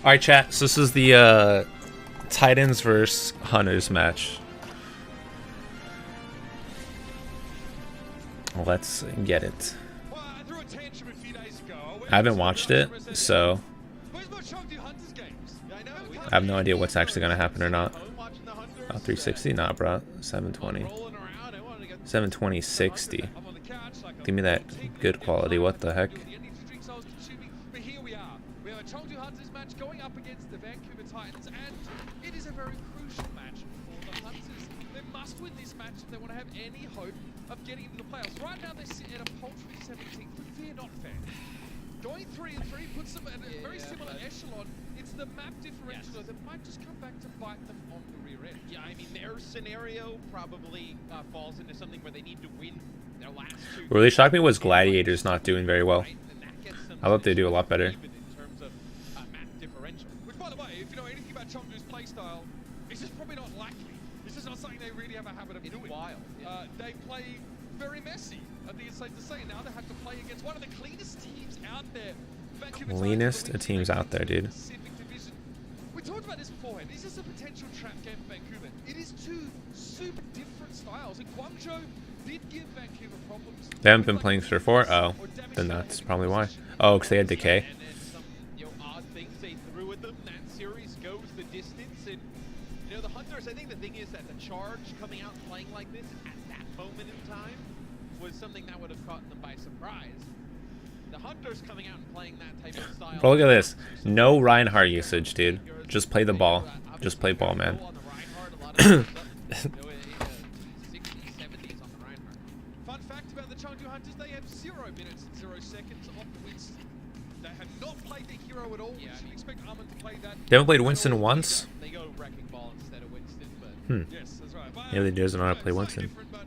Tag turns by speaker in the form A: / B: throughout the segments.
A: Alright, chat. So this is the Titans versus Hunters match. Let's get it. I haven't watched it, so I have no idea what's actually going to happen or not. Oh, 360? Nah, bro. 720. 720, 60. Give me that good quality. What the heck?
B: But here we are. We have a Chengdu Hunters match going up against the Vancouver Titans, and it is a very crucial match for the Hunters. They must win this match if they want to have any hope of getting into the playoffs. Right now they sit at a paltry 17th, but fear not, fan. Going 3-3 puts them at a very similar echelon. It's the map differential that might just come back to bite them on the rear end.
C: Yeah, I mean, their scenario probably falls into something where they need to win their last two.
A: What really shocked me was Gladiators not doing very well. I thought they do a lot better.
C: In terms of map differential.
B: Which, by the way, if you know anything about Chengdu's playstyle, it's just probably not likely. It's just not something they really have a habit of doing.
C: Wild.
B: They play very messy. I think it's safe to say now they have to play against one of the cleanest teams out there.
A: Cleanest teams out there, dude.
B: We talked about this beforehand. Is this a potential trap game for Vancouver? It is two super different styles. And Guangzhou did give Vancouver problems.
A: They haven't been playing Sphere 4? Oh, then that's probably why. Oh, because they had Decay.
C: And then some, odd things they threw at them. That series goes the distance. And, the Hunters, I think the thing is that the charge coming out and playing like this at that moment in time was something that would have caught them by surprise. The Hunters coming out and playing that type of style.
A: Bro, look at this. No Reinhardt usage, dude. Just play the ball. Just play ball, man.
B: Fun fact about the Chengdu Hunters, they have 0 minutes and 0 seconds off Winston. They have not played the hero at all. You should expect Armin to play that.
A: They haven't played Winston once?
C: They go Wrecking Ball instead of Winston, but
B: Yes, that's right. But,
A: Yeah, they doesn't know how to play Winston.
B: But,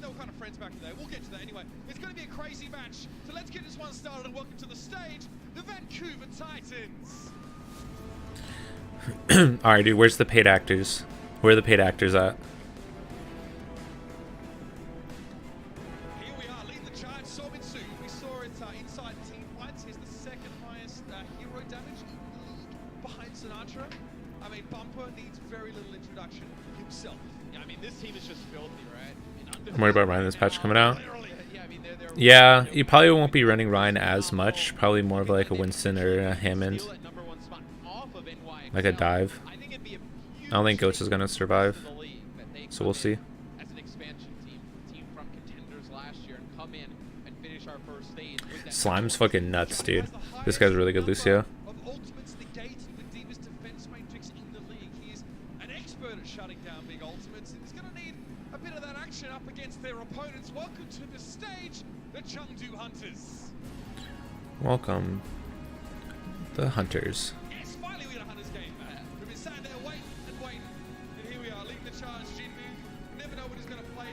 B: they were kind of friends back there. We'll get to that anyway. It's going to be a crazy match. So let's get this one started and welcome to the stage, the Vancouver Titans.
A: Alright, dude, where's the paid actors? Where are the paid actors at?
B: Here we are, leading the charge, Sobitsu. We saw it inside team fights. He's the second highest hero damage in the league behind Sinatra. I mean, Bumper needs very little introduction himself.
C: yeah, I mean, this team is just filthy, right?
A: I'm worried about Ryan this patch coming out.
C: Yeah, I mean, they're
A: Yeah, you probably won't be running Ryan as much. Probably more of like a Winston or a Hammond.
C: still at number 1 spot off of NYXL.
A: Like a dive.
C: I think it'd be a
A: I don't think Goats is going to survive.
C: huge the league that they
A: So we'll
C: come in
A: see.
C: As an expansion team from contenders last year, and come in and finish our first stage with that
A: Slime's fucking nuts, dude. This guy's really good, Lucio.
B: Of ultimates negating the deepest defense matrix in the league. He's an expert at shutting down big ultimates. He's going to need a bit of that action up against their opponents. Welcome to the stage, the Chengdu Hunters.
A: Welcome. The Hunters.
B: Yes, finally we got a Hunters game. We've been sat there waiting and waiting. And here we are, leading the charge, Jinmu. Never know what he's going to play.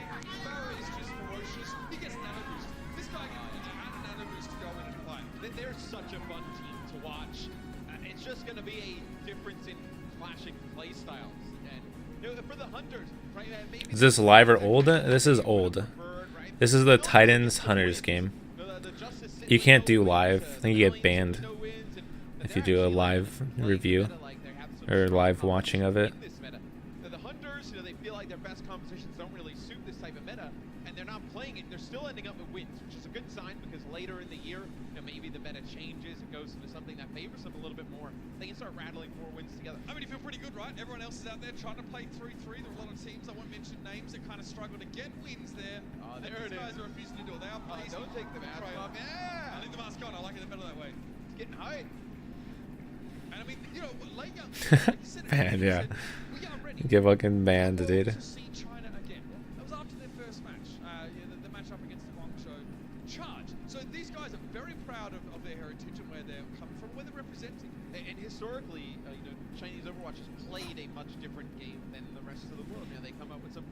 B: Farah is just ferocious. He gets nano boost. This guy can add a nano boost to go in and play.
C: They're such a fun team to watch. It's just going to be a difference in clashing play styles. And for the Hunters, right? Maybe
A: Is this live or old? This is old.
C: preferred, right?
A: This is the Titans Hunters game.
C: The Justice City
A: You can't do live. I think you get
C: really
A: banned
C: no wins, and
A: if you do a live review or live watching of it.
C: in this meta. The Hunters, they feel like their best compositions don't really suit this type of meta, and they're not playing it. They're still ending up with wins, which is a good sign because later in the year, maybe the meta changes. It goes into something that favors them a little bit more. They can start rattling more wins together.
B: I mean, you feel pretty good, right? Everyone else is out there trying to play 3-3. There are a lot of teams, I won't mention names, that kind of struggle to get wins there.
C: Oh, there
B: and
C: it
B: these guys
C: is.
B: are refusing to do it. They are pleased.
C: Don't take the mask off.
B: I
C: Yeah!
B: think the mask on. I like it better that way.
C: It's getting high.
B: And I mean, late young.
A: Banned, yeah.
B: We are ready.
A: Get fucking banned, dude.
B: To see China again. That was after their first match. The match up against the Guangzhou Charge. So these guys are very proud of their heritage and where they're coming from, where they're representing.
C: And historically, Chinese Overwatch has played a much different game than the rest of the world. They come up with some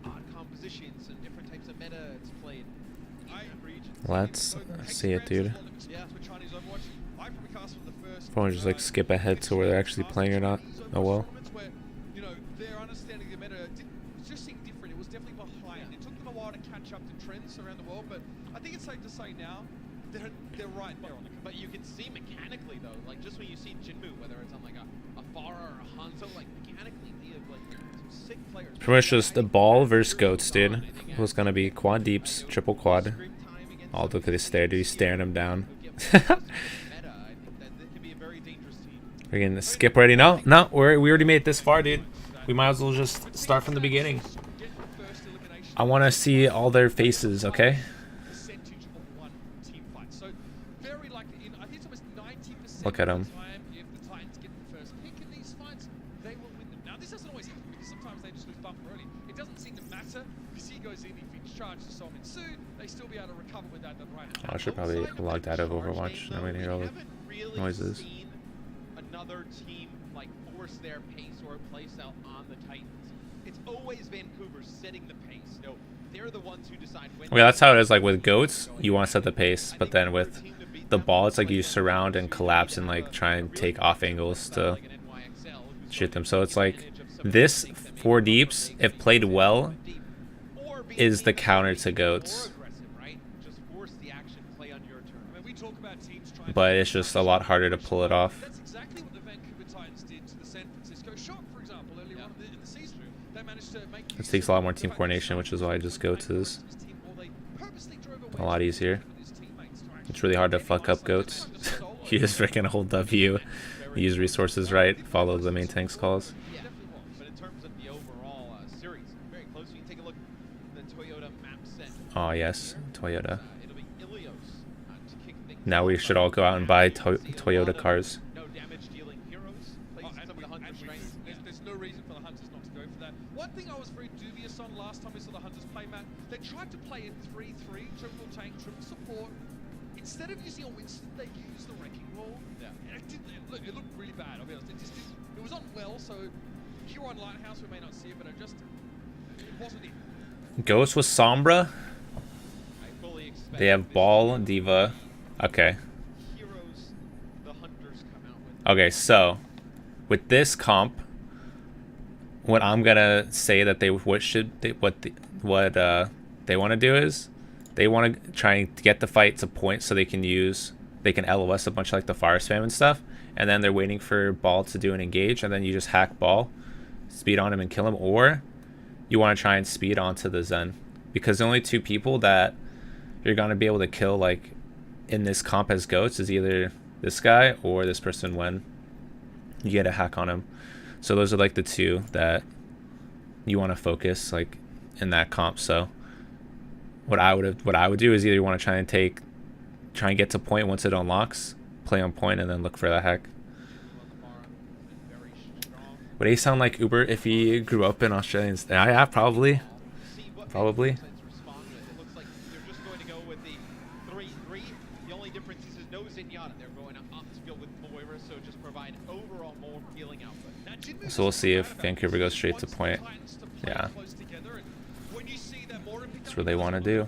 C: odd compositions and different types of meta it's played in that region.
A: Let's see it, dude.
B: Yeah. Chinese Overwatch. I probably cast for the first.
A: If I want to just like skip ahead to where they're actually playing or not. Oh well.
B: Where, their understanding of the meta just seemed different. It was definitely behind. It took them a while to catch up to trends around the world, but I think it's safe to say now they're right there on the.
C: But you can see mechanically though, like just when you see Jinmu, whether it's on like a Farah or a Hanzo, like mechanically they have like some sick players.
A: Pretty much just the ball versus goats, dude. It was gonna be quad deeps, triple quad. All look at his stare, dude. He's staring him down. We're gonna skip already. No, we already made it this far, dude. We might as well just start from the beginning. I want to see all their faces, okay? Look at them.
B: If the Titans get the first pick in these fights, they will win them. Now, this doesn't always happen because sometimes they just lose bumper early. It doesn't seem to matter because he goes in, he feeds charge to Solomon Sue. They still be able to recover with that right.
A: Oh, I should probably log out of Overwatch. I'm gonna hear all the noises.
C: Another team like force their pace or place out on the Titans. It's always Vancouver setting the pace. No, they're the ones who decide when.
A: Well, that's how it is. Like with goats, you want to set the pace, but then with the ball, it's like you surround and collapse and like try and take off angles to shoot them. So it's like this 4 deeps, if played well, is the counter to goats. But it's just a lot harder to pull it off.
B: That's exactly what the Vancouver Titans did to the San Francisco Shock, for example, earlier on in the season. They managed to make
A: It takes a lot more team coordination, which is why just goats is a lot easier. It's really hard to fuck up goats. You just freaking hold W, use resources right, follow the main tank's calls.
C: Yeah, but in terms of the overall series, very close. You can take a look at the Toyota map set.
A: Oh yes, Toyota.
C: It'll be Ilios to kick things
A: Now we should all go out and buy Toyota cars.
C: No damage dealing heroes.
B: There's no reason for the Hunters not to go for that. One thing I was very dubious on last time we saw the Hunters play, Matt, they tried to play a 3-3, triple tank, triple support. Instead of using a Winston, they used the Wrecking Ball. Yeah. It looked really bad, I'll be honest. It was on well, so here on Lighthouse we may not see it, but it wasn't it.
A: Ghost with Sombra. They have Ball, Diva. Okay.
C: Heroes the Hunters come out with.
A: Okay, so with this comp, what I'm gonna say that they want to do is they want to try and get the fight to point so they can LOS a bunch of like the fire spam and stuff, and then they're waiting for Ball to do an engage, and then you just hack Ball, speed on him and kill him, or you want to try and speed onto the Zen, because the only 2 people that you're gonna be able to kill like in this comp as goats is either this guy or this person when you get a hack on him. So those are like the 2 that you want to focus like in that comp. So what I would do is either you want to try and get to point once it unlocks, play on point, and then look for the hack. Would he sound like Uber if he grew up in Australia? Yeah, probably.
C: It looks like they're just going to go with the 3-3. The only difference is no Zenyatta. They're going up to field with Moira, so just provide overall more healing output.
A: So we'll see if Vancouver goes straight to point. Yeah. That's what they want to do.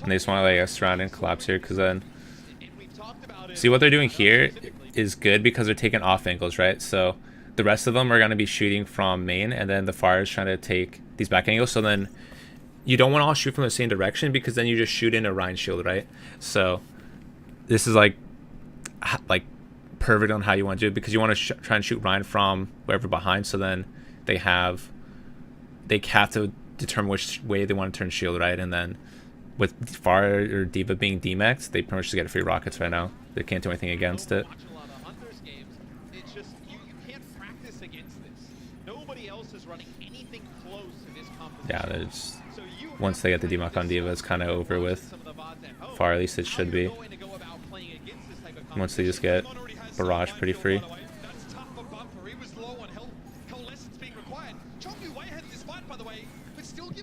A: And they just want to like surround and collapse here, because then see what they're doing here is good because they're taking off angles, right? So the rest of them are going to be shooting from main, and then the fire is trying to take these back angles. So then you don't want to all shoot from the same direction, because then you just shoot in a Rhine shield, right? So this is like perfect on how you want to do it, because you want to try and shoot Rhine from wherever behind, so then they have to determine which way they want to turn shield, right? And then with Fire or Diva being DMAX, they pretty much just get free rockets right now. They can't do anything against it.
C: It's just you can't practice against this. Nobody else is running anything close to this composition.
A: Yeah, there's once they get the DMAC on Diva, it's kind of over with Fire. At least it should be. Once they just get Barrage pretty free.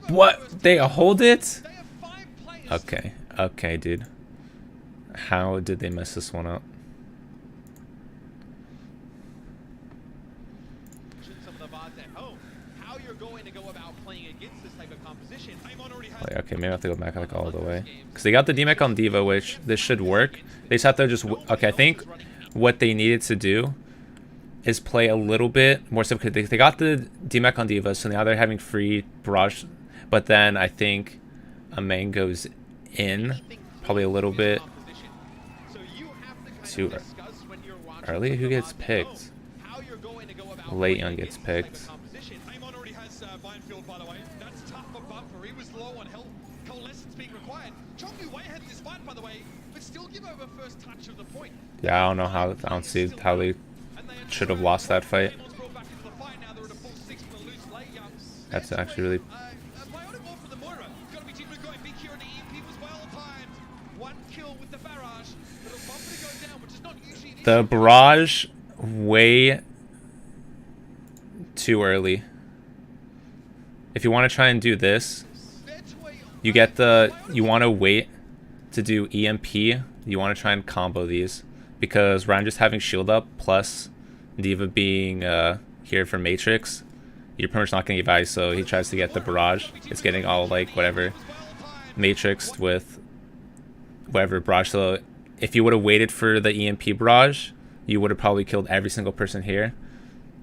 A: What? They hold it? Okay. Okay, dude. How did they mess this one up? Oh, yeah, okay, maybe I have to go back like all the way. Because they got the DMAC on Diva, which this should work. They just have to just... Okay, I think what they needed to do is play a little bit more simple. They got the DMAC on Diva, so now they're having free Barrage. But then I think a man goes in probably a little bit too
C: discuss when you're watching
A: early.
C: some
A: Who
C: of the
A: gets
C: odds
A: picked?
C: know how you're going to go about
A: Late
C: playing
A: Young gets
C: against this type of
A: picked.
C: competition.
B: Amon already has Minefield, by the way. That's tough for Bumper. He was low on health. Coalescence being required. Chong Yu Wei had this fight, by the way, but still give over first touch of the point.
A: Yeah, I don't know how. I don't see how they should have lost that fight.
B: Amon's brought back into the fight now. They're at a full 6 for the loose late Young.
A: That's actually really.
B: Bionic wall from the Moira. Got to be Jimmy going big here, and the EMP was well timed. One kill with the barrage, but a Bumper to go down, which is not usually an issue.
A: The barrage way too early. If you want to try and do this, you get the. You want to wait to do EMP. You want to try and combo these because Ryan just having shield up plus Diva being here for Matrix, you're pretty much not going to get ISO. He tries to get the barrage. It's getting all like whatever matrixed with whatever barrage. So if you would have waited for the EMP barrage, you would have probably killed every single person here,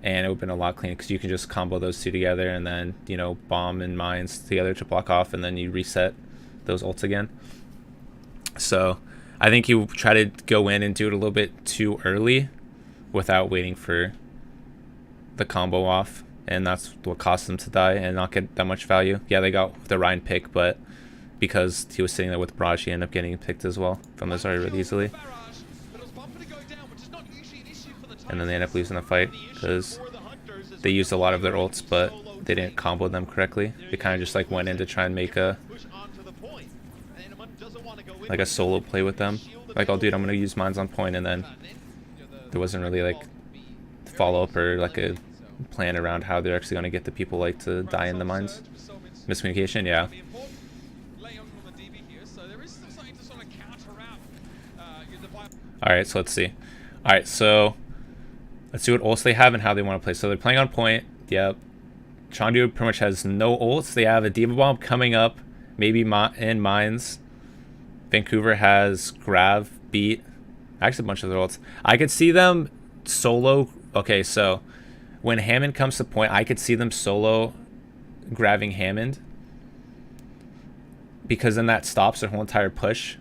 A: and it would have been a lot cleaner because you can just combo those two together and then, you know, bomb and mines together to block off, and then you reset those ults again. So I think you try to go in and do it a little bit too early without waiting for the combo off, and that's what cost them to die and not get that much value. Yeah, they got the Ryan pick, but because he was sitting there with Barrage, he ended up getting picked as well from this already really easily. And then they end up losing the fight because they used a lot of their ults, but they didn't combo them correctly. They kind of just like went in to try and make a like a solo play with them. Like, oh dude, I'm gonna use mines on point, and then there wasn't really like follow up or like a plan around how they're actually gonna get the people like to die in the mines. Miscommunication, yeah. Alright, so let's see. Alright, so let's see what ults they have and how they want to play. So they're playing on point. Yep. Chandu pretty much has no ults. They have a Diva Bomb coming up, maybe in mines. Vancouver has Grav, Beat. Actually, a bunch of their ults. I could see them solo. Okay, so when Hammond comes to point, I could see them solo grabbing Hammond, because then that stops their whole entire push,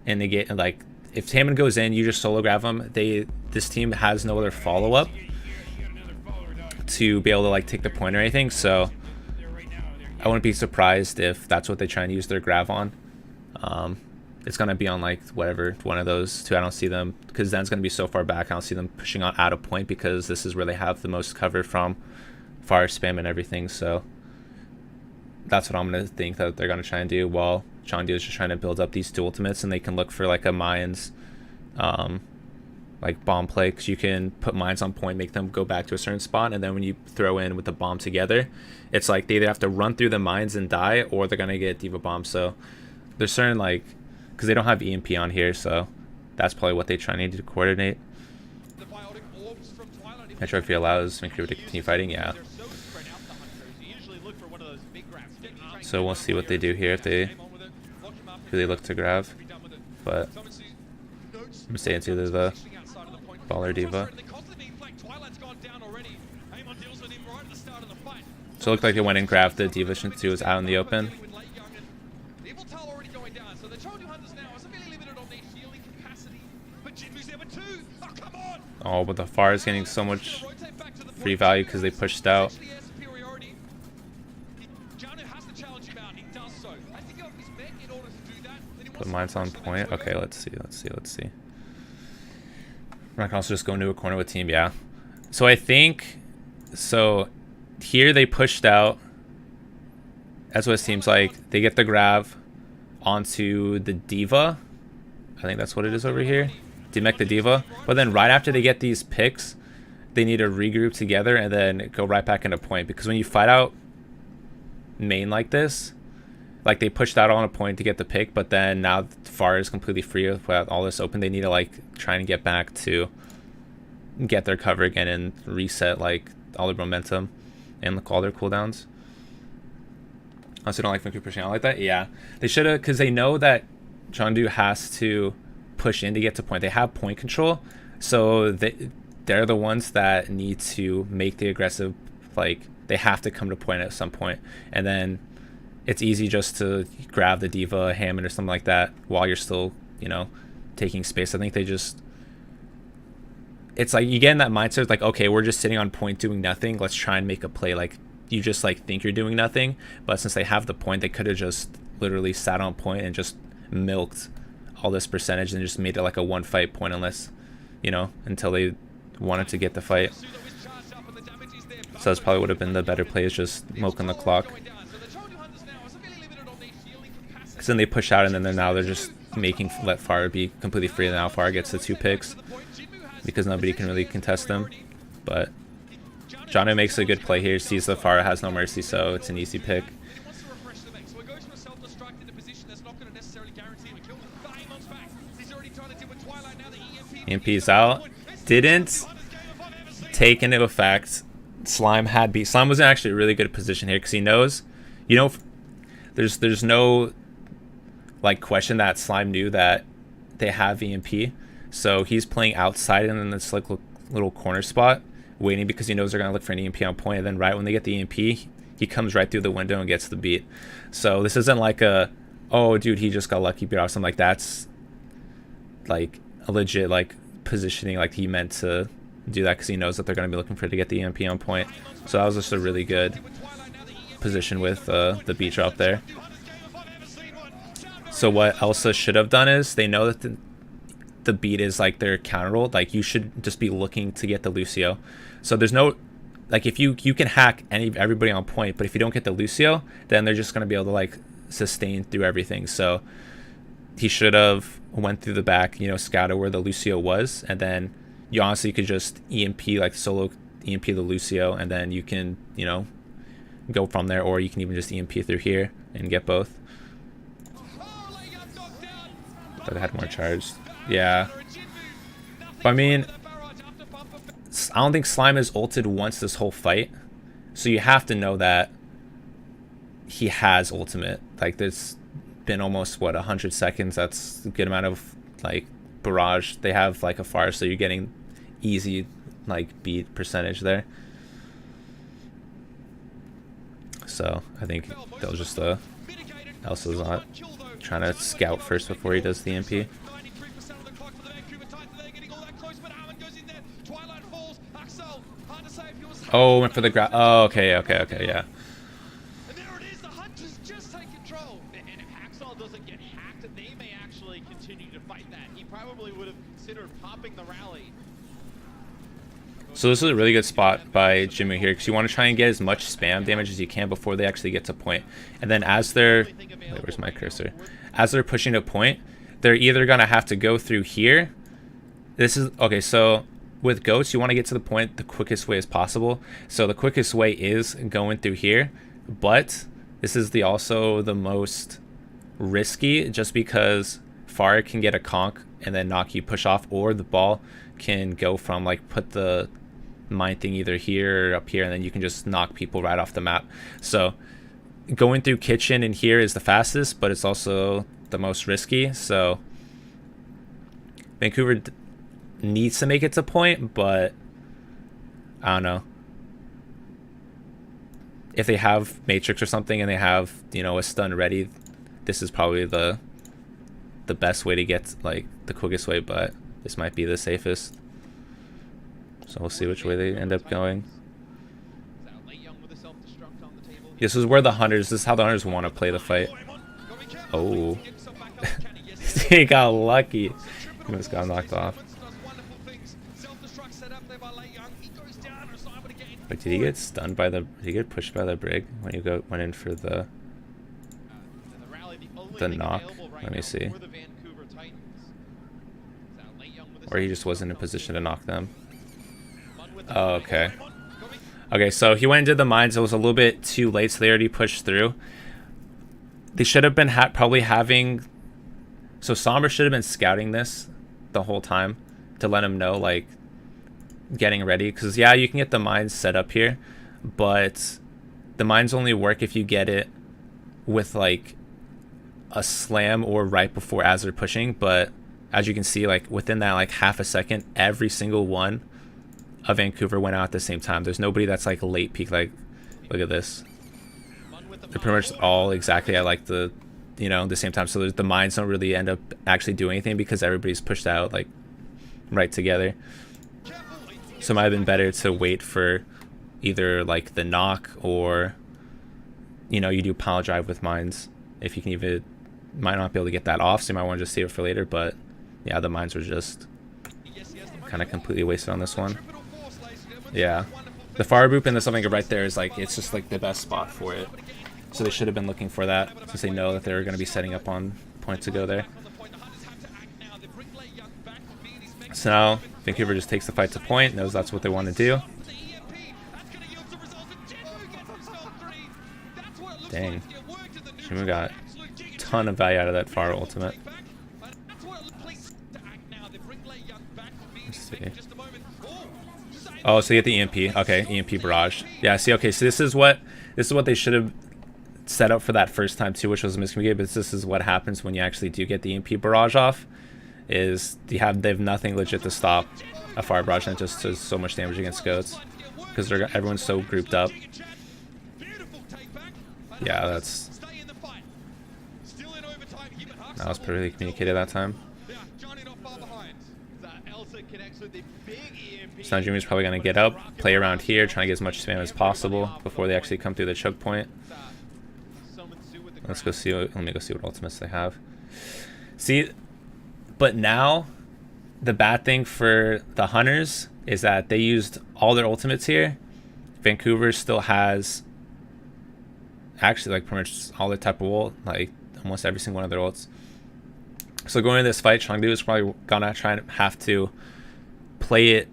A: and they get like, if Hammond goes in, you just solo grab them. This team has no other follow up to be able to like take the point or anything. So I wouldn't be surprised if that's what they try and use their grab on. It's gonna be on like whatever one of those two. I don't see them because Zen's gonna be so far back. I don't see them pushing on out of point because this is where they have the most cover from fire spam and everything. So that's what I'm gonna think that they're gonna try and do, while Chandu is just trying to build up these two ultimates, and they can look for like a mines like bomb play, because you can put mines on point, make them go back to a certain spot, and then when you throw in with the bomb together, it's like they either have to run through the mines and die, or they're gonna get Diva Bomb. So there's certain like, because they don't have EMP on here, so that's probably what they try and need to coordinate. Metro, if he allows Vancouver to continue fighting, yeah. So we'll see what they do here, if they really look to grab. But I'm gonna say it's either the Ball or Diva. So it looked like it went and grabbed the Diva since he was out in the open. Oh, but the Far is getting so much free value because they pushed out. Put mines on point. Okay, let's see. I can also just go into a corner with team, yeah. So I think, so here they pushed out. That's what it seems like. They get the grab onto the Diva. I think that's what it is over here. Demech the Diva. But then right after they get these picks, they need to regroup together and then go right back into point. Because when you fight out main like this, like they pushed out on a point to get the pick, but then now Far is completely free without all this open. They need to like try and get back to get their cover again and reset like all their momentum and like all their cooldowns. I also don't like Vancouver pushing out like that. Yeah, they should have, because they know that Chandu has to push in to get to point. They have point control, so they're the ones that need to make the aggressive, like they have to come to point at some point, and then it's easy just to grab the Diva, Hammond, or something like that while you're still, you know, taking space. I think they just it's like you get in that mindset of like, okay, we're just sitting on point doing nothing. Let's try and make a play. Like you just like think you're doing nothing, but since they have the point, they could have just literally sat on point and just milked all this percentage and just made it like a one fight point, unless, you know, until they wanted to get the fight. So that's probably would have been the better play, is just milking the clock. Because then they push out, and then they're just making let Farah be completely free, and now Farah gets the 2 picks because nobody can really contest them. But Jono makes a good play here, sees that Farah has no mercy, so it's an easy pick. EMP's out. Didn't take into effect. Slime had beat. Slime was in actually a really good position here because he knows, you know, there's no like question that Slime knew that they have EMP, so he's playing outside and in this like little corner spot, waiting because he knows they're gonna look for an EMP on point. And then right when they get the EMP, he comes right through the window and gets the beat. So this isn't like a, oh dude, he just got lucky beat off something like that's like a legit like positioning, like he meant to do that because he knows that they're going to be looking for it to get the EMP on point. So that was just a really good position with the beat drop there. So what Elsa should have done is, they know that the beat is like their counter roll, like you should just be looking to get the Lucio. So there's no, like if you can hack everybody on point, but if you don't get the Lucio, then they're just going to be able to like sustain through everything. So he should have went through the back, you know, scouted where the Lucio was, and then you honestly could just EMP, like solo EMP the Lucio, and then you can, you know, go from there, or you can even just EMP through here and get both. But I had more charge. Yeah. But I mean, I don't think Slime has ulted once this whole fight, so you have to know that he has ultimate. Like there's been almost what 100 seconds. That's a good amount of like barrage. They have like a fire, so you're getting easy like beat percentage there. So I think they'll just Elsa's not trying to scout first before he does the EMP. Oh, went for the grab. Oh, okay, yeah. So this is a really good spot by Jimmy here, because you want to try and get as much spam damage as you can before they actually get to point. And then as they're, wait, where's my cursor? As they're pushing to point, they're either gonna have to go through here. This is okay. So with goats, you want to get to the point the quickest way as possible. So the quickest way is going through here, but this is also the most risky, just because Farah can get a conk and then knock you push off, or the ball can go from like put the mine thing either here or up here, and then you can just knock people right off the map. So going through kitchen and here is the fastest, but it's also the most risky. So Vancouver needs to make it to point, but I don't know. If they have Matrix or something and they have, you know, a stun ready, this is probably the best way to get like the quickest way, but this might be the safest. So we'll see which way they end up going. This is where the hunters, this is how the hunters want to play the fight. Oh. He got lucky. He just got knocked off. But did he get stunned by the, did he get pushed by the brig when he went in for the knock? Let me see. Or he just wasn't in position to knock them. Oh, okay. Okay, so he went and did the mines. It was a little bit too late, so they already pushed through. They should have been probably having... So Somber should have been scouting this the whole time to let him know, like, getting ready. Because, yeah, you can get the mines set up here, but the mines only work if you get it with, like, a slam or right before as they're pushing. But as you can see, like, within that, like, half a second, every single one of Vancouver went out at the same time. There's nobody that's, like, late peak. Like, look at this. They're pretty much all exactly at, like, the, you know, the same time. So the mines don't really end up actually doing anything because everybody's pushed out, like, right together. So it might have been better to wait for either like the knock, or you know, you do pile drive with mines if you can even. Might not be able to get that off, so you might want to just save it for later. But yeah, the mines were just kind of completely wasted on this one. Yeah, the fire boop and the something right there is like, it's just like the best spot for it. So they should have been looking for that, since they know that they were going to be setting up on point to go there. So now Vancouver just takes the fight to point, knows that's what they want to do. Dang, Shimu got a ton of value out of that fire ultimate. Let's see. Oh, so you get the EMP. Okay, EMP barrage. Yeah, see, okay, so this is what they should have set up for that first time too, which was a miscommunication, but this is what happens when you actually do get the EMP barrage off, is they have nothing legit to stop a fire barrage, and it just does so much damage against goats because everyone's so grouped up. Yeah, that was pretty communicated that time. So now Jimmy's probably going to get up, play around here, trying to get as much spam as possible before they actually come through the choke point. Let's go see. Let me go see what ultimates they have. See, but now the bad thing for the Hunters is that they used all their ultimates here. Vancouver still has actually like pretty much all their type of ult, like almost every single one of their ults. So going into this fight, Chengdu is probably gonna try and have to play it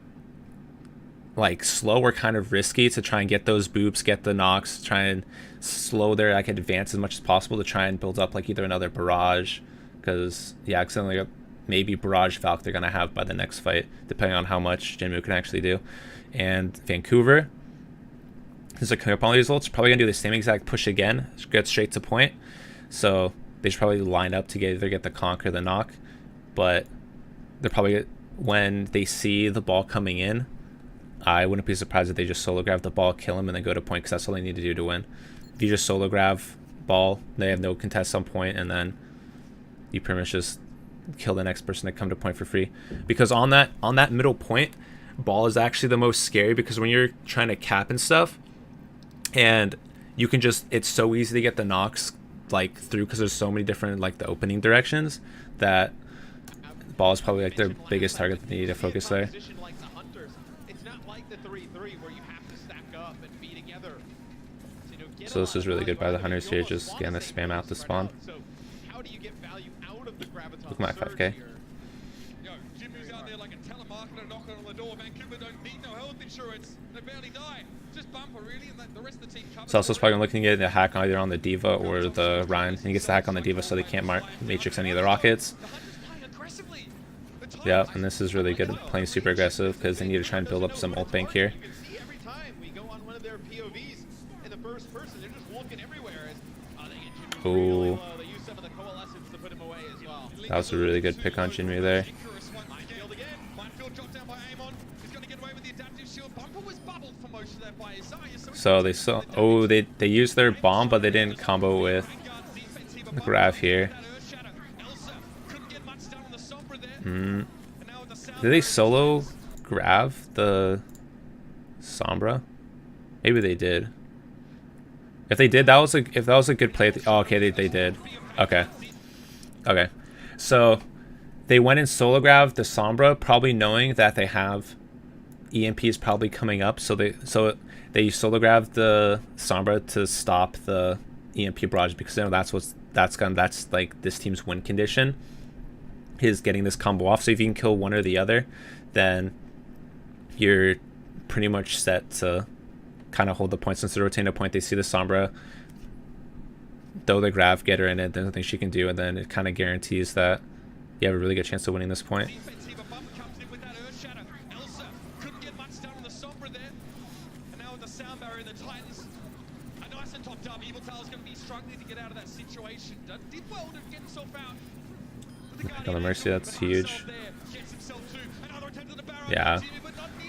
A: like slow or kind of risky to try and get those boops, get the knocks, try and slow their like advance as much as possible to try and build up like either another barrage, because yeah, accidentally maybe barrage Valk they're gonna have by the next fight, depending on how much Jinmu can actually do. And Vancouver, since they're coming up on these ults, probably gonna do the same exact push again, get straight to point. So they should probably line up to either get the conk or the knock, but they're probably, when they see the ball coming in, I wouldn't be surprised if they just solo grab the ball, kill him, and then go to point, because that's all they need to do to win. If you just solo grab ball, they have no contest on point, and then you pretty much just kill the next person to come to point for free. Because on that middle point, ball is actually the most scary, because when you're trying to cap and stuff, and you can just, it's so easy to get the knocks like through, because there's so many different like the opening directions, that ball is probably like their biggest target that they need to focus there. So this is really good by the Hunters here, just getting the spam out the spawn. Look at my 5k. So also probably looking to get a hack either on the Diva or the Ryan, and he gets the hack on the Diva so they can't matrix any of the rockets. Yeah, and this is really good, playing super aggressive, because they need to try and build up some ult bank here. Ooh. That was a really good pick on Jinmu there. So they saw, oh, they used their bomb, but they didn't combo with the grab here. Did they solo grab the Sombra? Maybe they did. If they did, that was a good play. Oh, okay, they did. Okay. Okay. So they went and solo grabbed the Sombra, probably knowing that they have EMPs probably coming up. So they solo grabbed the Sombra to stop the EMP barrage, because they know that's like this team's win condition, is getting this combo off. So if you can kill one or the other, then you're pretty much set to kind of hold the point. Since they're rotating a point, they see the Sombra, throw the grab, get her in it, there's nothing she can do, and then it kind of guarantees that you have a really good chance of winning this point. On the Mercy, that's huge. Yeah,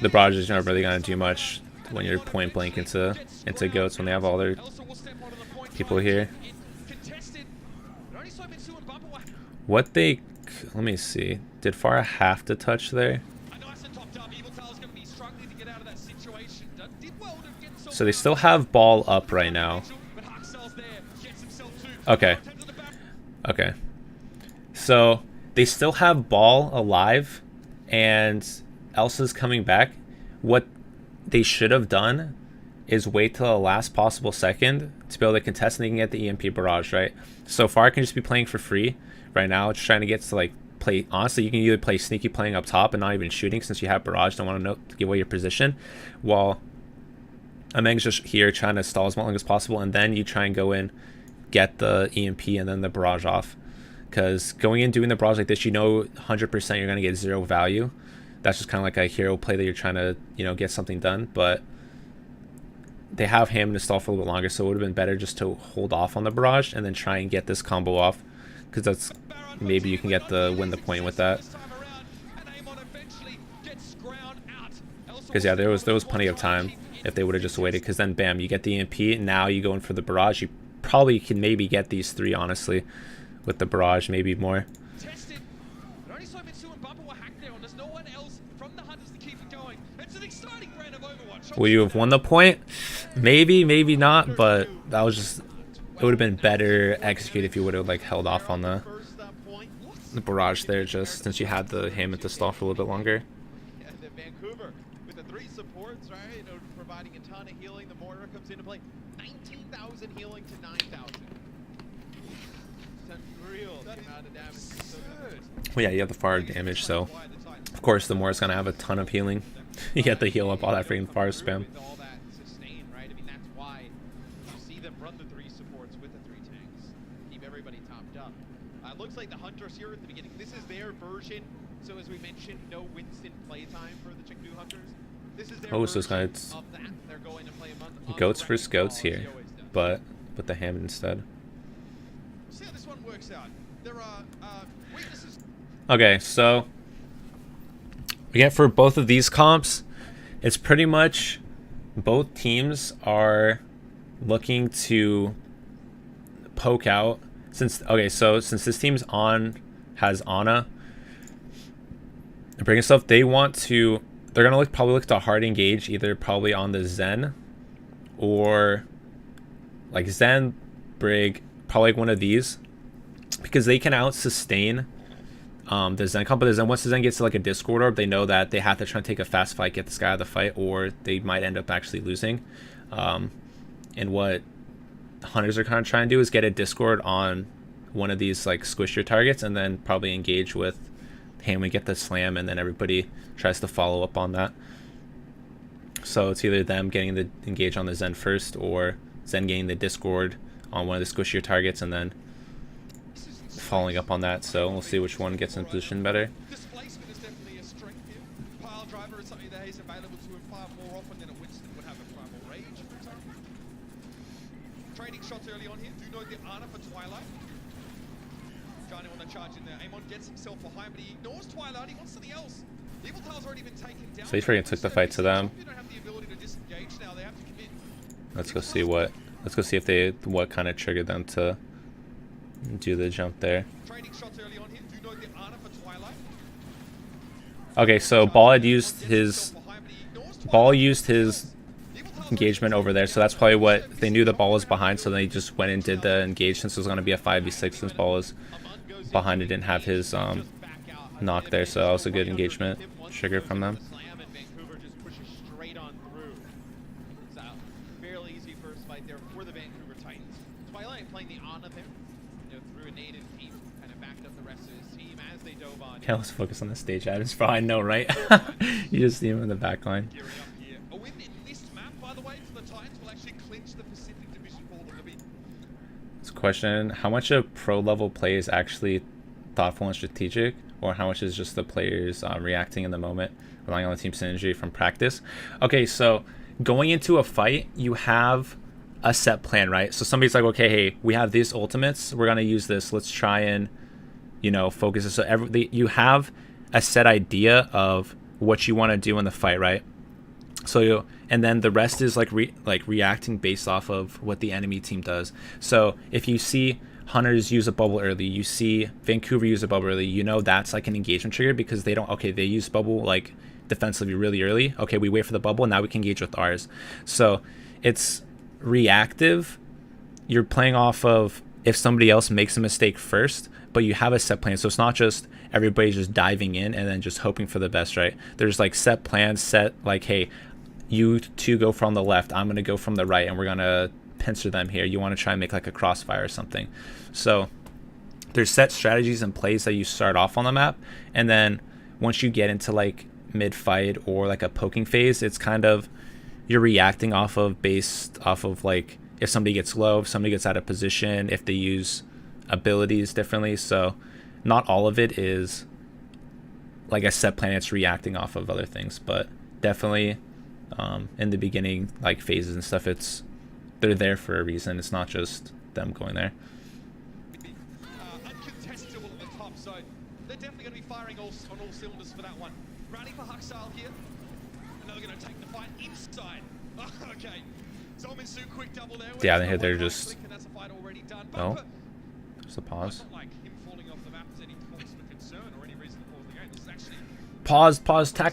A: the barrage is not really going to do much when you're point blank into goats, when they have all their people here. What they, let me see, did Pharah have to touch there? So they still have ball up right now. Okay. Okay. So they still have ball alive, and Elsa's coming back. What they should have done is wait till the last possible second to be able to contest, and they can get the EMP barrage, right? So far, I can just be playing for free right now. Just trying to get to like play. Honestly, you can either play sneaky playing up top and not even shooting since you have barrage. Don't want to give away your position, while Ameng's just here trying to stall as long as possible, and then you try and go in, get the EMP, and then the barrage off. Because going in doing the barrage like this, you know 100% you're gonna get 0 value. That's just kind of like a hero play that you're trying to, you know, get something done. But they have him to stall for a little bit longer, so it would have been better just to hold off on the barrage and then try and get this combo off, because that's maybe you can get the win the point with that. Because yeah, there was plenty of time if they would have just waited, because then bam, you get the EMP. Now you go in for the barrage. You probably can maybe get these 3 honestly with the barrage, maybe more. Will you have won the point? Maybe, maybe not, but that was just, it would have been better executed if you would have like held off on the barrage there, just since you had the Hammond to stall for a little bit longer.
C: Yeah, the Vancouver with the 3 supports, right? You know, providing a ton of healing. The mortar comes into play. 19,000 healing to 9,000. It's unreal the amount of damage. So good.
A: Well, yeah, you have the fire damage, so of course the Mortar's gonna have a ton of healing. You get to heal up all that freaking fire spam.
C: With all that sustain, right? I mean, that's why you see them run the 3 supports with the 3 tanks. Keep everybody topped up. It looks like the Hunters here at the beginning. This is their version. So as we mentioned, no Winston playtime for the Chengdu Hunters. This is their
A: So it's kind of
C: that. They're going to play among
A: goats versus goats here, but with the Hammond instead.
B: See how this one works out. There are weaknesses.
A: Okay, so again, for both of these comps, it's pretty much both teams are looking to poke out. Since this team's has Ana and bringing stuff, they're gonna probably look to hard engage, either probably on the Zen or like Zen, Brig, probably like one of these, because they can out sustain the Zen comp. But then once the Zen gets to like a Discord orb, they know that they have to try and take a fast fight, get this guy out of the fight, or they might end up actually losing. And what Hunters are kind of trying to do is get a Discord on one of these like squishier targets, and then probably engage with him and get the slam, and then everybody tries to follow up on that. So it's either them getting the engage on the Zen first, or Zen getting the Discord on one of the squishier targets and then following up on that. So we'll see which one gets in position better.
B: Displacement is definitely a strength here. Pile driver is something that is available to him far more often than a Winston would have a primal rage, for example. Trading shots early on here. Do know the Ana for Twilight. Johnny on the charge in there. Amon gets himself behind, but he ignores Twilight. He wants something else. Evil Tail's already been taken down.
A: So he freaking took the fight to them.
B: They don't have the ability to disengage now. They have to commit.
A: Let's go see if what kind of triggered them to do the jump there.
B: Trading shots early on here. Do know the Ana for Twilight.
A: Okay, so Ball used his engagement over there, so that's probably what they knew. The Ball was behind, so they just went and did the engage, since it was going to be a 5v6 since Ball was behind. It didn't have his knock there, so that was a good engagement trigger from them.
C: Vancouver just pushes straight on through. So fairly easy first fight there for the Vancouver Titans. Twilight playing the Ana there, you know, through a native team, kind of backed up the rest of his team as they dove on.
A: Yeah, let's focus on the stage items. Probably know, right? You just see him in the back line.
B: Gearing up here. A win in this map, by the way, for the Titans will actually clinch the Pacific Division for them.
A: It's a question: how much of pro level play is actually thoughtful and strategic, or how much is just the players reacting in the moment, relying on the team synergy from practice? Okay, so going into a fight, you have a set plan, right? So somebody's like, okay, hey, we have these ultimates, we're gonna use this, let's try and, you know, focus it. So you have a set idea of what you want to do in the fight, right? So and then the rest is like reacting based off of what the enemy team does. So if you see Hunters use a bubble early, you see Vancouver use a bubble early, you know that's like an engagement trigger, because they use bubble like defensively really early. Okay, we wait for the bubble and now we can engage with ours. So it's reactive. You're playing off of if somebody else makes a mistake first, but you have a set plan. So it's not just everybody's just diving in and then just hoping for the best, right? There's like set plans, set like, hey, you two go from the left, I'm going to go from the right, and we're going to pincer them here. You want to try and make like a crossfire or something. So there's set strategies and plays that you start off on the map, and then once you get into like mid-fight or like a poking phase, it's kind of you're reacting based off of like if somebody gets low, if somebody gets out of position, if they use abilities differently. So not all of it is like a set plan, it's reacting off of other things, but definitely in the beginning like phases and stuff, they're there for a reason. It's not just them going there.
B: Uncontestable at the top, so they're definitely going to be firing on all cylinders for that one. Running for Huxile here. And they're going to take the fight inside. Okay. Zolminsu quick double there.
A: Yeah, I think they're just...
B: And that's a fight already done.
A: Oh, there's a pause.
B: Not like him falling off the map is any cause for concern or any reason to pause the game. This is actually...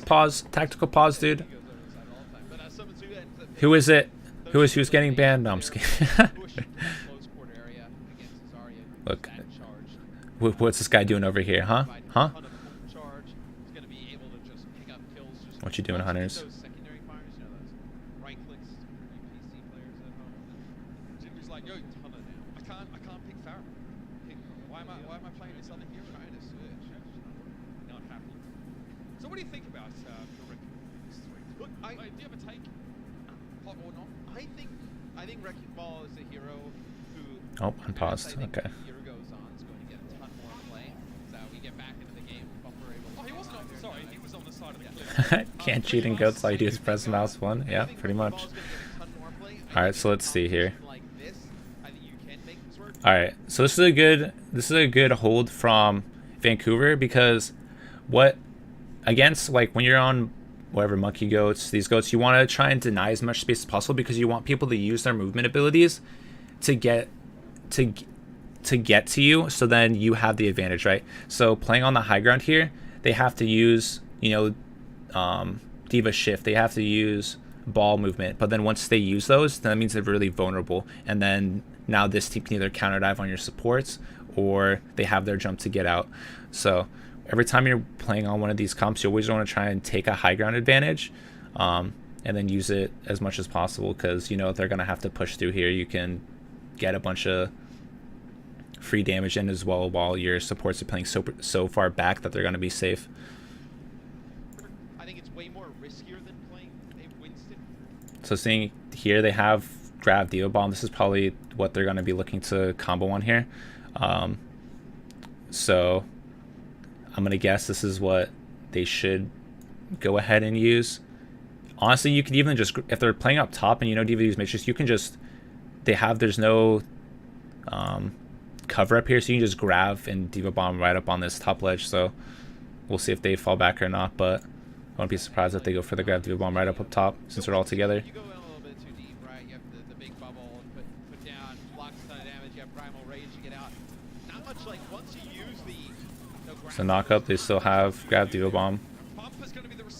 A: Pause, tactical pause, dude. Who is it? Who's getting banned? No, I'm just kidding. Look, what's this guy doing over here, huh? What you doing, Hunters?
B: So what do you think about Rick? Look, do you have a take? Hot or not?
C: I think Wrecking Ball is a hero who...
A: Oh, unpaused. Okay.
C: As the year goes on, is going to get a ton more play. So we get back into the game. Bumper able
B: Oh, he wasn't on. Sorry, he was on the side of the cliff.
A: Can't cheat in goats like you just press mouse one. Yeah, pretty much. Alright, so let's see here. Alright, so this is a good hold from Vancouver, because what against like when you're on whatever monkey goats, these goats, you want to try and deny as much space as possible, because you want people to use their movement abilities to get to you, so then you have the advantage, right? So playing on the high ground here, they have to use, you know, Diva shift, they have to use ball movement, but then once they use those, that means they're really vulnerable, and then now this team can either counter dive on your supports or they have their jump to get out. So every time you're playing on one of these comps, you always want to try and take a high ground advantage, and then use it as much as possible, because you know if they're going to have to push through here, you can get a bunch of free damage in as well, while your supports are playing so far back that they're going to be safe.
C: I think it's way more riskier than playing a Winston.
A: So seeing here, they have Grav Diva Bomb. This is probably what they're going to be looking to combo on here. So I'm going to guess this is what they should go ahead and use. Honestly, you could even just, if they're playing up top and you know Diva use Matrix, you can just, there's no cover up here, so you can just grab and Diva Bomb right up on this top ledge. So we'll see if they fall back or not, but I wouldn't be surprised if they go for the Grav Diva Bomb right up top, since they're all together.
C: You go in a little bit too deep, right? You have the big bubble and put down, blocks a ton of damage, you have Primal Rage to get out. Not much like once you use the...
A: So knock up, they still have Grav Diva Bomb.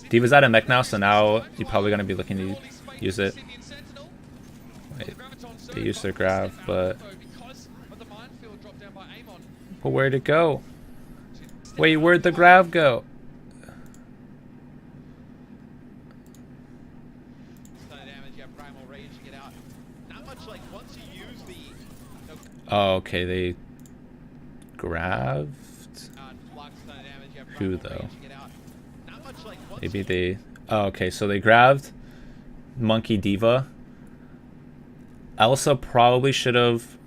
A: Diva's out of mech now, so now you're probably going to be looking to use it. Wait, they used their Grav, but where'd it go? Wait, where'd the Grav go? Oh, okay, they grabbed. Who though? Maybe they... Oh, okay, so they grabbed Monkey Diva. Elsa probably should have,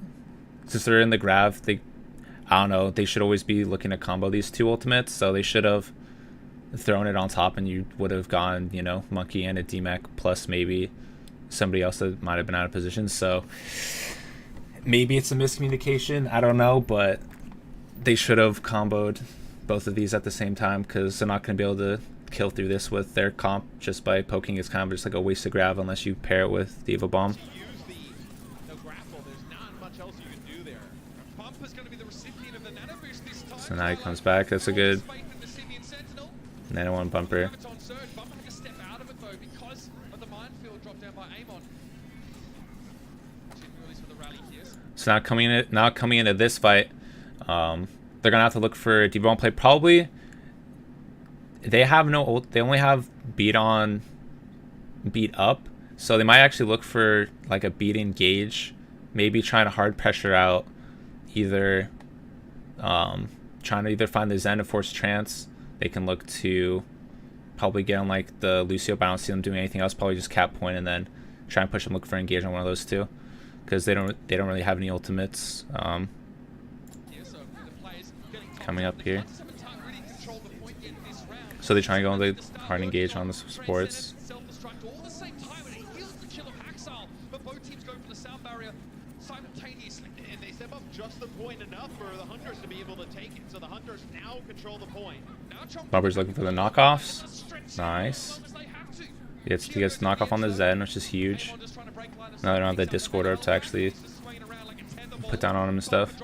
A: since they're in the grab, I don't know, they should always be looking to combo these two ultimates, so they should have thrown it on top and you would have gone, you know, Monkey and a DMAC plus maybe somebody else that might have been out of position. So maybe it's a miscommunication, I don't know, but they should have comboed both of these at the same time, because they're not going to be able to kill through this with their comp just by poking. Is kind of just like a waste of grab unless you pair it with Diva Bomb. So now he comes back. That's a good Nano 1 bumper.
B: rally here.
A: So now coming into this fight, they're gonna have to look for D.Va Bomb play. Probably they have no ult. They only have beat up. So they might actually look for like a beat engage, maybe trying to hard pressure out, either trying to either find the Zen to force trance. They can look to probably get on like the Lucio, but I don't see them doing anything else. Probably just cap point and then try and push them, look for engage on one of those two, because they don't really have any ultimates coming up here. So they try and go on the hard engage on the supports.
C: And they step up just the point enough for the Hunters to be able to take it. So the Hunters now control the point.
A: Bubber's looking for the knockoffs. Nice. He gets knockoff on the Zen, which is huge. Now they don't have the Discord orb to actually put down on him and stuff.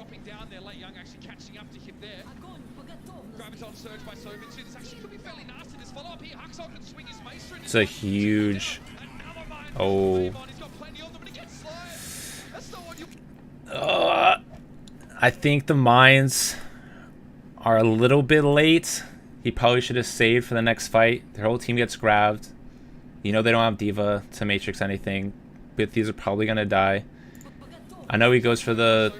A: It's a huge... Oh. I think the mines are a little bit late. He probably should have saved for the next fight. Their whole team gets grabbed. You know they don't have D.Va to matrix anything, but these are probably gonna die. I know he goes for the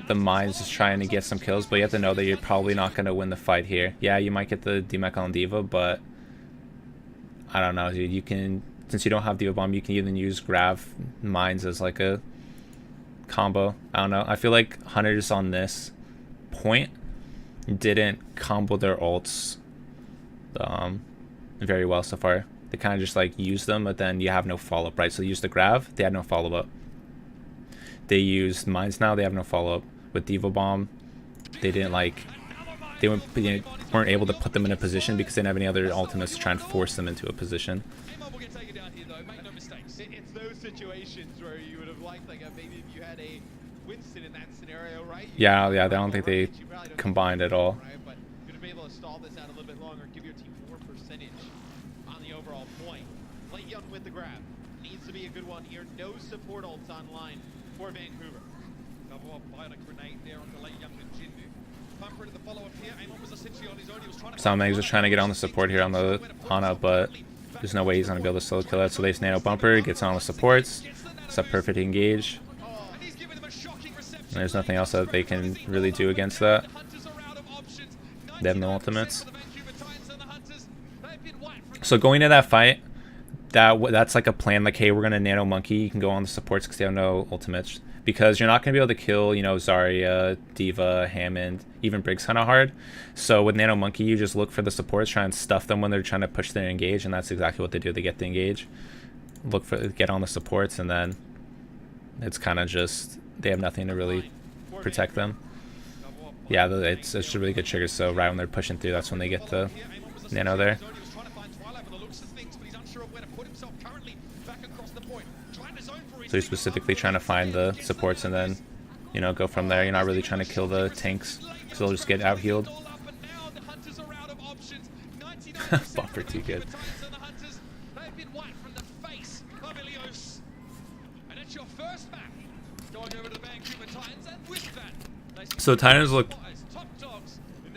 A: mines, just trying to get some kills, but you have to know that you're probably not gonna win the fight here. Yeah, you might get the D-Mech on D.Va, but I don't know, dude. You can, since you don't have D.Va Bomb, you can even use Grav mines as like a combo. I don't know. I feel like Hunters on this point didn't combo their ults very well so far. They kind of just like use them, but then you have no follow-up, right? So they used the Grav, they had no follow-up. They used mines now, they have no follow-up. With D.Va Bomb, they didn't like, they weren't able to put them in a position because they didn't have any other ultimates to try and force them into a position.
C: It's those situations where you would have liked, like, maybe if you had a Winston in that scenario, right?
A: Yeah, I don't think they combined at all.
C: Right? But you're going to be able to stall this out a little bit longer, give your team more percentage on the overall point. Play Young with the grab. Needs to be a good one here. No support ults online for Vancouver.
B: Double up bionic grenade there on the late Young and Jinmu. Bumper to the follow-up here. Aimon was essentially on his own. He was trying to...
A: Salmags is trying to get on the support here on the Ana, but there's no way he's going to be able to solo kill that. So they nano Bumper, gets on the supports. It's a perfect engage. And there's nothing else that they can really do against that. They have no ultimates. So going into that fight, that's like a plan. Like, hey, we're going to nano monkey. You can go on the supports because they have no ultimates. Because you're not going to be able to kill, you know, Zarya, D.Va, Hammond, even Briggs kind of hard. So with Nano Monkey, you just look for the supports, try and stuff them when they're trying to push their engage, and that's exactly what they do. They get the engage, get on the supports, and then it's kind of just, they have nothing to really protect them. Yeah, it's a really good trigger, so right when they're pushing through, that's when they get the Nano there. So you're specifically trying to find the supports and then, you know, go from there. You're not really trying to kill the tanks because they'll just get out healed. Buffer too good. So Titans look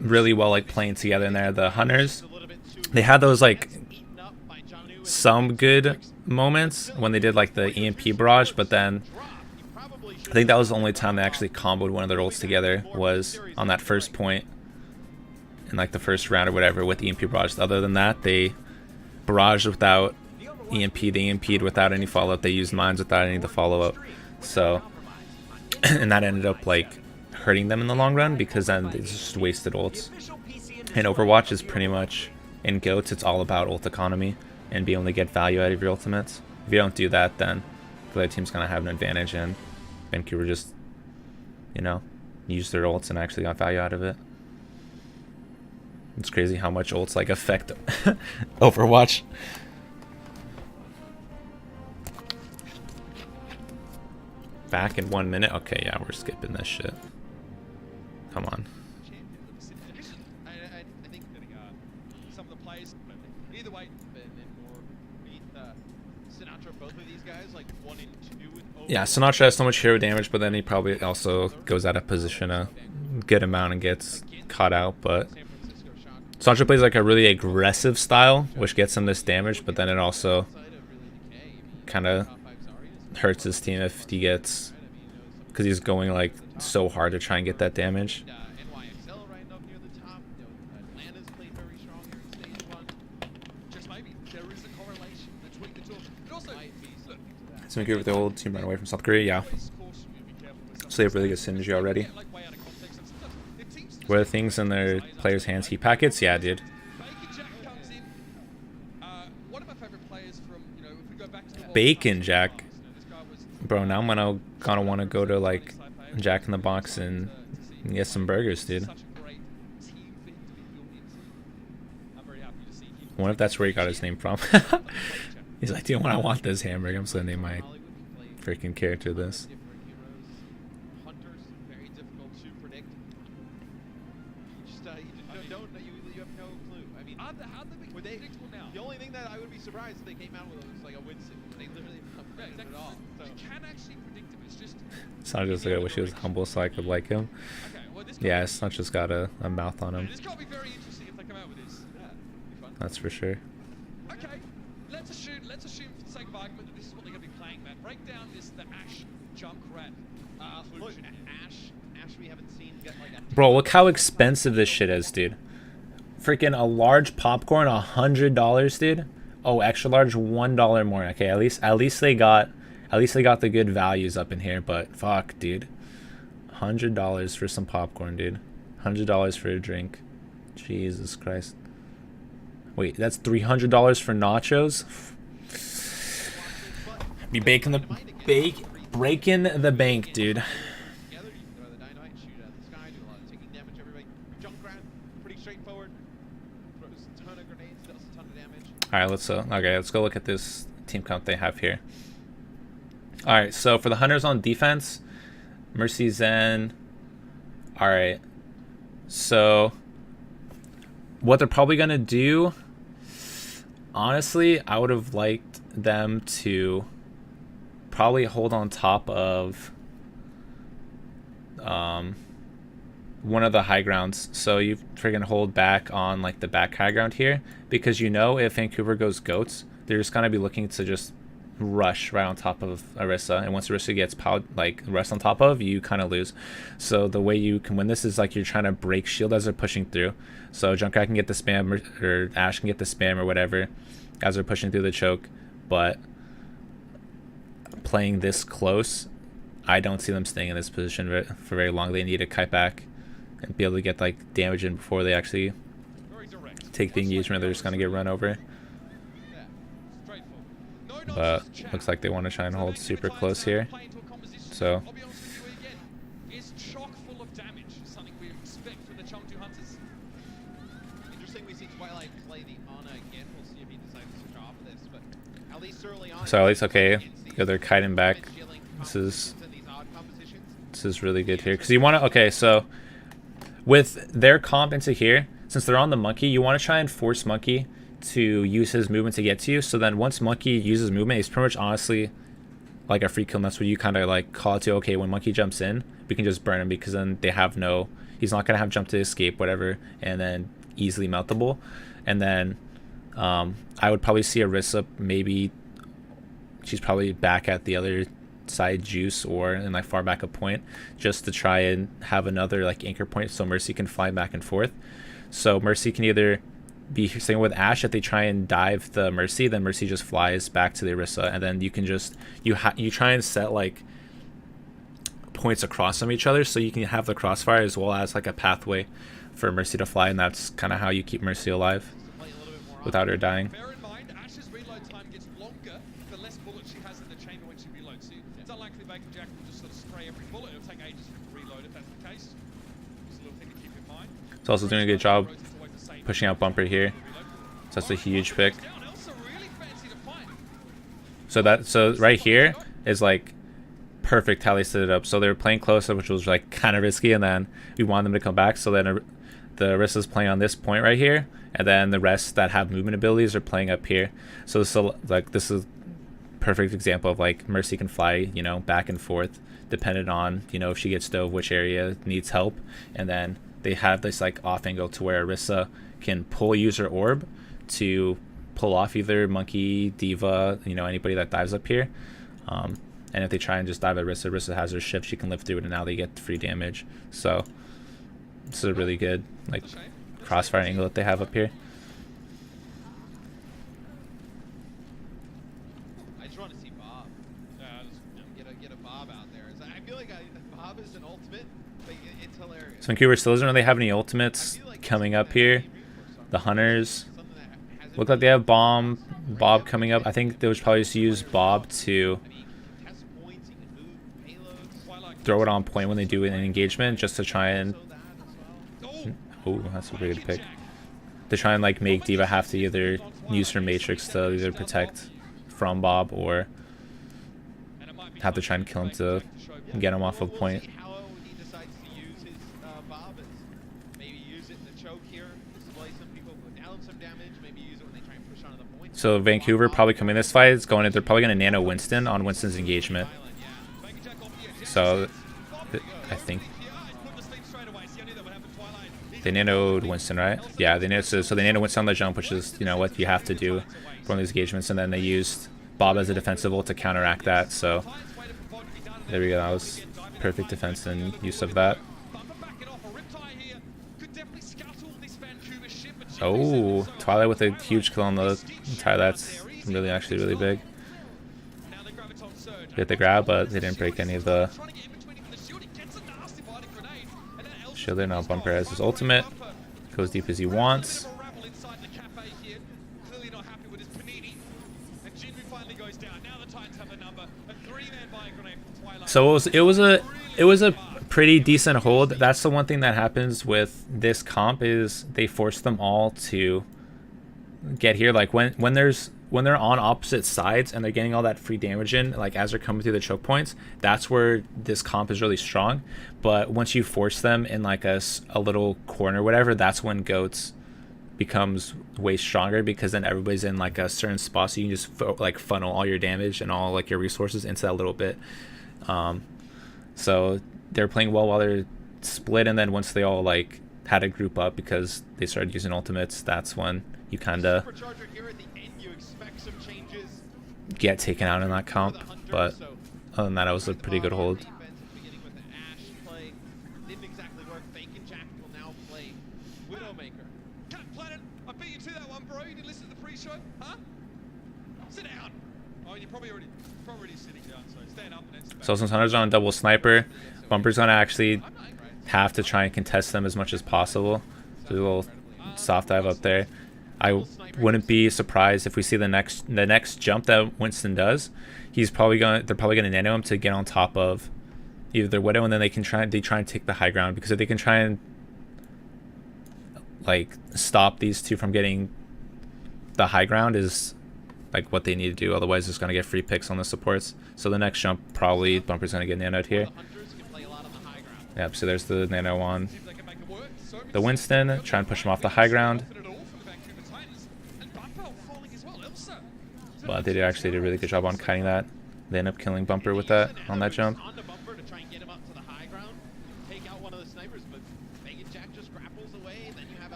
A: really well, like playing together in there. The Hunters, they had those like some good moments when they did like the EMP barrage, but then I think that was the only time they actually comboed one of their ults together, was on that first point in like the first round or whatever with EMP barrage. Other than that, they barraged without EMP, they EMP'd without any follow-up, they used mines without any of the follow-up. So and that ended up like hurting them in the long run because then they just wasted ults. And Overwatch is pretty much, in GOATs, it's all about ult economy and being able to get value out of your ultimates. If you don't do that, then the other team's going to have an advantage, and Vancouver just, you know, used their ults and actually got value out of it. It's crazy how much ults like affect Overwatch. Back in 1 minute? Okay, yeah, we're skipping this shit. Come on.
B: I think that some of the players, either way, more
C: Sinatra, both of these guys, like 1 and 2 in
A: Yeah, Sinatra has so much hero damage, but then he probably also goes out of position a good amount and gets caught out. But Sinatra plays like a really aggressive style, which gets him this damage, but then it also kind of hurts his team if he gets, because he's going like so hard to try and get that damage.
C: NYXL right up near the top. Atlanta's played very strong here in stage 1.
B: Just maybe there is a correlation between the two. But also, look,
A: So we agree with the old team run away from South Korea, yeah. So they have really good synergy already. What are things in their players' hands? Heat packets? Yeah, dude. Bacon Jack. Bro, now I'm gonna want to go to like Jack in the Box and get some burgers, dude. I wonder if that's where he got his name from. He's like, dude, when I want this hamburger, I'm just gonna name my freaking character this.
C: Hunters, very difficult to predict. You have no clue. I mean,
B: How they
C: would they,
B: predictable now?
C: the only thing that I would be surprised if they came out with was like a win sig. They literally have not predicted it at all. So.
B: You can actually predict him. It's just.
A: It's not just like I wish he was humble so I could like him.
B: Okay, well, this
A: Yeah, it's not just got a mouth on him.
B: This can't be very interesting if they come out with this.
C: Yeah, it'd be fun.
A: That's for sure.
B: Okay, let's assume for the sake of argument that this is what they're going to be playing, man. Break down the Ash Junkrat
C: Look,
B: inclusion.
C: Ash, we haven't seen get like a.
A: Bro, look how expensive this shit is, dude. Freaking a large popcorn, $100, dude. Oh, extra large, $1 more. Okay, at least they got the good values up in here. But fuck, dude, $100 for some popcorn, dude. $100 for a drink. Jesus Christ. Wait, that's $300 for nachos. Be breaking the bank, dude.
C: Together, you can throw the dynamite, shoot at the sky, do a lot of taking damage. Everybody, Junkrat, pretty straightforward. Throws a ton of grenades, does a ton of damage.
A: All right, let's go look at this team count they have here. All right, so for the Hunters on defense, Mercy Zen. All right, so what they're probably gonna do, honestly, I would have liked them to probably hold on top of one of the high grounds. So you friggin' hold back on like the back high ground here, because you know if Vancouver goes goats, they're just gonna be looking to just rush right on top of Orisa, and once Orisa gets rest on top of, you kind of lose. So the way you can win this is like you're trying to break shield as they're pushing through. So Junkrat can get the spam, or Ash can get the spam or whatever as they're pushing through the choke. But playing this close, I don't see them staying in this position for very long. They need to kite back and be able to get like damage in before they actually take the engagement. They're just gonna get run over. But looks like they want to try and hold super close here. So
B: is chock full of damage, something we expect from the Chengdu Hunters.
C: Interesting, we see Twilight play the Ana again. We'll see if he decides to switch off of this, but at least early on.
A: So at least okay, they're kiting back. This is really good here, because you want to, okay, so with their comp into here, since they're on the monkey, you want to try and force monkey to use his movement to get to you. So then once monkey uses movement, he's pretty much honestly like a free kill, and that's where you kind of like call it to, okay, when monkey jumps in, we can just burn him, because then they have no, he's not gonna have jump to escape, whatever, and then easily meltable. And then I would probably see Orisa, maybe she's probably back at the other side juice or in like far back a point, just to try and have another like anchor point so Mercy can fly back and forth. So Mercy can either be staying with Ash. If they try and dive the Mercy, then Mercy just flies back to the Orisa, and then you can just you try and set like points across from each other, so you can have the crossfire as well as like a pathway for Mercy to fly, and that's kind of how you keep Mercy alive without her dying.
B: Bear in mind, Ash's reload time gets longer the less bullets she has in the chamber when she reloads. So it's unlikely Bacon Jack will just sort of spray every bullet. It'll take ages for him to reload if that's the case. Just a little thing to keep in mind.
A: It's also doing a good job pushing out Bumper here. So that's a huge pick. So right here is like perfect how they set it up. So they were playing close up, which was like kind of risky, and then we wanted them to come back. So then the Orisa's playing on this point right here, and then the rest that have movement abilities are playing up here. So this is perfect example of like Mercy can fly, you know, back and forth depending on, you know, if she gets dove, which area needs help. And then they have this like off angle to where Orisa can pull user orb to pull off either Monkey, Diva, you know, anybody that dives up here. And if they try and just dive at Orisa, Orisa has her shift, she can live through it, and now they get free damage. So this is a really good like crossfire angle that they have up here.
C: I just want to see Bob. Get a Bob out there. I feel like Bob is an ultimate, but it's hilarious.
A: So Vancouver still doesn't really have any ultimates coming up here. The Hunters look like they have Bob coming up. I think they would probably just use Bob to throw it on point when they do an engagement, just to try and... Oh, that's a really good pick. To try and like make Diva have to either use her Matrix to either protect from Bob or have to try and kill him to get him off of point. So Vancouver probably coming this fight is going. They're probably going to nano Winston on Winston's engagement. So I think they nanoed Winston, right? Yeah, they nanoed, so they nanoed Winston on the jump, which is, you know, what you have to do from these engagements, and then they used Bob as a defensive ult to counteract that. So there we go. That was perfect defense and use of that. Oh, Twilight with a huge kill on the tie. That's really actually really big. Hit the grab, but they didn't break any of the shield there. Now Bumper has his ultimate. Goes deep as he wants. So it was a pretty decent hold. That's the one thing that happens with this comp is they force them all to get here. Like when they're on opposite sides and they're getting all that free damage in, like as they're coming through the choke points, that's where this comp is really strong. But once you force them in like a little corner, whatever, that's when Goats becomes way stronger, because then everybody's in like a certain spot, so you can just like funnel all your damage and all like your resources into that little bit. So they're playing well while they're split, and then once they all like had to group up because they started using ultimates, that's when you kind of get taken out in that comp. But other than that, it was a pretty good hold. So since Hunter's on a double sniper, Bumper's gonna actually have to try and contest them as much as possible. So a little soft dive up there. I wouldn't be surprised if we see the next jump that Winston does. They're probably gonna nano him to get on top of either their Widow, and then they try and take the high ground, because if they can try and like stop these two from getting the high ground is like what they need to do. Otherwise, it's gonna get free picks on the supports. So the next jump, probably Bumper's gonna get nanoed here. Yep. So there's the nano on the Winston. Try and push him off the high ground. But they actually did a really good job on kiting that. They end up killing Bumper with that on that jump.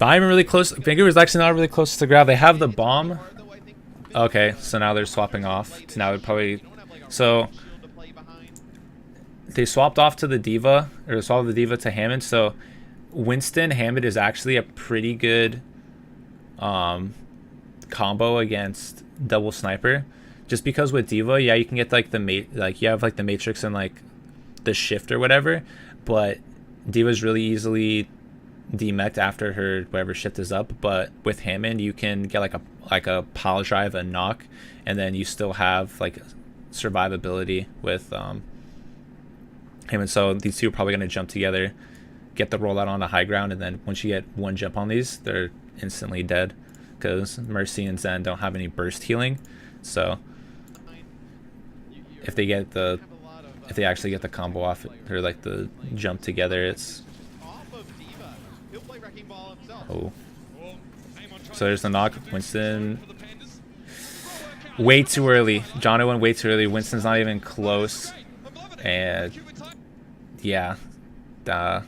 A: Not even really close. Vancouver's actually not really close to grab. They have the bomb. Okay, so now they're swapping off. So now they're probably... So they swapped off to the Diva, or swapped the Diva to Hammond. So Winston Hammond is actually a pretty good combo against double sniper, just because with Diva, yeah, you can get like you have like the Matrix and like the shift or whatever, but Diva's really easily demeched after her whatever shift is up. But with Hammond, you can get like a pile drive and knock, and then you still have like survivability with Hammond. So these two are probably going to jump together, get the rollout on the high ground, and then once you get one jump on these, they're instantly dead, because Mercy and Zen don't have any burst healing. So if they actually get the combo off, or like the jump together, it's... Oh. So there's the knock. Winston way too early. Jono went way too early. Winston's not even close. And yeah, I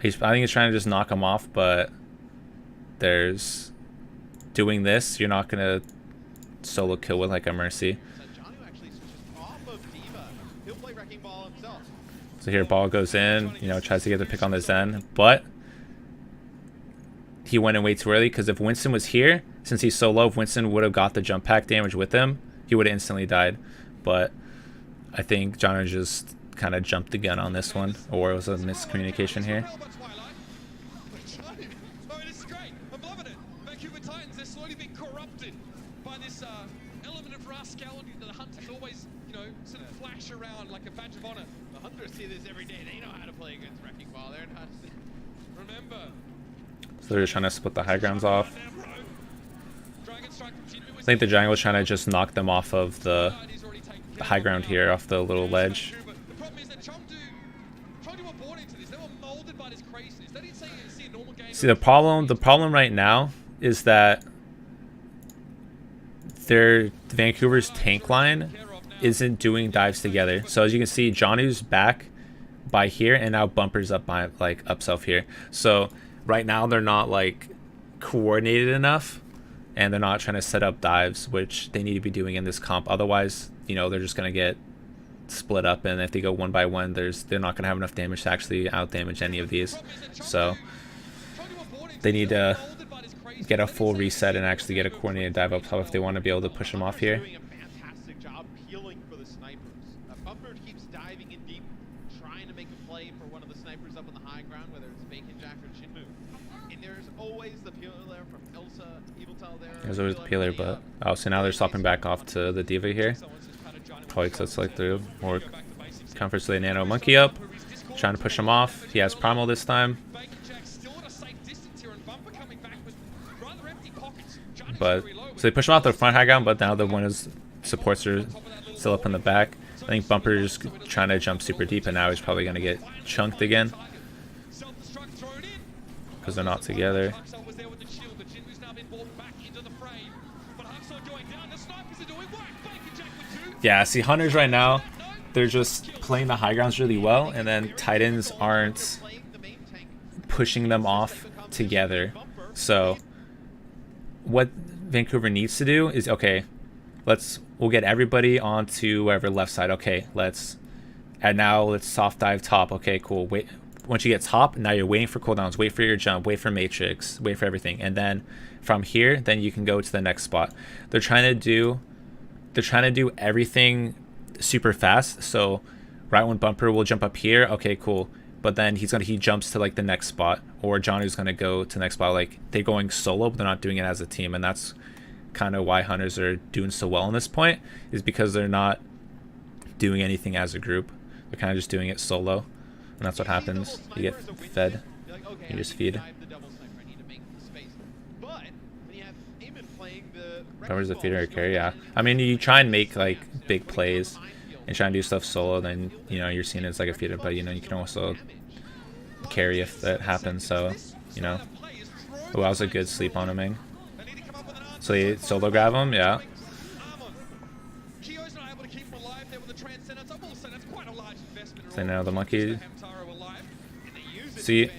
A: think he's trying to just knock him off, but there's doing this. You're not gonna solo kill with like a Mercy. So here, ball goes in. You know, tries to get the pick on the Zen, but he went in way too early, because if Winston was here, since he's so low, if Winston would have got the jump pack damage with him, he would have instantly died. But I think Jono just kind of jumped the gun on this one, or it was a miscommunication here.
B: Oh, this is great. I'm loving it. Vancouver Titans, they're slowly being corrupted by this element of rascality that the Hunters always, you know, sort of flash around like a badge of honor.
C: The Hunters see this every day. They know how to play against Wrecking Ball. They're not.
B: Remember.
A: So they're just trying to split the high grounds off. I think the jungle is trying to just knock them off of the high ground here, off the little ledge.
B: The problem is that Chengdu were born into this. They were molded by this craziness. They didn't see a normal game.
A: See, the problem right now is that Vancouver's tank line isn't doing dives together. So as you can see, Johnny's back by here, and now Bumper's up by like up south here. So right now they're not like coordinated enough, and they're not trying to set up dives, which they need to be doing in this comp. Otherwise, you know, they're just gonna get split up, and if they go one by one, they're not gonna have enough damage to actually out damage any of these. So they need to get a full reset and actually get a coordinated dive up top if they want to be able to push them off here.
C: Doing a fantastic job peeling for the snipers. Bumper keeps diving in deep, trying to make a play for one of the snipers up on the high ground, whether it's Bacon Jack or Shinmu. And there's always the peeler there from Elsa, Eviltal there.
A: There's always the peeler, but oh, so now they're swapping back off to the Diva here. Probably because it's like the more comforts the Nano Monkey up, trying to push him off. He has Primal this time. But so they push him off the front high ground, but now the one is supports are still up in the back. I think Bumper's trying to jump super deep, and now he's probably going to get chunked again because they're not together. Yeah, see, Hunters right now, they're just playing the high grounds really well, and then Titans aren't pushing them off together. So what Vancouver needs to do is, okay, we'll get everybody onto whatever left side. Okay, let's soft dive top. Okay, cool. Wait, once you get top, now you're waiting for cooldowns, wait for your jump, wait for matrix, wait for everything, and then from here, then you can go to the next spot. They're trying to do everything super fast. So right when Bumper will jump up here, okay, cool. But then he jumps to like the next spot, or Johnny's gonna go to the next spot. Like they're going solo, but they're not doing it as a team, and that's kind of why Hunters are doing so well in this point, is because they're not doing anything as a group. They're kind of just doing it solo, and that's what happens. You get fed. You just feed. Covers the feeder or carry, yeah. I mean, you try and make like big plays and try and do stuff solo, then you know you're seeing it as like a feeder, but you know you can also carry if that happens. So you know, oh, that was a good sleep on him. So they solo grab him, yeah. So now the monkey. See.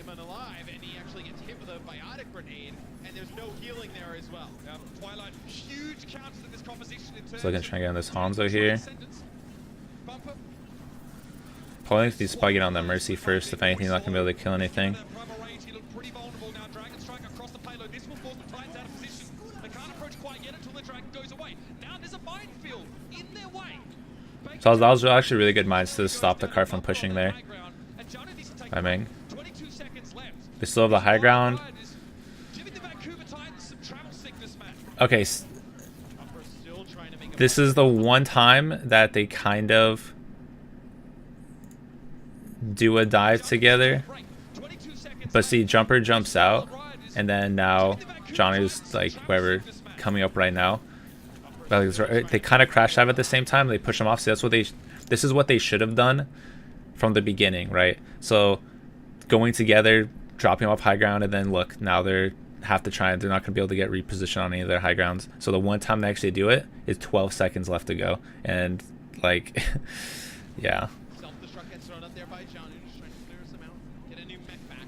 A: So looking to try and get on this Hanzo here. Probably if he's probably get on that Mercy first. If anything, not gonna be able to kill anything. So that was actually really good minds to stop the car from pushing there. I mean, they still have the high ground. Okay. This is the one time that they kind of do a dive together. But see, Jumper jumps out, and then now Johnny's like whoever coming up right now. They kind of crash dive at the same time. They push them off. So this is what they should have done from the beginning, right? So going together, dropping off high ground, and then look, now they're have to try. They're not going to be able to get repositioned on any of their high grounds. So the one time they actually do it is 12 seconds left to go, and like, yeah.
C: Self-destruct gets thrown up there by John, who's trying to clear some out. Get a new mech back.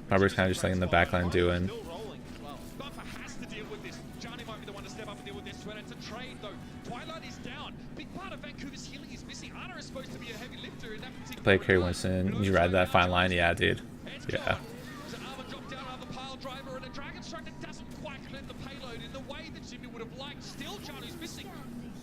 A: Barber's kind of just like in the backline doing.
C: Still rolling as well.
B: Bumper has to deal with this. Johnny might be the one to step up and deal with this threat. It's a trade, though. Twilight is down. Big part of Vancouver's healing is missing. Ana is supposed to be a heavy lifter in that particular
A: Play Kerry
B: regard.
A: Winston. You ride that fine line, yeah, dude.
B: It's
A: Yeah.
B: gone. There's an armor drop down on the pile driver, and a dragon strike that doesn't quite connect the payload in the way that Jimmy would have liked. Still, Johnny's missing.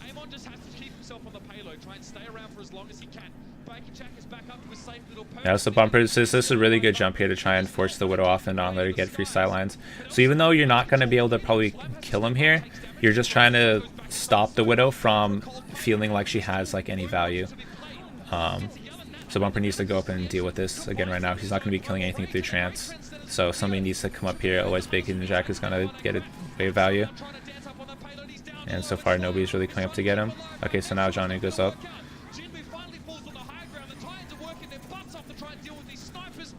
B: Amon just has to keep himself on the payload, try and stay around for as long as he can. Bacon Jack is back up to a safe little perch.
A: Yeah, so Bumper, this is a really good jump here to try and force the Widow off and not let her get free sidelines. So even though you're not going to be able to probably kill him here, you're just trying to stop the Widow from feeling like she has like any value. So Bumper needs to go up and deal with this again right now. He's not going to be killing anything through trance. So somebody needs to come up here, otherwise Bacon Jack is going to get a wave value. And so far nobody's really coming up to get him. Okay, so now Johnny goes up.
B: Jinmu finally falls on the high ground. The Titans are working their butts off to try and deal with these snipers,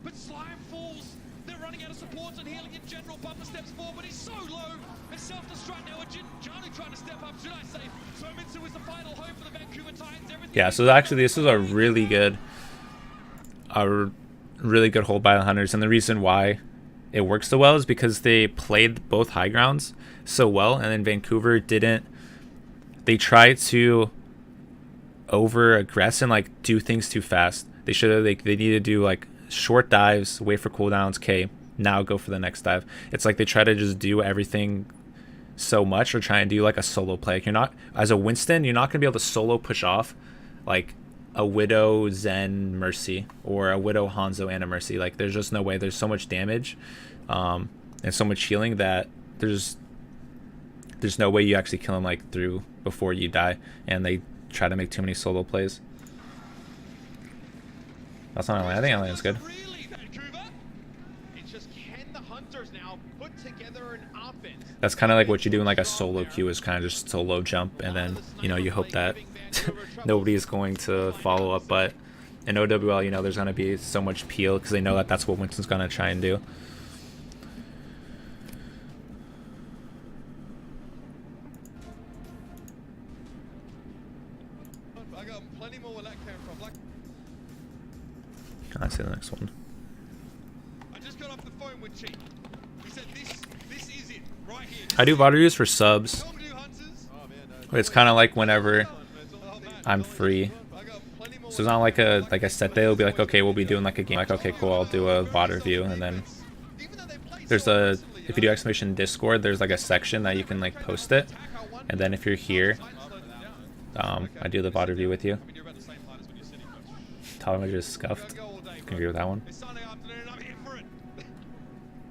B: but Slime falls. They're running out of supports and healing in general. Bumper steps forward, but he's so low. And self-destruct now. Johnny trying to step up, should I say. Somitsu is the final hope for the Vancouver Titans.
A: Yeah, so actually this is a really good hold by the Hunters, and the reason why it works so well is because they played both high grounds so well, and then Vancouver didn't. They tried to over aggress and like do things too fast. They should have. They need to do like short dives, wait for cooldowns. Okay, now go for the next dive. It's like they try to just do everything so much, or try and do like a solo play. Like you're not, as a Winston, you're not gonna be able to solo push off like a Widow Zen Mercy or a Widow Hanzo and a Mercy. Like there's just no way. There's so much damage and so much healing that there's no way you actually kill him like through before you die, and they try to make too many solo plays. That's not Atlanta. I think Atlanta's good.
C: Really, Vancouver? It's just, can the Hunters now put together an offense?
A: That's kind of like what you do in like a solo queue, is kind of just solo jump, and then you hope that nobody's going to follow up. But in OWL, there's going to be so much peel because they know that that's what Winston's going to try and do.
B: I got plenty more where that came from. Like,
A: Can I say the next one?
B: I just got off the phone with Chief. He said this is it right here.
A: I do VOD reviews for subs.
B: Tell me to do Hunters.
A: It's kind of like whenever
B: Oh, man.
A: I'm free.
B: I got plenty more.
A: So it's not like a set day. It'll be like, okay, we'll be doing like a game. Like, okay, cool, I'll do a VOD review, and then there's a, if you do exclamation Discord, there's like a section that you can like post it, and then if you're here, I do the VOD review with you.
B: You're about the same height as when you're sitting, coach.
A: Tyler just scuffed.
B: Go all day,
A: Can agree with that one.
B: It's Sunday afternoon. I'm here for it.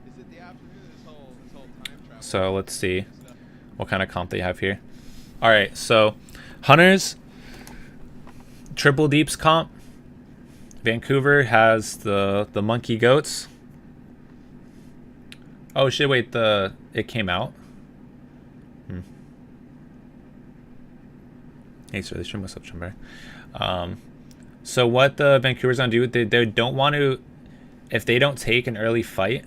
C: Is it the afternoon? This whole time travel.
A: So let's see what kind of comp they have here. All right, so Hunters, Triple Deeps comp. Vancouver has the Monkey Goats. Oh shit! Wait, it came out. Hey, sir, this should must have jumped right. So what the Vancouver's gonna do? They don't want to, if they don't take an early fight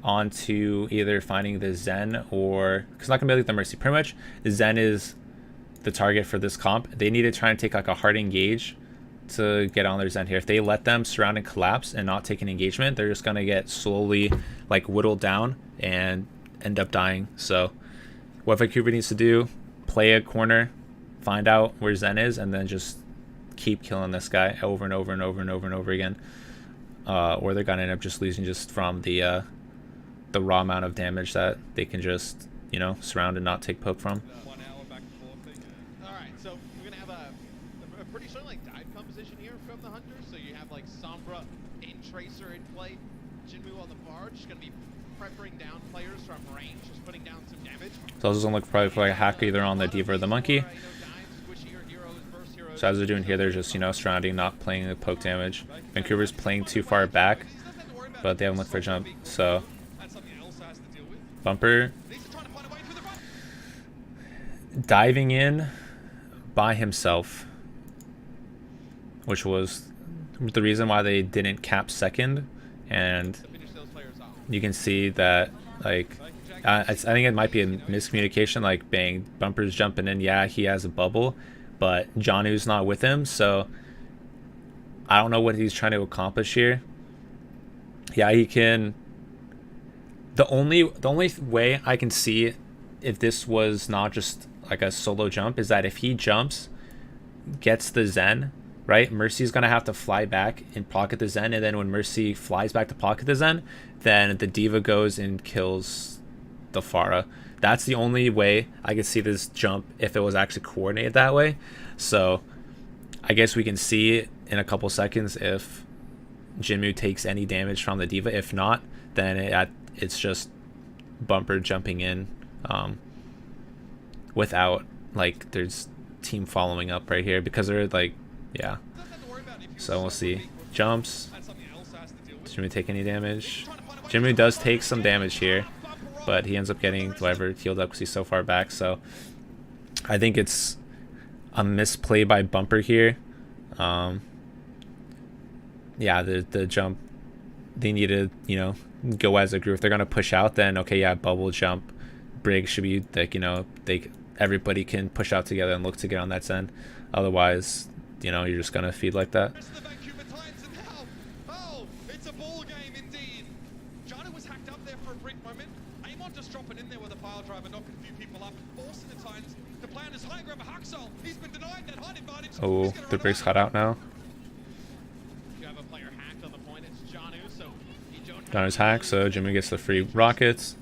A: onto either finding the Zen or, because it's not gonna be like the Mercy. Pretty much, the Zen is the target for this comp. They need to try and take like a hard engage to get on their Zen here. If they let them surround and collapse and not take an engagement, they're just gonna get slowly like whittled down and end up dying. So what Vancouver needs to do, play a corner, find out where Zen is, and then just keep killing this guy over and over and over and over and over again, or they're gonna end up just losing just from the raw amount of damage that they can just surround and not take poke from.
B: 1 hour back and forth thing.
C: All right, so we're gonna have a pretty strong like dive composition here from the Hunters. So you have like Sombra and Tracer in play. Jinmu on the barge, gonna be prepping down players from range, just putting down some damage.
A: So I was just gonna look probably for like a hack either on the Diva or the Monkey. So as they're doing here, they're just surrounding, not playing the poke damage. Vancouver's playing too far back, but they haven't looked for a jump. So
B: That's something Elsa has to deal with.
A: Bumper
B: Needs to try to find a way through the run.
A: diving in by himself, which was the reason why they didn't cap second, and
C: To finish those players off.
A: you can see that Like, I think it might be a miscommunication. Like, bang, Bumper's jumping in. Yeah, he has a bubble, but Janu's not with him. So I don't know what he's trying to accomplish here. Yeah, he can. The only way I can see if this was not just like a solo jump is that if he jumps, gets the Zen, right? Mercy's gonna have to fly back and pocket the Zen, and then when Mercy flies back to pocket the Zen, then the D.Va goes and kills the Pharah. That's the only way I could see this jump if it was actually coordinated that way. So I guess we can see in a couple seconds if Jinmu takes any damage from the D.Va. If not, then it's just Bumper jumping in without, like, there's team following up right here because they're like, yeah. So we'll see. Jumps. Jinmu take any damage? Jinmu does take some damage here, but he ends up getting whatever healed up because he's so far back. So I think it's a misplay by Bumper here. Yeah, the jump, they need to, you know, go as a group. If they're gonna push out, then okay, yeah, bubble jump. Brig should be like, you know, everybody can push out together and look to get on that Zen. Otherwise, you know, you're just gonna feed like that.
B: Oh, it's a ball game indeed. Jana was hacked up there for a brief moment. Amon just dropping in there with a pile driver, knocking a few people up, forcing the Titans to play on his high grab Haxel. He's been denied that height advantage.
A: Oh, the Brig's cut out now.
C: You have a player hacked on the point. It's Janu, so
A: Janu's hacked, so Jimmy gets the free rockets.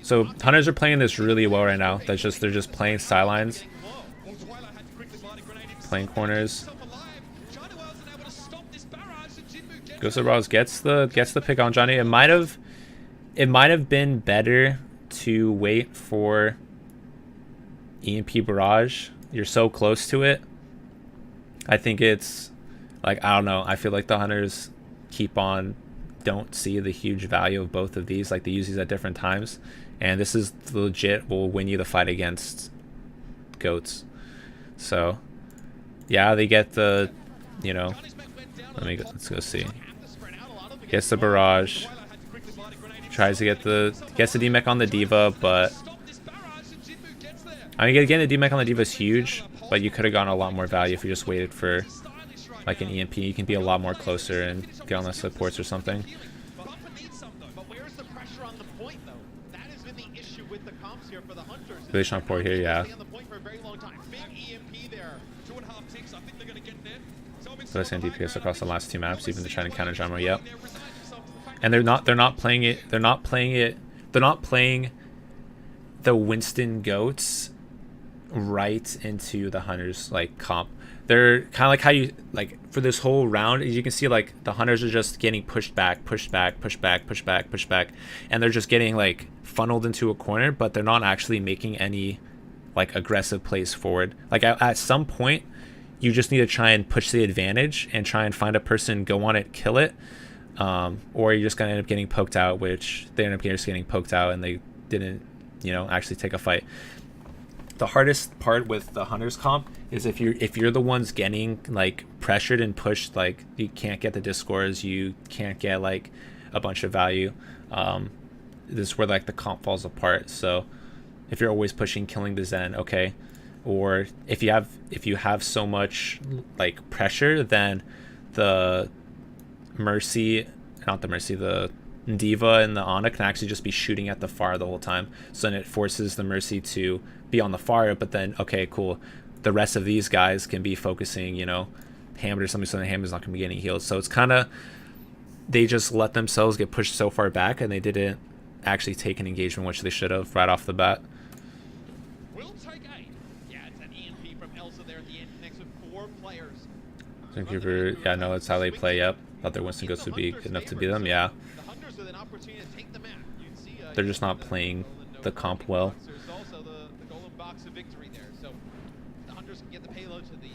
A: So Hunters are playing this really well right now. They're just playing sidelines, playing corners. Ghost of Bros gets the pick on Johnny. It might have been better to wait for EMP barrage. You're so close to it. I think it's like, I don't know. I feel like the Hunters don't see the huge value of both of these. Like, they use these at different times, and this is legit will win you the fight against goats. So yeah, they get the, you know, let's go see. Gets the barrage, tries to gets the D-Mech on the D.Va, but I mean, getting the D-Mech on the D.Va is huge, but you could have gotten a lot more value if you just waited for like an EMP. You can be a lot more closer and get on the supports or something. Really strong port here, yeah. So that's in DPS across the last two maps, even to try and counter genre. Yep. And they're not playing the Winston goats right into the Hunters like comp. They're kind of like how you, like, for this whole round, as you can see, like, the Hunters are just getting pushed back, and they're just getting like funneled into a corner, but they're not actually making any like aggressive plays forward. Like, at some point you just need to try and push the advantage and try and find a person, go on it, kill it, or you're just gonna end up getting poked out, which they end up just getting poked out and they didn't, you know, actually take a fight. The hardest part with the Hunters comp is if you're the ones getting like pressured and pushed, like, you can't get the discores, you can't get like a bunch of value. This is where like the comp falls apart. So if you're always pushing, killing the Zen, okay, or if you have so much like pressure, then the D.Va and the Ana can actually just be shooting at the Pharah the whole time. So then it forces the Mercy to be on the Pharah, but then, okay, cool, the rest of these guys can be focusing, you know, Hammer or something, so the Hammer's not going to be getting healed. So it's kind of, they just let themselves get pushed so far back, and they didn't actually take an engagement, which they should have right off the bat.
C: We'll take A. Yeah, it's an EMP from Elsa there at the end, next with 4 players.
A: Vancouver, yeah, no, that's how they play. Yep, thought their Winston Ghosts would be good enough to beat them. Yeah, they're just not playing the comp well.
C: There's also the golden box of victory there, so the Hunters can get the payload to the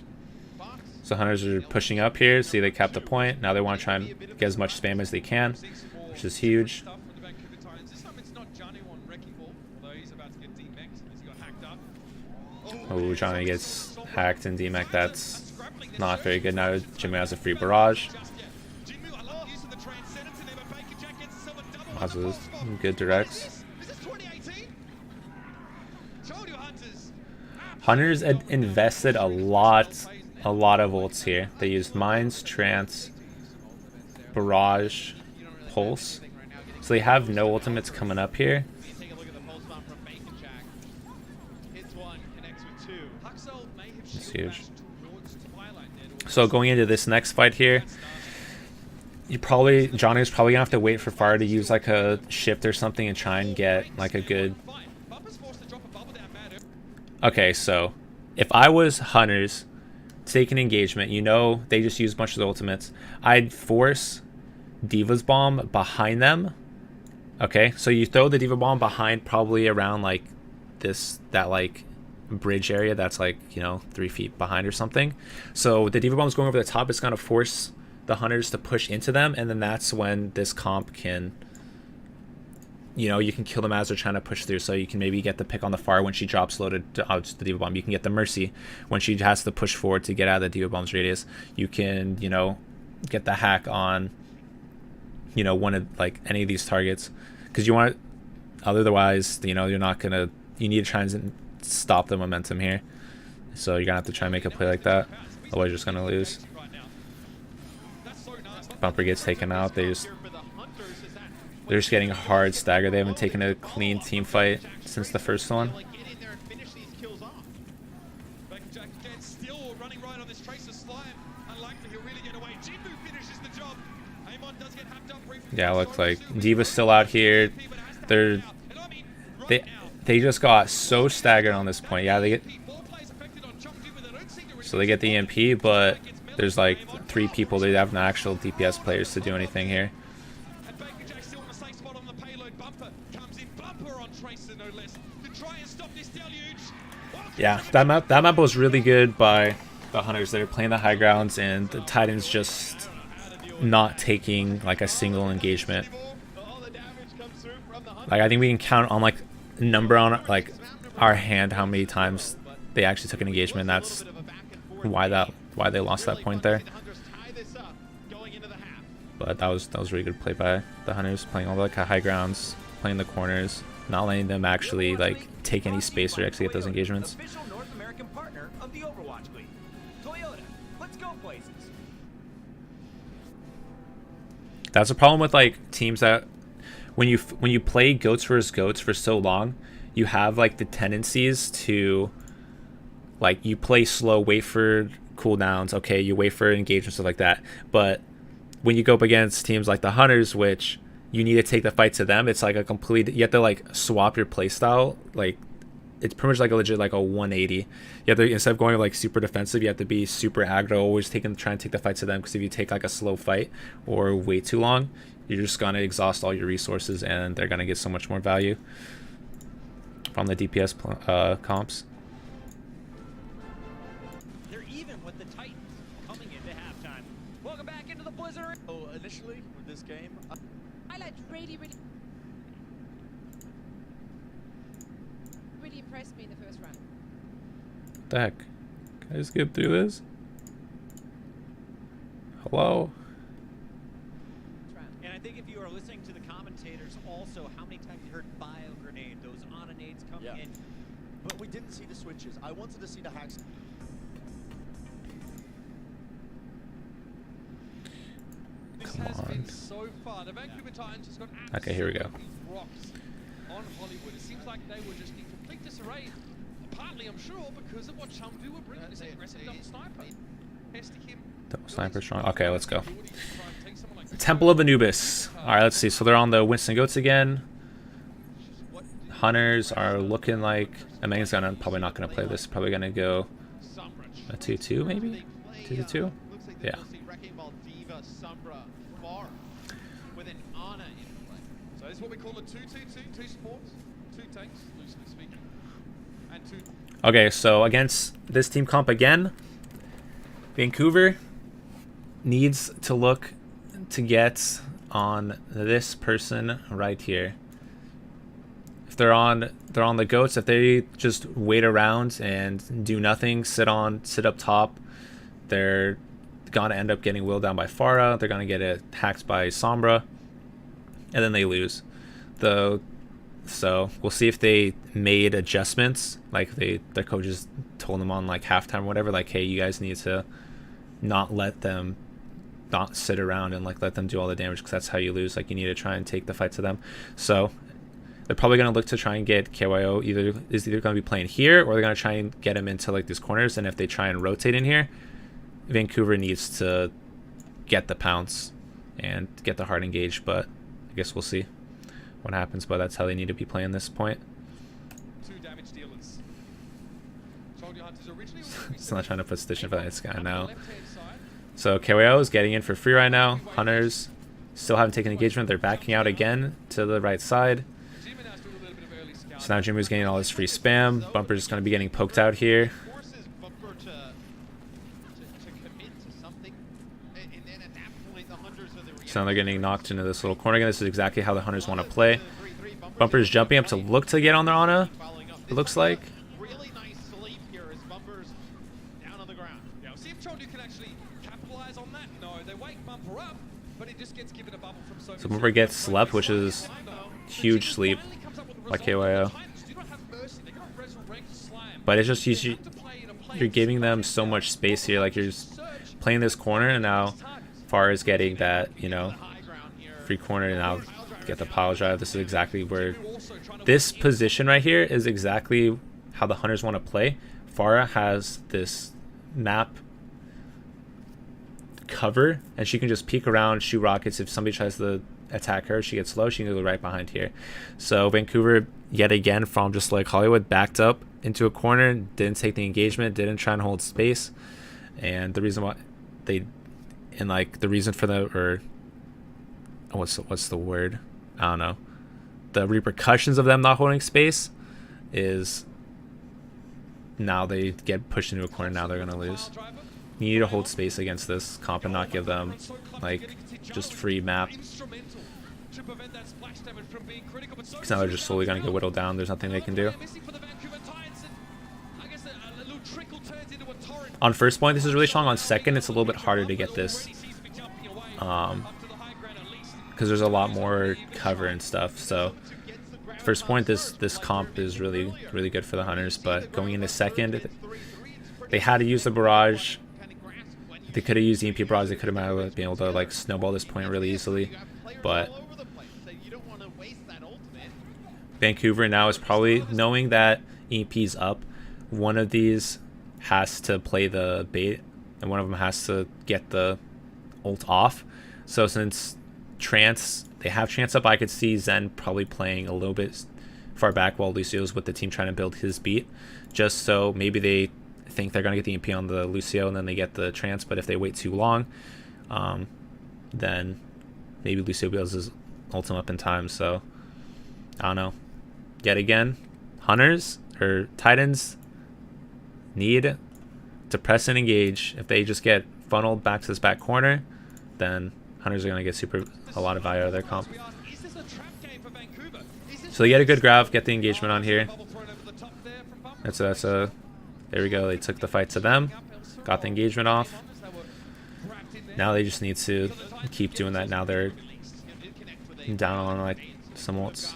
C: box.
A: So Hunters are pushing up here. See, they capped the point. Now they want to try and get as much spam as they can, which is huge. Oh, Johnny gets hacked and D-Mech. That's not very good. Now Jimmy has a free barrage. Mazza's good directs. Hunters had invested a lot of ults here. They used Mines, Trance, Barrage, Pulse. So they have no ultimates coming up here.
C: Take a look at the pulse bomb from Bacon Jack. Hits one, connects with two.
A: It's huge. So going into this next fight here, Johnny's probably gonna have to wait for Fire to use like a shift or something and try and get like a good. Okay, so if I was Hunters, take an engagement, you know they just use a bunch of the ultimates, I'd force Diva's Bomb behind them. Okay, so you throw the Diva Bomb behind, probably around like that like bridge area that's like, you know, 3 feet behind or something. So the Diva Bomb's going over the top, it's gonna force the Hunters to push into them, and then that's when this comp can, you know, you can kill them as they're trying to push through. So you can maybe get the pick on the Fire when she drops loaded to the Diva Bomb. You can get the Mercy when she has to push forward to get out of the Diva Bomb's radius. You can, you know, get the hack on, you know, one of like any of these targets, because you want, otherwise, you know, you're not gonna, you need to try and stop the momentum here. So you're gonna have to try and make a play like that, otherwise you're just gonna lose. Bumper gets taken out. They're just getting hard staggered. They haven't taken a clean team fight since the first one. Yeah, it looks like Diva's still out here. They just got so staggered on this point. Yeah, they get the EMP, but there's like 3 people. They have no actual DPS players to do anything here. Yeah, that map was really good by the Hunters. They were playing the high grounds, and the Titans just not taking like a single engagement. Like, I think we can count on like number on like our hand how many times they actually took an engagement. That's why they lost that point there. But that was really good play by the Hunters, playing all the like high grounds, playing the corners, not letting them actually like take any space or actually get those engagements. That's a problem with like teams that when you play goats versus goats for so long, you have like the tendencies to like, you play slow, wait for cooldowns, okay, you wait for engagement, stuff like that. But when you go up against teams like the Hunters, which you need to take the fight to them, it's like a complete, you have to like swap your playstyle. Like, it's pretty much like a legit like a 180. You have to, instead of going like super defensive, you have to be super aggro, always try and take the fight to them, because if you take like a slow fight or wait too long, you're just gonna exhaust all your resources, and they're gonna get so much more value from the DPS comps.
D: They're even with the Titans coming into halftime. Welcome back into the Blizzard.
E: Oh, initially with this game,
F: Highlights really impressed me in the first round.
A: What the heck? Can I just get through this? Hello?
D: And I think if you are listening to the commentators also, how many times you heard bio grenade, those on nades coming in.
E: but we didn't see the switches. I wanted to see the hacks.
B: This has been so far. The Vancouver Titans just got
A: Okay, here we go.
B: rocks on Hollywood. It seems like they were just in complete disarray. Partly, I'm sure, because of what Chengdu were bringing. This aggressive double sniper.
A: Double sniper strong. Okay, let's go. Temple of Anubis. Alright, let's see. So they're on the Winston Goats again. Hunters are looking like... Amanga's probably not going to play this. Probably going to go a 2-2 maybe? 2-2? Yeah.
B: So this is what we call a 2-2-2. 2 supports, 2 tanks, loosely speaking. And 2...
A: Okay, so against this team comp again, Vancouver needs to look to get on this person right here. If they're on the goats, if they just wait around and do nothing, sit up top, they're gonna end up getting willed down by Farah. They're gonna get it hacked by Sombra, and then they lose. So we'll see if they made adjustments, like their coaches told them on like halftime or whatever, like, hey, you guys need to not sit around and like let them do all the damage, because that's how you lose. Like, you need to try and take the fight to them. So they're probably going to look to try and get KYO is either going to be playing here, or they're going to try and get him into like these corners. And if they try and rotate in here, Vancouver needs to get the pounce and get the hard engage, but I guess we'll see what happens. But that's how they need to be playing this point.
B: 2 damage dealers. Soldier Hunters originally
A: Still not trying to put Stitch for this guy now.
B: left-hand side.
A: So KYO is getting in for free right now. Hunters still haven't taken engagement. They're backing out again to the right side.
B: Jimmy now's doing a little bit of early scouting.
A: So now Jimmy's getting all this free spam. Bumper's going to be getting poked out here.
C: Forces Bumper to commit to something, and then at that point, the Hunters are the
A: So now they're getting knocked into this little corner again. This is exactly how the Hunters want to play. Bumper's jumping up to look to get on their Ana, it looks like.
C: Really nice sleep here as Bumper's down on the ground.
B: Yeah, see if Chondu can actually capitalize on that. No, they wake Bumper up, but he just gets given a bubble from so
A: So Bumper gets slept, which is huge sleep by KYO. But it's just you're giving them so much space here. Like, you're just playing this corner, and now Far is getting that, you know, free corner, and now get the pile drive. This is exactly where this position right here is exactly how the Hunters want to play. Farah has this map cover, and she can just peek around, shoot rockets. If somebody tries to attack her, she gets low, she can go right behind here. So Vancouver, yet again, from just like Hollywood, backed up into a corner, didn't take the engagement, didn't try and hold space. And the reason why the reason for the, or what's the word? I don't know. The repercussions of them not holding space is now they get pushed into a corner. Now they're going to lose. You need to hold space against this comp and not give them like just free map. Because now they're just slowly going to get whittled down. There's nothing they can do. On first point, this is really strong. On second, it's a little bit harder to get this. Because there's a lot more cover and stuff. So first point, this comp is really good for the Hunters. But going into second, they had to use the barrage. They could have used the EMP barrage. They could have been able to like snowball this point really easily. But Vancouver now is probably knowing that EMP's up. One of these has to play the bait, and one of them has to get the ult off. So since they have Trance up, I could see Zen probably playing a little bit far back while Lucio's with the team trying to build his beat, just so maybe they think they're going to get the EMP on the Lucio and then they get the Trance. But if they wait too long, then maybe Lucio builds his ultimate up in time. So I don't know. Yet again, Hunters or Titans need to press and engage. If they just get funneled back to this back corner, then Hunters are going to get a lot of value out of their comp. So they get a good grab, get the engagement on here. There we go. They took the fight to them, got the engagement off. Now they just need to keep doing that. Now they're down on like some ults.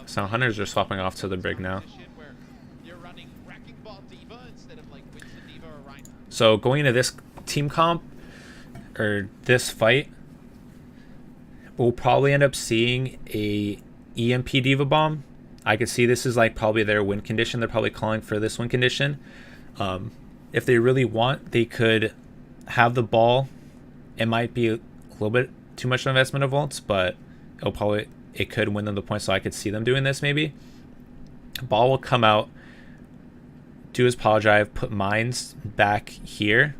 A: So Hunters are swapping off to the Brig now. So going into this team comp, or this fight, we'll probably end up seeing a EMP Diva Bomb. I could see this is like probably their win condition. They're probably calling for this win condition. If they really want, they could have the ball. It might be a little bit too much investment of ults, but it could win them the point. So I could see them doing this maybe. Ball will come out, do his power drive, put mines back here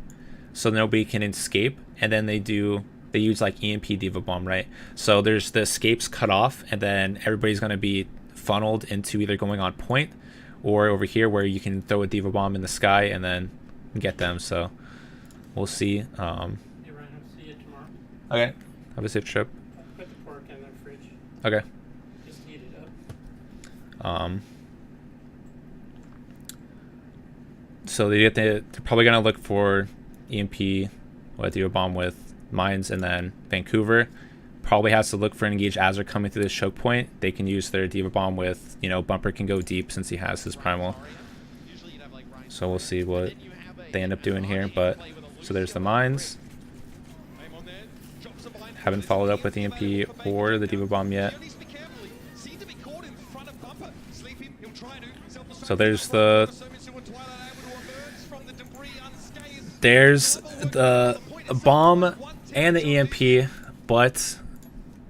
A: so nobody can escape, and then they use like EMP Diva Bomb, right? So there's the escapes cut off, and then everybody's going to be funneled into either going on point or over here where you can throw a Diva Bomb in the sky and then get them. So we'll see.
G: Hey Ryan, I'll see you tomorrow.
A: Okay, have a safe trip.
G: I'll put the pork in the fridge.
A: Okay.
G: Just heat it up.
A: So they're probably gonna look for EMP, Diva Bomb with mines, and then Vancouver probably has to look for an engage as they're coming through this choke point. They can use their Diva Bomb with, you know, Bumper can go deep since he has his primal. So we'll see what they end up doing here. But so there's the mines. Haven't followed up with the EMP or the Diva Bomb yet. So there's the bomb and the EMP, but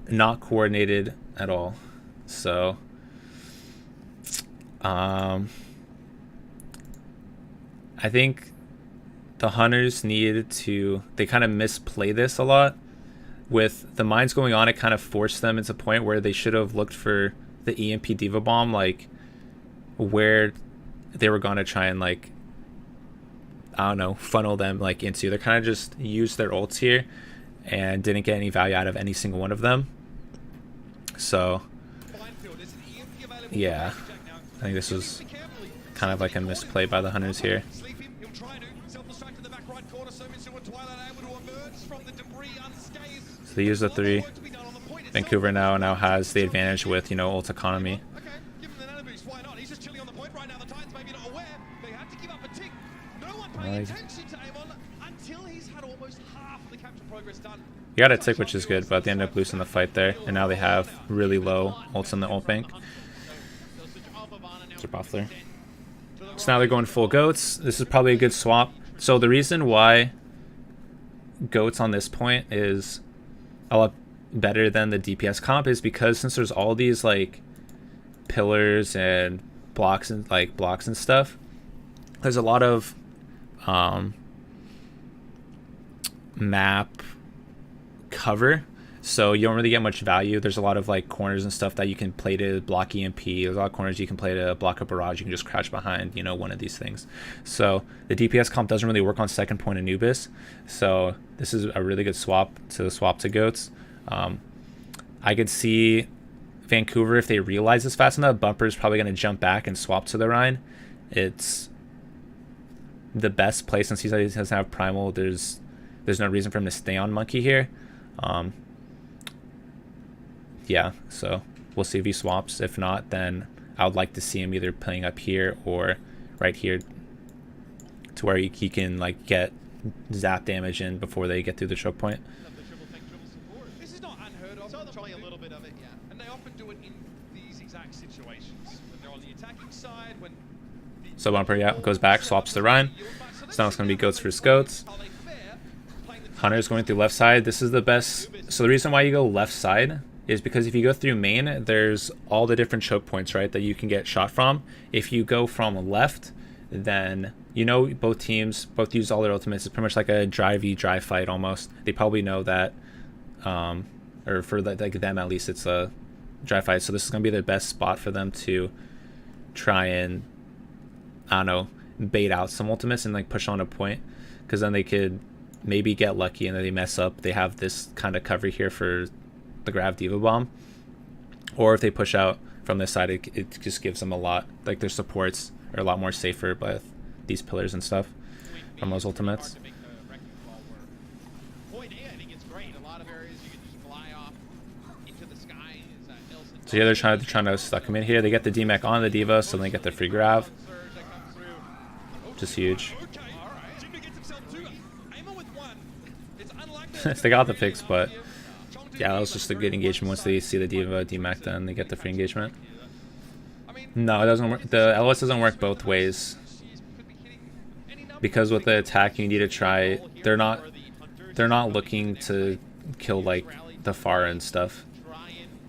A: not coordinated at all. So I think the hunters needed to, they kind of misplay this a lot. With the mines going on, it kind of forced them into a point where they should have looked for the EMP Diva Bomb, like where they were gonna try and, like, I don't know, funnel them like into. They kind of just used their ults here and didn't get any value out of any single one of them. So yeah, I think this was kind of like a misplay by the hunters here. So they use the 3. Vancouver now has the advantage with, you know, ult economy. He got a tick, which is good, but they end up losing the fight there, and now they have really low ults in the ult bank. Zip off there. So now they're going full goats. This is probably a good swap. So the reason why goats on this point is a lot better than the DPS comp is because since there's all these like pillars and blocks and stuff, there's a lot of map cover, so you don't really get much value. There's a lot of like corners and stuff that you can play to block EMP. There's a lot of corners you can play to block a barrage. You can just crouch behind, you know, one of these things. So the DPS comp doesn't really work on second point Anubis. So this is a really good swap to goats. I could see Vancouver, if they realize this fast enough, Bumper's probably going to jump back and swap to the Rhine. It's the best play since he doesn't have primal. There's no reason for him to stay on Monkey here. Yeah, so we'll see if he swaps. If not, then I would like to see him either playing up here or right here to where he can like get zap damage in before they get through the choke point.
B: This is not unheard of. They'll play a little bit of it, yeah. And they often do it in these exact situations. When they're on the attacking side, when
A: so Bumper, yeah, goes back, swaps to Rhine. So now it's going to be goats versus goats. Hunter's going through left side. This is the best. So the reason why you go left side is because if you go through main, there's all the different choke points, right, that you can get shot from. If you go from left, then you know both teams both use all their ultimates. It's pretty much like a dry fight almost. They probably know that, or for like them at least, it's a dry fight. So this is going to be the best spot for them to try and, I don't know, bait out some ultimates and like push on a point, because then they could maybe get lucky and then they mess up. They have this kind of cover here for the Grav Diva Bomb, or if they push out from this side, it just gives them a lot, like their supports are a lot more safer with these pillars and stuff from those ultimates. So yeah, they're trying to stuck him in here. They get the DMAC on the Diva, so they get the free Grav, which is huge. They got the picks, but yeah, that was just a good engagement. Once they see the Diva DMAC, then they get the free engagement. No, it doesn't work. The LOS doesn't work both ways, because with the attack you need to try. They're not looking to kill like the Pharah and stuff.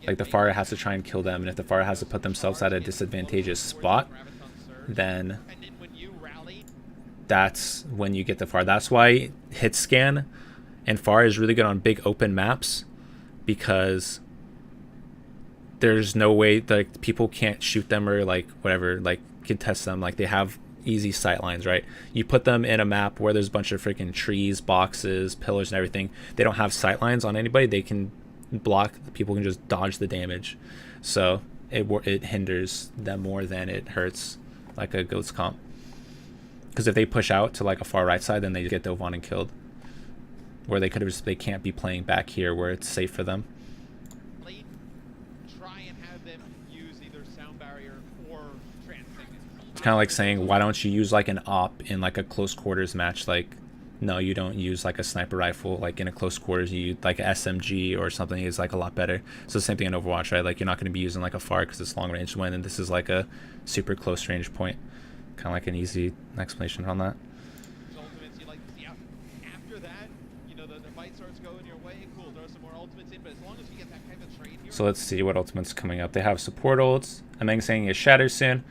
A: Like the Pharah has to try and kill them, and if the Pharah has to put themselves at a disadvantageous spot, then that's when you get the Pharah. That's why hit scan and Pharah is really good on big open maps, because there's no way like people can't shoot them or like whatever, like contest them. Like they have easy sight lines, right? You put them in a map where there's a bunch of freaking trees, boxes, pillars and everything. They don't have sight lines on anybody. They can block, people can just dodge the damage. So it hinders them more than it hurts like a goats comp. Because if they push out to like a far right side, then they get dove on and killed. Where they could have just, they can't be playing back here where it's safe for them. It's kind of like saying, why don't you use like an op in like a close quarters match? Like, no, you don't use like a sniper rifle like in a close quarters. You use like a SMG or something is like a lot better. So the same thing in Overwatch, right? Like you're not going to be using like a FAR because it's long range win, and this is like a super close range point. Kind of like an easy explanation on that.
C: Ultimates, you like, yeah. After that, you know, the fight starts going your way. Cool, throw some more ultimates in, but as long as you get that kind of trade here.
A: So let's see what ultimates coming up. They have support ults. I'm saying is Shatter soon.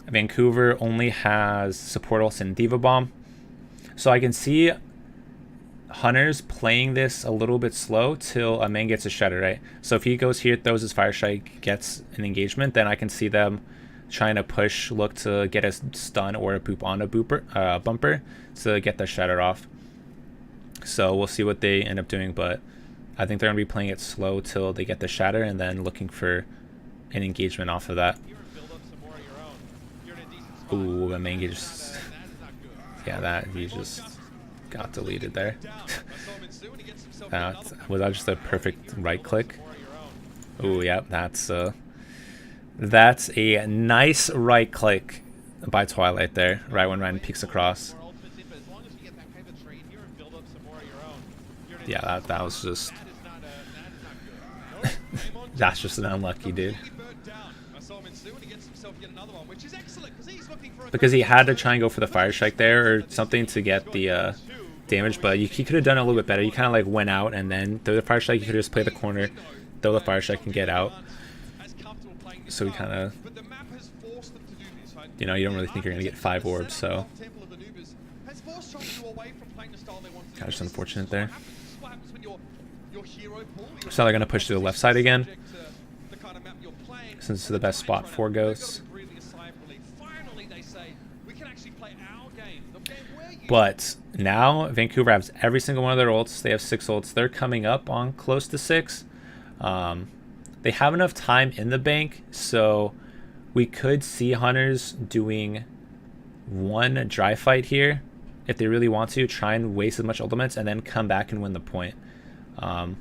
A: Vancouver only has support ults and Diva Bomb. So I can see Hunters playing this a little bit slow till a man gets a Shatter, right? So if he goes here, throws his Fire Strike, gets an engagement, then I can see them trying to push, look to get a stun or a boop on a bumper to get the Shatter off. So we'll see what they end up doing, but I think they're going to be playing it slow till they get the Shatter and then looking for an engagement off of that. Ooh, the main engage. Yeah, that he just got deleted there. Was that just a perfect right click? Oh yeah, that's a nice right click by Twilight there, right when Ryan peeks across. Yeah, that was just that's just an unlucky dude. Because he had to try and go for the Fire Strike there or something to get the damage, but he could have done it a little bit better. You kind of like went out and then throw the Fire Strike. You could just play the corner, throw the Fire Strike and get out. So we kind of, you know, you don't really think you're going to get 5 orbs, so kind of just unfortunate there. So they're going to push to the left side again, since it's the best spot for Ghosts. But now Vancouver has every single one of their ults. They have 6 ults. They're coming up on close to 6. They have enough time in the bank, so we could see Hunters doing one dry fight here if they really want to, try and waste as much ultimates and then come back and win the point. I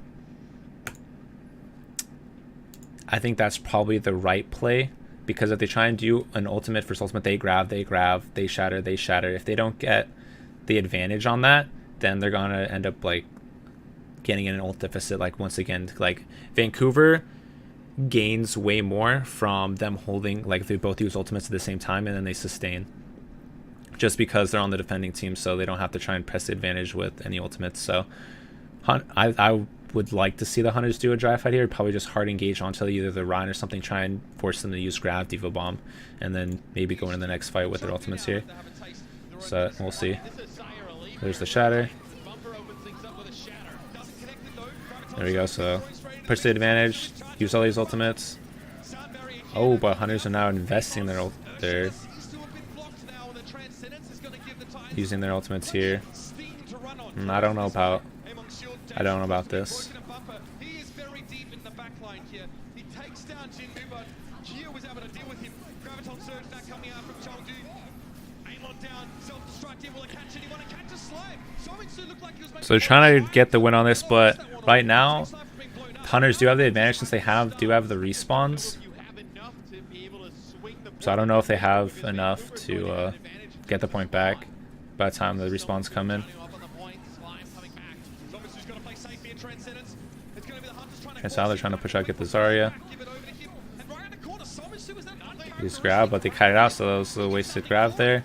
A: think that's probably the right play, because if they try and do an ultimate versus ultimate, they grab, they shatter, they shatter. If they don't get the advantage on that, then they're gonna end up like getting in an ult deficit. Like once again, like Vancouver gains way more from them holding, like they both use ultimates at the same time and then they sustain, just because they're on the defending team, so they don't have to try and press the advantage with any ultimates. So I would like to see the Hunters do a dry fight here, probably just hard engage onto either the Rhine or something, try and force them to use Grab, Diva Bomb, and then maybe go into the next fight with their ultimates here. So we'll see. There's the Shatter. There we go. So push the advantage, use all these ultimates. Oh, but Hunters are now investing their using their ultimates here. I don't know about this. So they're trying to get the win on this, but right now Hunters do have the advantage since they do have the respawns. So I don't know if they have enough to get the point back by the time the respawns come in. And so now they're trying to push out, get the Zarya. Use grab, but they cut it out, so that was a wasted grab there.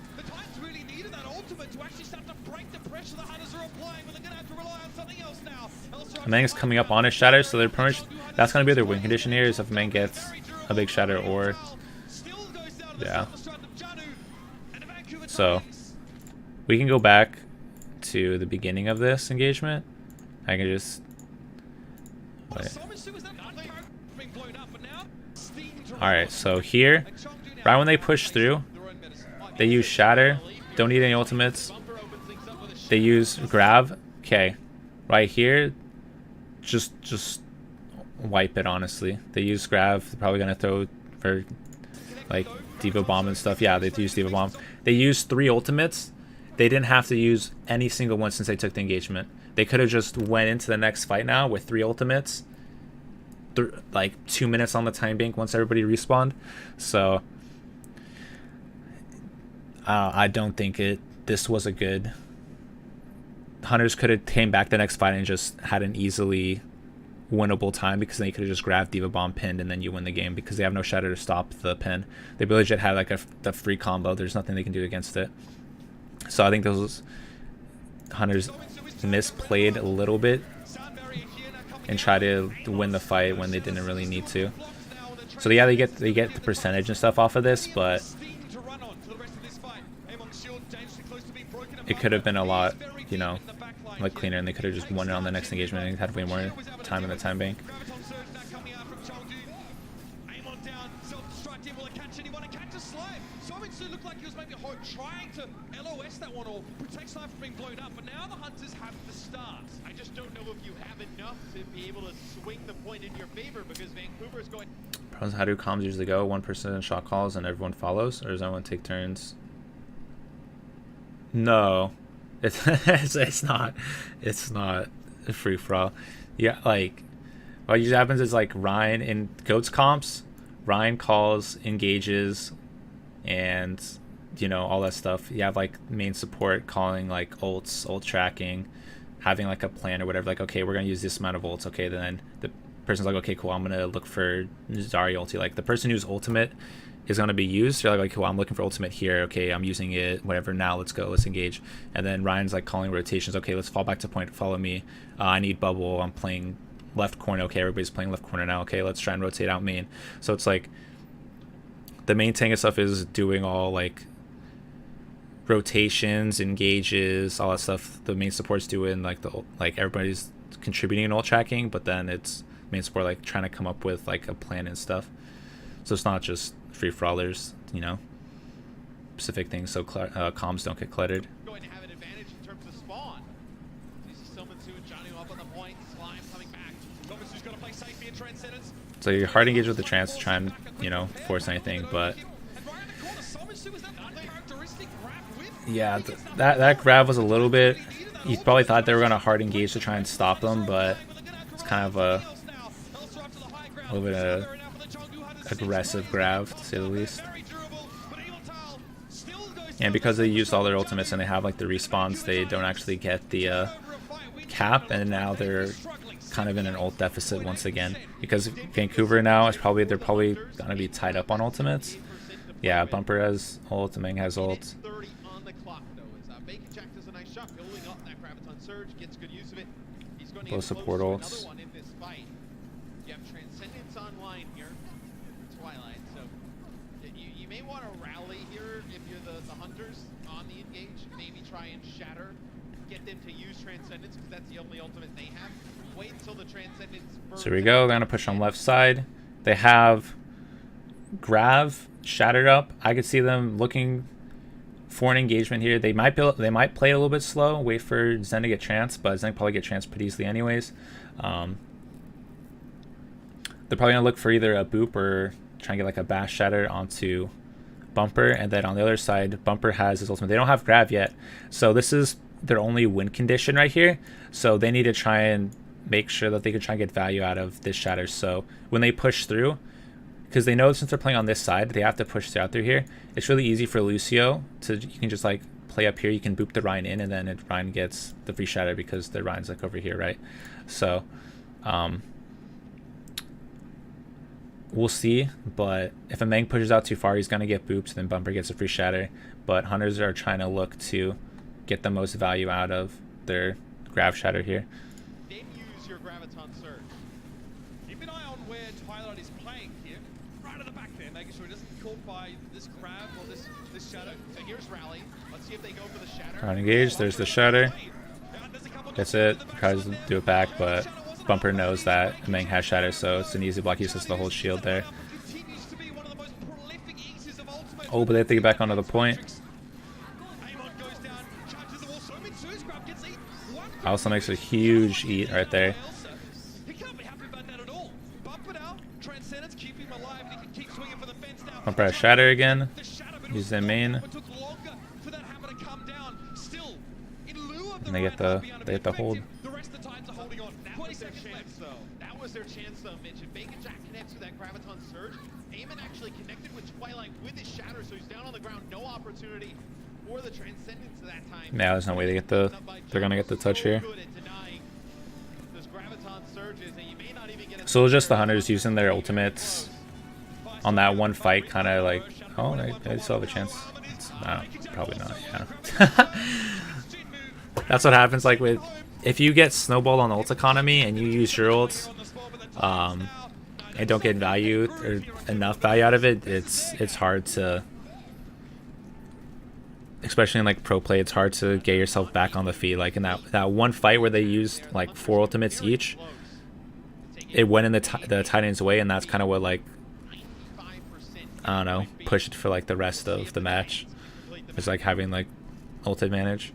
A: Mang's coming up on his Shatter, so they're pretty much, that's going to be their win condition here, is if Mang gets a big Shatter or, yeah. So we can go back to the beginning of this engagement. I can just wait. Alright, so here, right when they push through, they use Shatter, don't need any ultimates. They use Grab. Okay, right here, just wipe it, honestly. They use Grab, they're probably going to throw for like Diva Bomb and stuff. Yeah, they use Diva Bomb. They used 3 ultimates. They didn't have to use any single one since they took the engagement. They could have just went into the next fight now with 3 ultimates. Like 2 minutes on the time bank once everybody respawned. So I don't think this was a good. Hunters could have came back the next fight and just had an easily winnable time, because then you could have just grabbed Diva Bomb pinned and then you win the game, because they have no shatter to stop the pin. They legit had like the free combo. There's nothing they can do against it. So I think those Hunters misplayed a little bit and tried to win the fight when they didn't really need to. So yeah, they get the percentage and stuff off of this, but it could have been a lot, you know, like cleaner, and they could have just won it on the next engagement and had way more time in the time bank.
B: Trying to LOS that one or protect Slime from being blown up, but now the Hunters have the start.
C: I just don't know if you have enough to be able to swing the point in your favor, because Vancouver is going.
A: How do comms usually go? One person shot calls and everyone follows, or does everyone take turns? No, it's not a free for all. Yeah, like what usually happens is like Ryan in Goats comps, Ryan calls, engages, and you know, all that stuff. You have like main support calling like ults, ult tracking, having like a plan or whatever, like okay, we're gonna use this amount of ults. Okay, then the person's like, okay, cool, I'm gonna look for Zarya ulti. Like the person whose ultimate is gonna be used, you're like, cool, I'm looking for ultimate here. Okay, I'm using it, whatever, now let's go, let's engage. And then Ryan's like calling rotations. Okay, let's fall back to point, follow me. I need bubble, I'm playing left corner. Okay, everybody's playing left corner now. Okay, let's try and rotate out main. So it's like the main tank and stuff is doing all like rotations, engages, all that stuff. The main support's doing like everybody's contributing in ult tracking, but then it's main support like trying to come up with like a plan and stuff. So it's not just free for all. There's, you know, specific things so comms don't get cluttered.
C: Going to have an advantage in terms of spawn. This is Somansu and Johnny up on the point. Slime coming back.
B: Somansu's got to play safe here, Transcendence.
A: So you're hard engaged with the trance to try and, you know, force anything, but yeah, that grab was a little bit. You probably thought they were gonna hard engage to try and stop them, but it's kind of a little bit of aggressive grab, to say the least. And because they used all their ultimates and they have like the respawns, they don't actually get the cap, and now they're kind of in an ult deficit once again, because Vancouver now is they're probably gonna be tied up on ultimates. Yeah, Bumper has ult, Meng has ult. Both support ults.
C: You have Transcendence online here, Twilight, so you may want to rally here if you're the Hunters on the engage. Maybe try and shatter, get them to use Transcendence, because that's the only ultimate they have. Wait until the Transcendence burns.
A: So here we go, they're gonna push on left side. They have Grav shattered up. I could see them looking for an engagement here. They might play a little bit slow, wait for Zen to get trance, but Zen probably get trance pretty easily anyways. They're probably gonna look for either a boop or try and get like a bash shatter onto Bumper, and then on the other side, Bumper has his ultimate. They don't have Grav yet, so this is their only win condition right here. So they need to try and make sure that they can try and get value out of this shatter. So when they push through, because they know since they're playing on this side, they have to push out through here. It's really easy for Lucio to, you can just like play up here, you can boop the Ryan in, and then Ryan gets the free shatter because the Ryan's like over here, right? So we'll see, but if a Meng pushes out too far, he's gonna get booped, then Bumper gets a free shatter. But Hunters are trying to look to get the most value out of their Grav shatter here.
C: Then use your Graviton Surge.
B: Keep an eye on where Twilight is playing here. Right at the back there, making sure he doesn't get caught by this grab or this shadow.
C: So here's Rally. Let's see if they go for the shatter.
A: Trying to engage, there's the shatter. That's it. Tries to do it back, but Bumper knows that Meng has shatter, so it's an easy block. He uses the whole shield there. Oh, but they have to get back onto the point. Also makes a huge eat right there. Bumper has shatter again. Use their main. And they get the hold.
C: was their chance though, Mitch. If Bacon Jack connects with that Graviton Surge, Eamon actually connected with Twilight with his Shatter, so he's down on the ground. No opportunity for the Transcendence at that time.
A: Yeah, there's no way they get the. They're gonna get the touch here. So just the Hunters using their ultimates on that one fight, kind of like, oh, they still have a chance. Probably not. Yeah. That's what happens. Like with, if you get snowballed on ult economy and you use your ults, and don't get value or enough value out of it, it's hard to, especially in like pro play, it's hard to get yourself back on the feet. Like in that one fight where they used like 4 ultimates each, it went in the Titans' way, and that's kind of what, like, I don't know, pushed it for like the rest of the match. It's like having like ult advantage.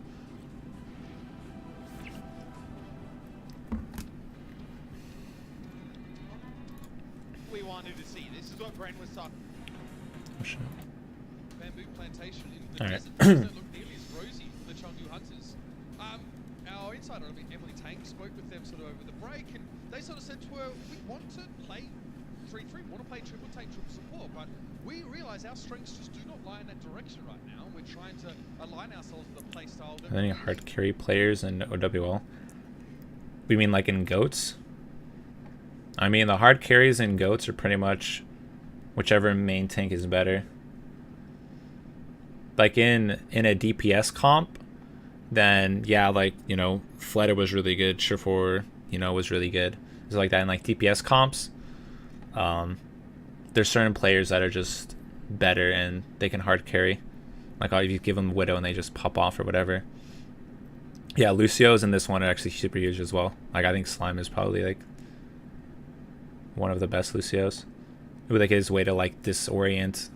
C: We wanted to see. This is what Brent was talking.
A: Oh, shit.
B: Bamboo plantation in the
A: All right.
B: desert doesn't look nearly as rosy for the Chengdu Hunters. Our insider, Emily Tang, spoke with them sort of over the break, and they sort of said to her, we want to play 3-3, want to play triple tank, triple support, but we realise our strengths just do not lie in that direction right now. We're trying to align ourselves with a play style that...
A: Any hard carry players in OWL? We mean like in GOATs? I mean, the hard carries in GOATs are pretty much whichever main tank is better. Like in a DPS comp, then yeah, like, you know, Fleta was really good, Shifor, you know, was really good. It's like that in like DPS comps. There's certain players that are just better and they can hard carry. Like, if you give them Widow and they just pop off or whatever. Yeah, Lucio's in this one are actually super huge as well. Like, I think Slime is probably like one of the best Lucios. With like his way to like disorient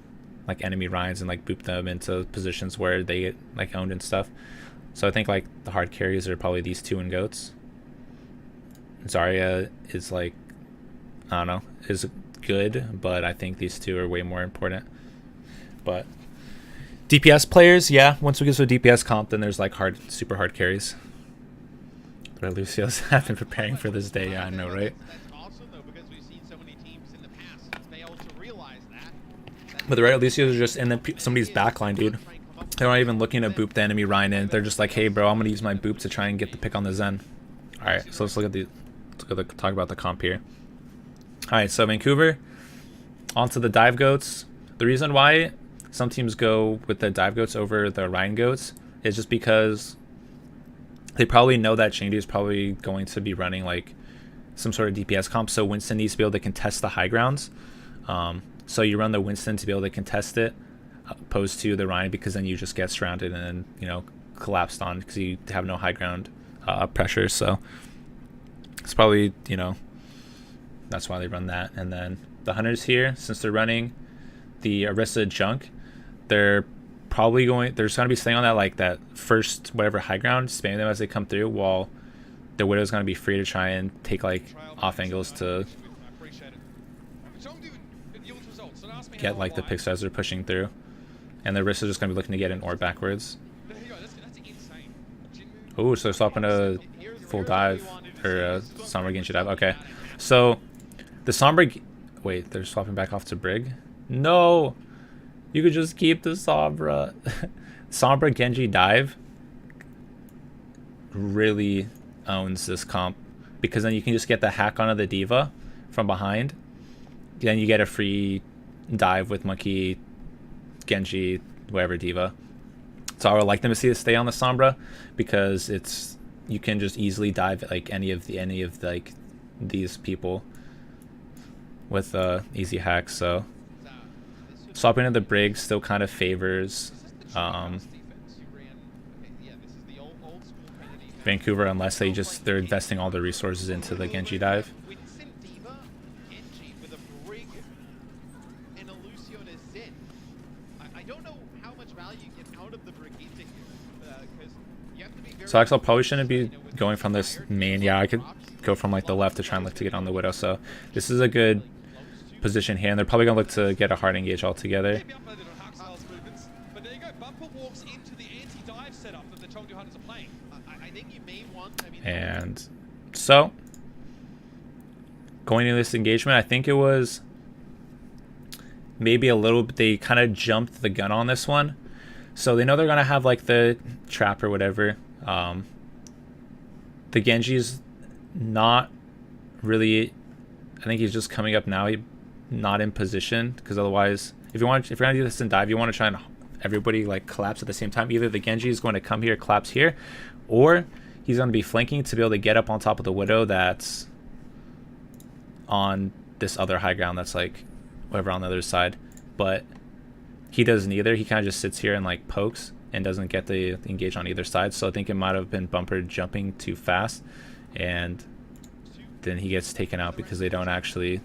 A: like enemy Ryans and like boop them into positions where they get like owned and stuff. So I think like the hard carries are probably these two in GOATs. Zarya is like, I don't know, is good, but I think these two are way more important. But DPS players, yeah, once we get to a DPS comp, then there's like super hard carries. But Lucio's have been preparing for this day, yeah, I know, right? But the right Lucios are just in somebody's backline, dude. They're not even looking to boop the enemy Ryan in. They're just like, hey, bro, I'm gonna use my boop to try and get the pick on the Zen. All right, so let's talk about the comp here. All right, so Vancouver, onto the dive goats. The reason why some teams go with the dive goats over the Ryan goats is just because they probably know that Chengdu is probably going to be running like some sort of DPS comp. So Winston needs to be able to contest the high grounds. So you run the Winston to be able to contest it, opposed to the Ryan, because then you just get surrounded and, you know, collapsed on because you have no high ground pressure. So it's probably, you know, that's why they run that. And then the Hunters here, since they're running the Orisa Junk, they're probably just going to be staying on that, like that first whatever high ground, spamming them as they come through, while the Widow's going to be free to try and take like off angles to get like the picks as they're pushing through. And the Orisa just going to be looking to get an orb backwards. Oh, so they're swapping a full dive, or a Sombra Genji dive. Okay, so the Sombra... Wait, they're swapping back off to Brig? No! You could just keep the Sombra. Sombra Genji dive really owns this comp, because then you can just get the hack onto the D.Va from behind. Then you get a free dive with Monkey, Genji, whatever D.Va. So I would like them to see it stay on the Sombra, because you can just easily dive at like any of like these people with easy hacks. So swapping to the Brig still kind of favors Vancouver, unless they're investing all their resources into the Genji dive. So Axel probably shouldn't be going from this main. Yeah, I could go from like the left to try and look to get on the Widow. So this is a good position here, and they're probably gonna look to get a hard engage altogether. And so going into this engagement. I think it was maybe a little bit, they kind of jumped the gun on this one. So they know they're going to have like the trap or whatever. The Genji's not really, I think he's just coming up now. He's not in position, because otherwise, if you're going to do this and dive, you want to try and everybody like collapse at the same time. Either the Genji is going to come here, collapse here, or he's going to be flanking to be able to get up on top of the Widow that's on this other high ground that's like whatever on the other side. But he does neither. He kind of just sits here and like pokes and doesn't get the engage on either side. So I think it might have been Bumper jumping too fast, and then he gets taken out because they don't actually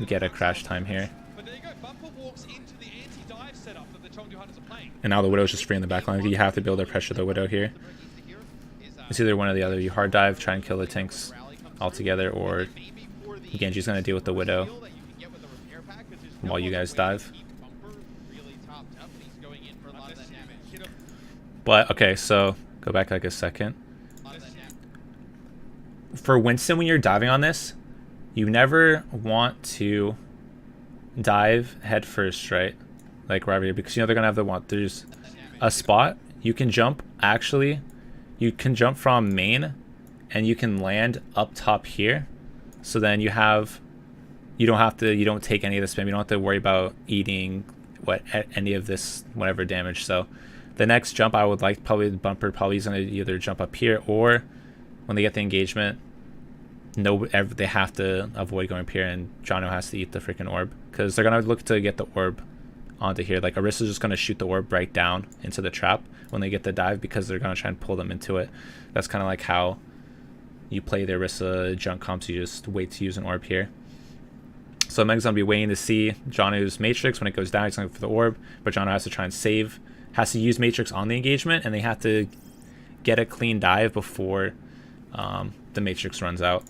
A: get a crash time here.
B: But there you go. Bumper walks into the anti-dive setup that the Chengdu Hunters are playing.
A: And now the Widow's just free in the backline. You have to be able to pressure the Widow here. It's either one or the other. You hard dive, try and kill the tanks altogether, or Genji's going to deal with the Widow while you guys dive. But, okay, so go back like a second. For Winston, when you're diving on this, you never want to dive head first, right? Like right here, because you know they're going to have the one. There's a spot you can jump, actually. You can jump from main, and you can land up top here. So then you don't take any of the spam. You don't have to worry about eating any of this whatever damage. So the next jump, I would like probably the Bumper probably is going to either jump up here, or when they get the engagement, they have to avoid going up here, and Jono has to eat the freaking orb, because they're going to look to get the orb onto here. Like Orisa's just going to shoot the orb right down into the trap when they get the dive, because they're going to try and pull them into it. That's kind of like how you play the Orisa junk comps. You just wait to use an orb here. So Meg's going to be waiting to see Jono's Matrix. When it goes down, he's going for the orb, but Jono has to try and save, has to use Matrix on the engagement, and they have to get a clean dive before the Matrix runs out.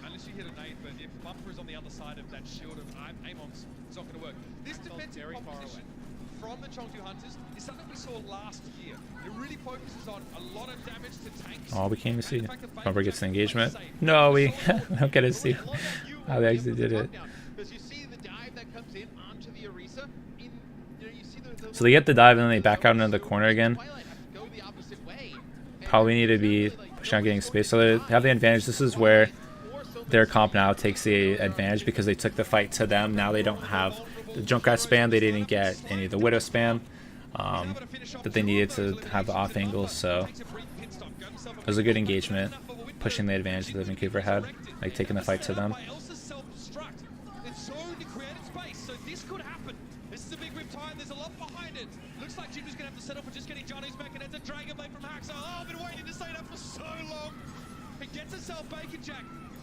B: Unless you hit a nade, but if Bumper is on the other side of that shield of Amon's, it's not going to work. This defensive composition from the Chengdu Hunters is something we saw last year. It really focuses on a lot of damage to tanks.
A: Oh, we can't even see. Bumper gets the engagement. No, we don't get to see how they actually did it. So they get the dive and then they back out into the corner again. Probably need to be pushing out, getting space. So they have the advantage. This is where their comp now takes the advantage, because they took the fight to them. Now they don't have the Junkrat spam. They didn't get any of the Widow spam that they needed to have the off angle. So it was a good engagement, pushing the advantage that Vancouver had, like taking the fight to them.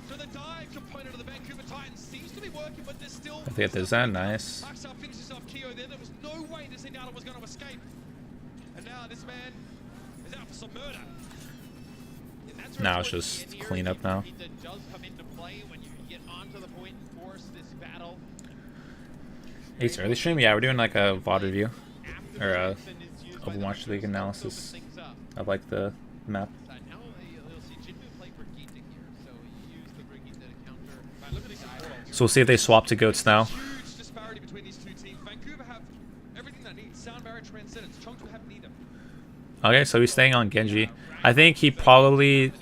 B: So the dive component of the Vancouver Titans seems to be working, but there's still...
A: I think there's that. Nice.
B: Haxar finishes off Keo there. There was no way this Zenyatta was going to escape. And now this man is out for some murder.
A: Now it's just clean up now. Ace early stream? Yeah, we're doing like a VOD review. Or a Overwatch League analysis of like the map. So we'll see if they swap to goats now.
B: Huge disparity between these two teams. Vancouver have everything they need. Sound barrier, transcendence. Chengdu have neither.
A: Okay, so he's staying on Genji. I think he probably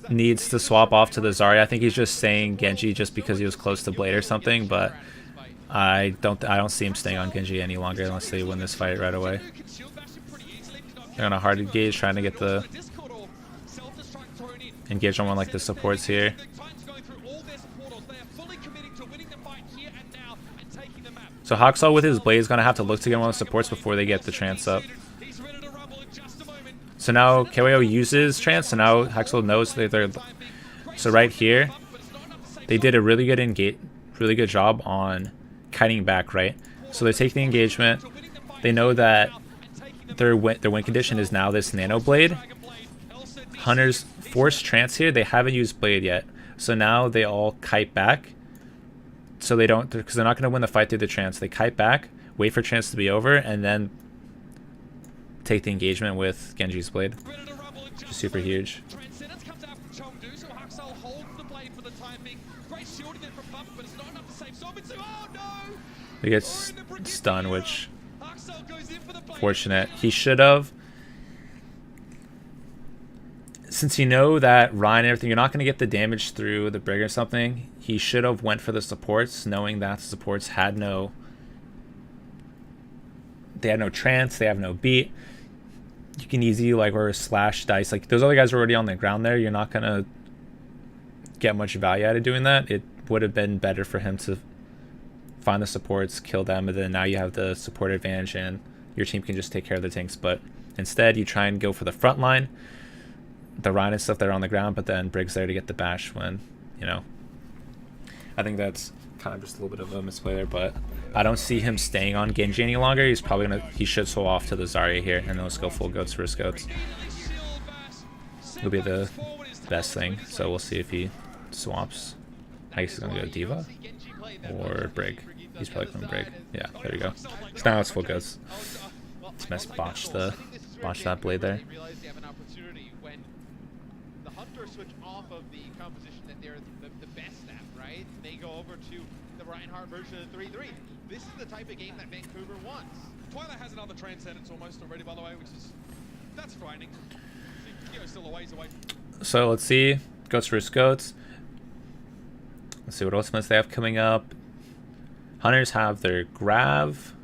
A: needs to swap off to the Zarya. I think he's just saying Genji just because he was close to Blade or something, but I don't see him staying on Genji any longer unless they win this fight right away. They're on a hard engage, trying to get the engage on one like the supports here. So Haxal with his blade is going to have to look to get one of the supports before they get the trance up. So now KO uses trance, so now Haxal knows that they're... So right here, they did a really good job on kiting back, right? So they take the engagement. They know that their win condition is now this nano blade. Hunters force trance here. They haven't used blade yet. So now they all kite back. So they don't, because they're not going to win the fight through the trance. They kite back, wait for trance to be over, and then take the engagement with Genji's blade. Which is super huge.
B: away for the time being. Great shielding there from Bumper, but it's not enough to save Zombitsu. Oh no!
A: He gets stunned, which
B: Axel goes in for the blade.
A: fortunate. He should have. Since you know that Ryan and everything, you're not going to get the damage through the Brig or something, he should have went for the supports, knowing that the supports had no... They had no trance, they have no beat. You can easily, like, or slash dice. Like, those other guys are already on the ground there. You're not going to get much value out of doing that. It would have been better for him to find the supports, kill them, and then now you have the support advantage and your team can just take care of the tanks. But instead, you try and go for the front line, the Ryan and stuff that are on the ground, but then Briggs there to get the bash when, you know. I think that's kind of just a little bit of a misplay there, but I don't see him staying on Genji any longer. He's probably going to, he should swap off to the Zarya here, and then let's go full goats versus goats. It'll be the best thing, so we'll see if he swaps. I guess he's going to go Diva or Brig. He's probably going Brig. Yeah, there we go. So now it's full goats. Smith botched that blade there.
C: The Hunters switch off of the composition that they're the best at, right? They go over to the Reinhardt version of 3-3. This is the type of game that Vancouver wants.
B: Twilight has another Transcendence almost already, by the way, which is... That's frightening. Kyo's still a ways away.
A: So let's see. Goats versus goats. Let's see what ultimates they have coming up. Hunters have their Grav.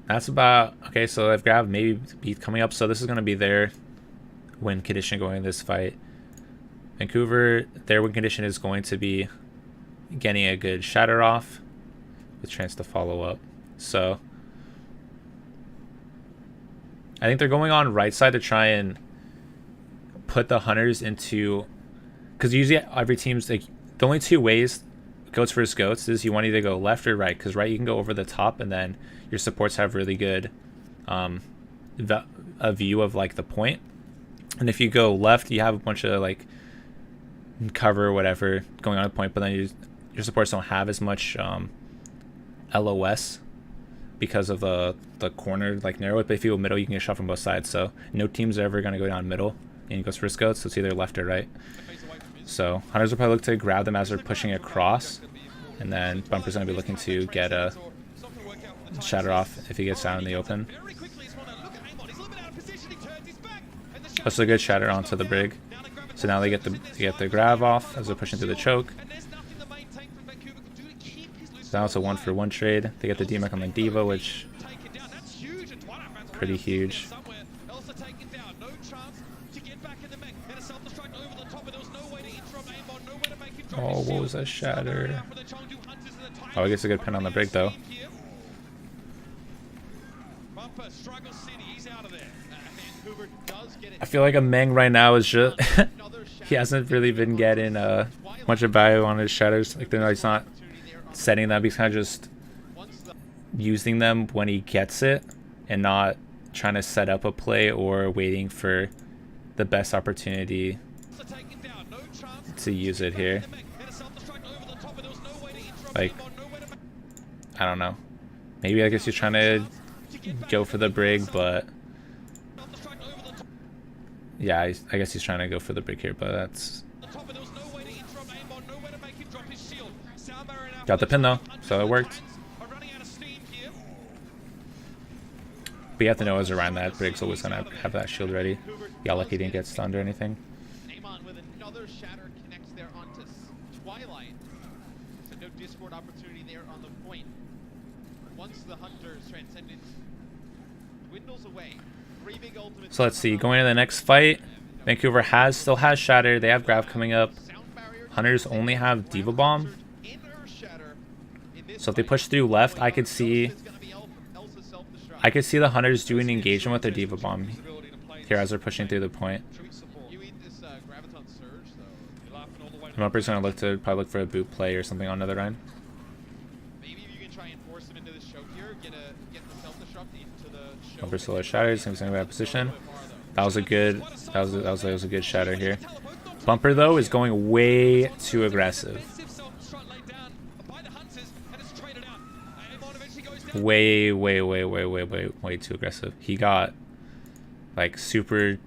A: That's about... Okay, so they have Grav maybe be coming up. So this is going to be their win condition going in this fight. Vancouver, their win condition is going to be getting a good shatter off with chance to follow up. So I think they're going on right side to try and put the Hunters into, because usually every team's like, the only two ways goats versus goats is you want to either go left or right, because right you can go over the top and then your supports have really good a view of like the point, and if you go left you have a bunch of like cover or whatever going on at the point, but then your supports don't have as much LOS because of the corner like narrow it. But if you go middle you can get shot from both sides, so no teams are ever going to go down middle and goes versus goats, so it's either left or right. So Hunters will probably look to grab them as they're pushing across, and then Bumper's going to be looking to get a shatter off if he gets out in the open. That's a good shatter onto the Brig. So now they get the grab off as they're pushing through the choke. So now it's a 1-for-1 trade. They get the DMAC on the Diva, which pretty huge. Oh, what was that shatter? Oh, he gets a good pin on the Brig though. I feel like a Meng right now is just he hasn't really been getting much of value on his shatters. Like he's not setting them. He's kind of just using them when he gets it and not trying to set up a play or waiting for the best opportunity to use it here. Like, I don't know. Maybe I guess he's trying to go for the Brig, but yeah, I guess he's trying to go for the Brig here, but that's... Got the pin though, so it worked. But you have to know as around that Brig's always going to have that shield ready. Yeah, lucky he didn't get stunned or anything.
C: Amon with another shatter connects there onto Twilight. So no Discord opportunity there on the point. Once the Hunter's Transcendence dwindles away. 3 big ultimates.
A: So let's see, going to the next fight. Vancouver still has shatter. They have grab coming up. Hunters only have Diva Bomb. So if they push through left, I could see the Hunters doing engagement with their Diva Bomb here as they're pushing through the point. Mumper's gonna probably look for a boot play or something on another end.
C: Maybe you can try and force him into the choke here, get the self-destruct into the choke.
A: Mumper solo shatters, he's gonna be out of position. That was a good shatter here. Bumper though is going way too aggressive. Way too aggressive. He got like super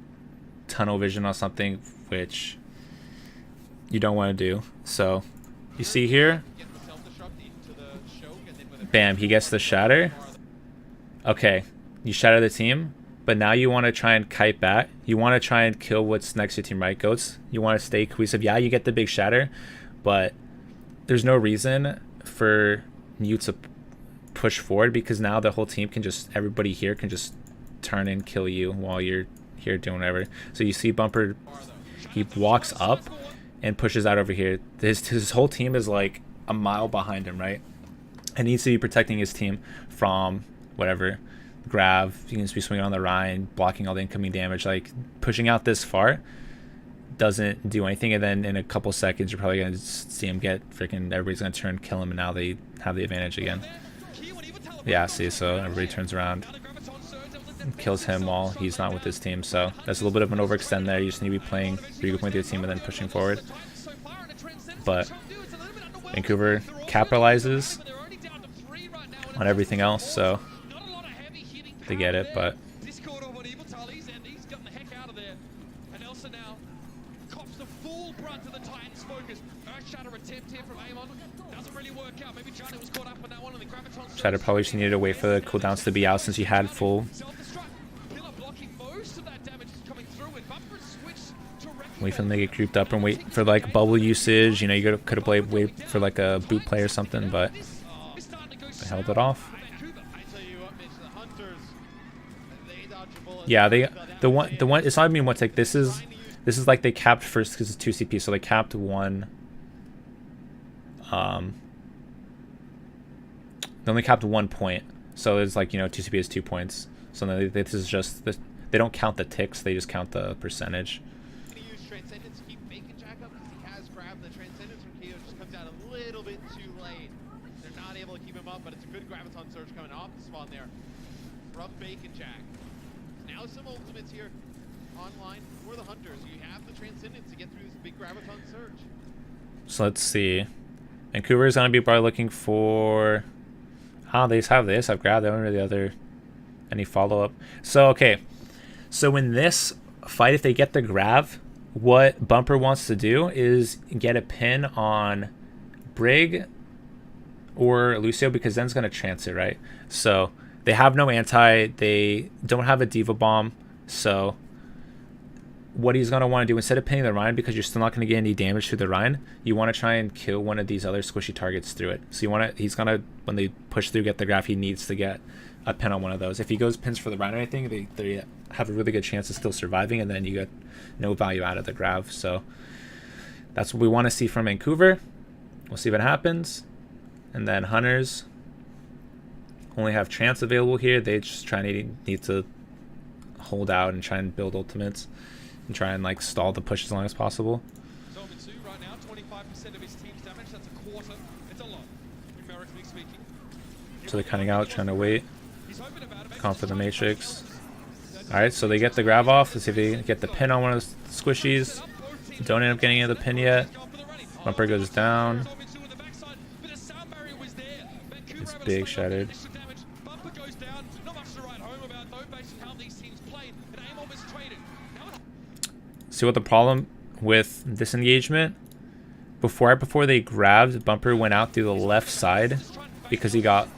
A: tunnel vision on something, which you don't want to do. So you see here,
C: Get the self-destruct into the choke, and then with a
A: bam, he gets the shatter. Okay, you shatter the team, but now you want to try and kite back. You want to try and kill what's next to your team, right, Goats? You want to stay cohesive. Yeah, you get the big shatter, but there's no reason for you to push forward, because now the whole team can just, everybody here can just turn and kill you while you're here doing whatever. So you see Bumper, he walks up and pushes out over here. His whole team is like a mile behind him, right? And he needs to be protecting his team from whatever, Grav. He needs to be swinging on the Rhine, blocking all the incoming damage. Like, pushing out this far doesn't do anything, and then in a couple seconds you're probably gonna see him get freaking, everybody's gonna turn, kill him, and now they have the advantage again. Yeah, see, so everybody turns around and kills him while he's not with his team. So that's a little bit of an overextend there. You just need to be playing regrouping with your team and then pushing forward. But Vancouver capitalizes on everything else, so they get it. But Shatter probably just needed to wait for the cooldowns to be out, since you had full. Wait for them to get creeped up and wait for like bubble usage. You know, you could have wait for like a boot play or something, but they held it off. Yeah, the one it's not even one take. This is like they capped first because it's 2 CP, so they capped one. They only capped 1 point, so it's like, you know, 2 CP is 2 points. So then this is just this, they don't count the ticks, they just count the percentage.
C: use Transcendence to keep Bacon Jack up because he has grabbed the Transcendence from KO, just comes out a little bit too late. They're not able to keep him up, but it's a good Graviton Surge coming off the spawn there from Bacon Jack. Now some ultimates here online for the Hunters. You have the Transcendence to get through this big Graviton Surge.
A: So let's see. Vancouver is going to be probably looking for... Oh, they just have this. I've grabbed. They don't really any follow-up. So, okay. So in this fight, if they get the grab, what Bumper wants to do is get a pin on Brig or Lucio, because Zen's going to chance it, right? So they have no anti. They don't have a Diva Bomb. So what he's going to want to do, instead of pinning the Rhine, because you're still not going to get any damage to the Rhine, you want to try and kill one of these other squishy targets through it. So you want to, he's going to, when they push through, get the graph, he needs to get a pin on one of those. If he goes pins for the Rhine or anything, they have a really good chance of still surviving, and then you get no value out of the graph. So that's what we want to see from Vancouver. We'll see what happens. And then Hunters only have chance available here. They just need to hold out and try and build ultimates and try and like stall the push as long as possible.
B: Zominsu right now, 25% of his team's damage. That's a quarter. It's a lot, numerically speaking.
A: So they're cutting out, trying to wait.
B: He's hoping about it.
A: Come for the Matrix. Alright, so they get the grab off. Let's see if they get the pin on one of the squishies. Don't end up getting the pin yet. Bumper goes down. It's big shattered.
B: Bumper goes down. Not much to write home about though, based on how these teams played. And Amon was traded.
A: See what the problem with this engagement? Before they grabbed, Bumper went out through the left side because he got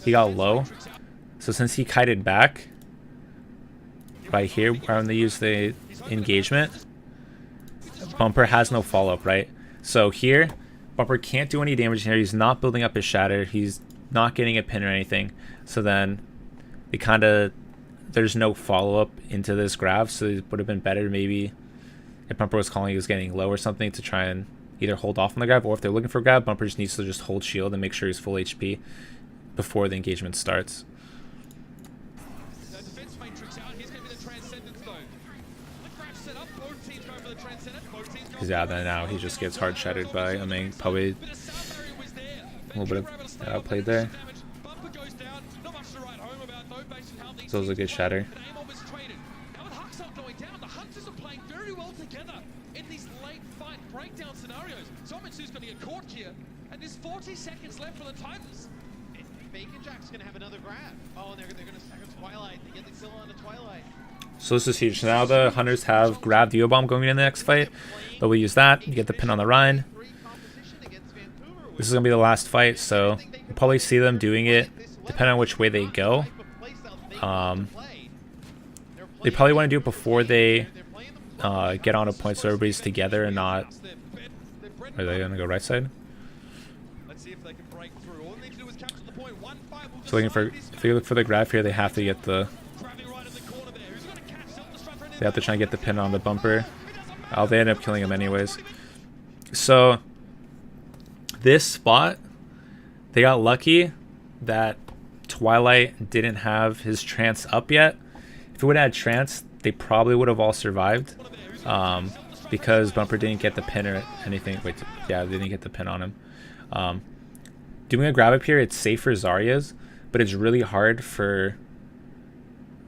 A: low. So since he kited back right here, when they use the engagement, Bumper has no follow-up, right? So here, Bumper can't do any damage here. He's not building up his shatter. He's not getting a pin or anything. So then there's no follow-up into this grab. So it would have been better maybe if Bumper was calling he was getting low or something to try and either hold off on the grab, or if they're looking for a grab, Bumper just needs to just hold shield and make sure he's full HP before the engagement starts.
B: The defense matrix out. Here's going to be the Transcendence though. The grab set up. Both teams go for the Transcendence. Both teams go.
A: Because yeah, then now he just gets hard shattered by, I mean, probably a little bit of outplayed there.
B: Bumper goes down. Not much to write home about though, based on how these
A: So it was a good shatter.
B: Amon was traded. Now with Huxop going down, the Hunters are playing very well together in these late fight breakdown scenarios. Zominsu's going to get caught here, and there's 40 seconds left for the Titans.
C: Bacon Jack's gonna have another grab. Oh, and they're gonna stack a Twilight. They get the kill on the Twilight.
A: So this is huge. Now the Hunters have grabbed Duo Bomb going into the next fight. But we use that. You get the pin on the Rhine. This is going to be the last fight, so you'll probably see them doing it depending on which way they go. They probably want to do it before they get on a point so everybody's together and not... Are they going to go right side? So looking for, if they look for the grab here, they have to get the... They have to try and get the pin on the bumper. They end up killing him anyways. So this spot, they got lucky that Twilight didn't have his trance up yet. If it would have had trance, they probably would have all survived. Because Bumper didn't get the pin or anything. Wait, yeah, they didn't get the pin on him. Doing a grab up here, it's safe for Zarya's, but it's really hard for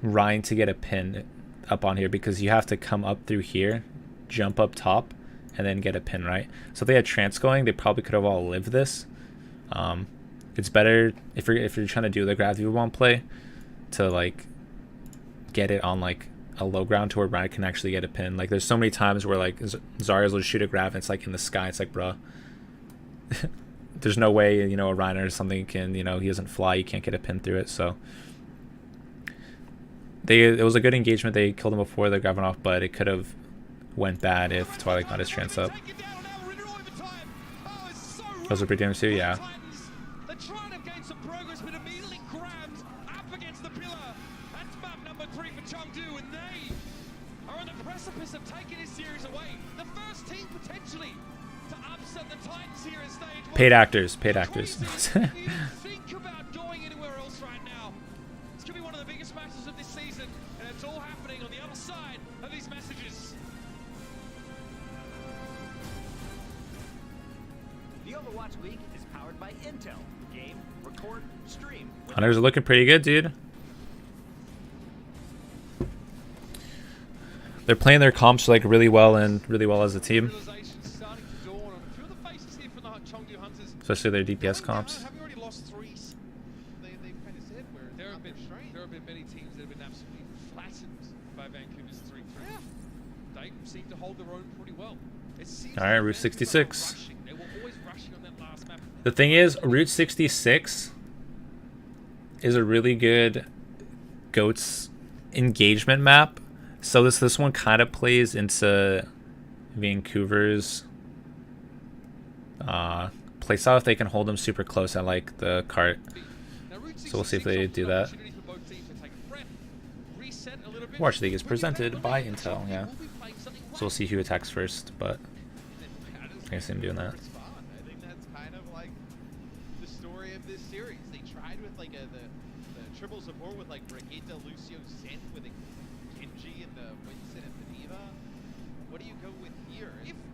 A: Ryan to get a pin up on here because you have to come up through here, jump up top, and then get a pin, right? So if they had trance going, they probably could have all lived this. It's better if you're trying to do the grab Duo Bomb play to like get it on like a low ground to where Ryan can actually get a pin. Like there's so many times where like Zarya's will shoot a grab and it's like in the sky. It's like, bruh, there's no way, you know, a Rhino or something can, you know, he doesn't fly, you can't get a pin through it. So it was a good engagement. They killed him before the grabbing off, but it could have went bad if Twilight got his trance up. Those are pretty damage too, yeah.
B: They're trying to gain some progress, but immediately grabbed up against the pillar. That's map number 3 for Chengdu, and they are on the precipice of taking this series away. The first team potentially to upset the Titans here in stage 1.
A: Paid actors, paid actors.
B: Think about going anywhere else right now. It's going to be one of the biggest matches of this season, and it's all happening on the other side of these messages.
D: The Overwatch League is powered by Intel. Game, record, stream.
A: Hunters are looking pretty good, dude. They're playing their comps like really well and really well as a team. Especially their DPS comps.
B: Have you already lost 3? They've kind of said where there have been many teams that have been absolutely flattened by Vancouver's 3-3. Yeah. They seem to hold their own pretty well.
A: All right, Route 66.
B: They were always rushing on that last map.
A: The thing is, Route 66 is a really good GOATS engagement map. So this one kind of plays into Vancouver's playstyle if they can hold them super close at like the cart. So we'll see if they do that. Watch League is presented by Intel, yeah. So we'll see who attacks first, but I can see him doing that.
C: I think that's kind of like the story of this series. They tried with like the triple support with like Brigitte, Lucio, Zen with a Genji and the Winston and the Diva. What do you go with here?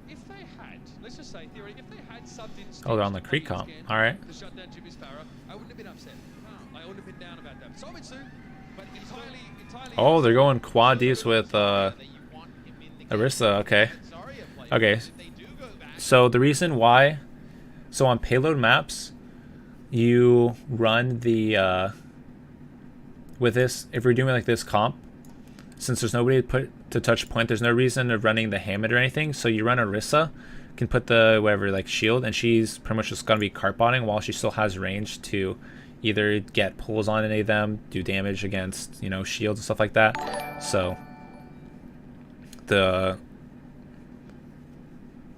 B: If they had, let's just say theory, if they had subbed in
A: Oh, they're on the Creek comp. All right.
B: to shut down Jimmy Sparrow, I wouldn't have been upset. I wouldn't have been down about that. Somitsu, but entirely.
A: Oh, they're going quad deeps with Arissa. Okay. Okay. So the reason why, so on payload maps, you run the with this. If you're doing like this comp, since there's nobody to touch point, there's no reason of running the Hammond or anything. So you run Arissa, can put the whatever like shield, and she's pretty much just gonna be cart botting while she still has range to either get pulls on any of them, do damage against, you know, shields and stuff like that. So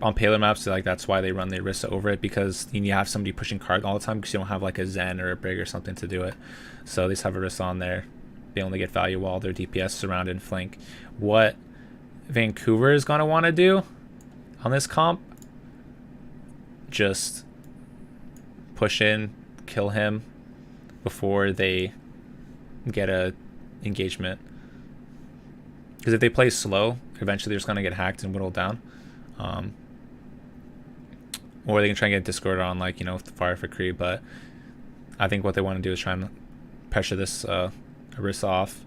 A: on payload maps, like that's why they run the Arissa over it, because you have somebody pushing cart all the time because you don't have like a Zen or a Brig or something to do it. So they just have Arissa on there. They only get value while their DPS surround and flank. What Vancouver is gonna want to do on this comp, just push in, kill him before they get a engagement. Because if they play slow, eventually they're just gonna get hacked and whittled down. Or they can try and get discorded on, like, you know, fire for Kree. But I think what they want to do is try and pressure this Arissa off,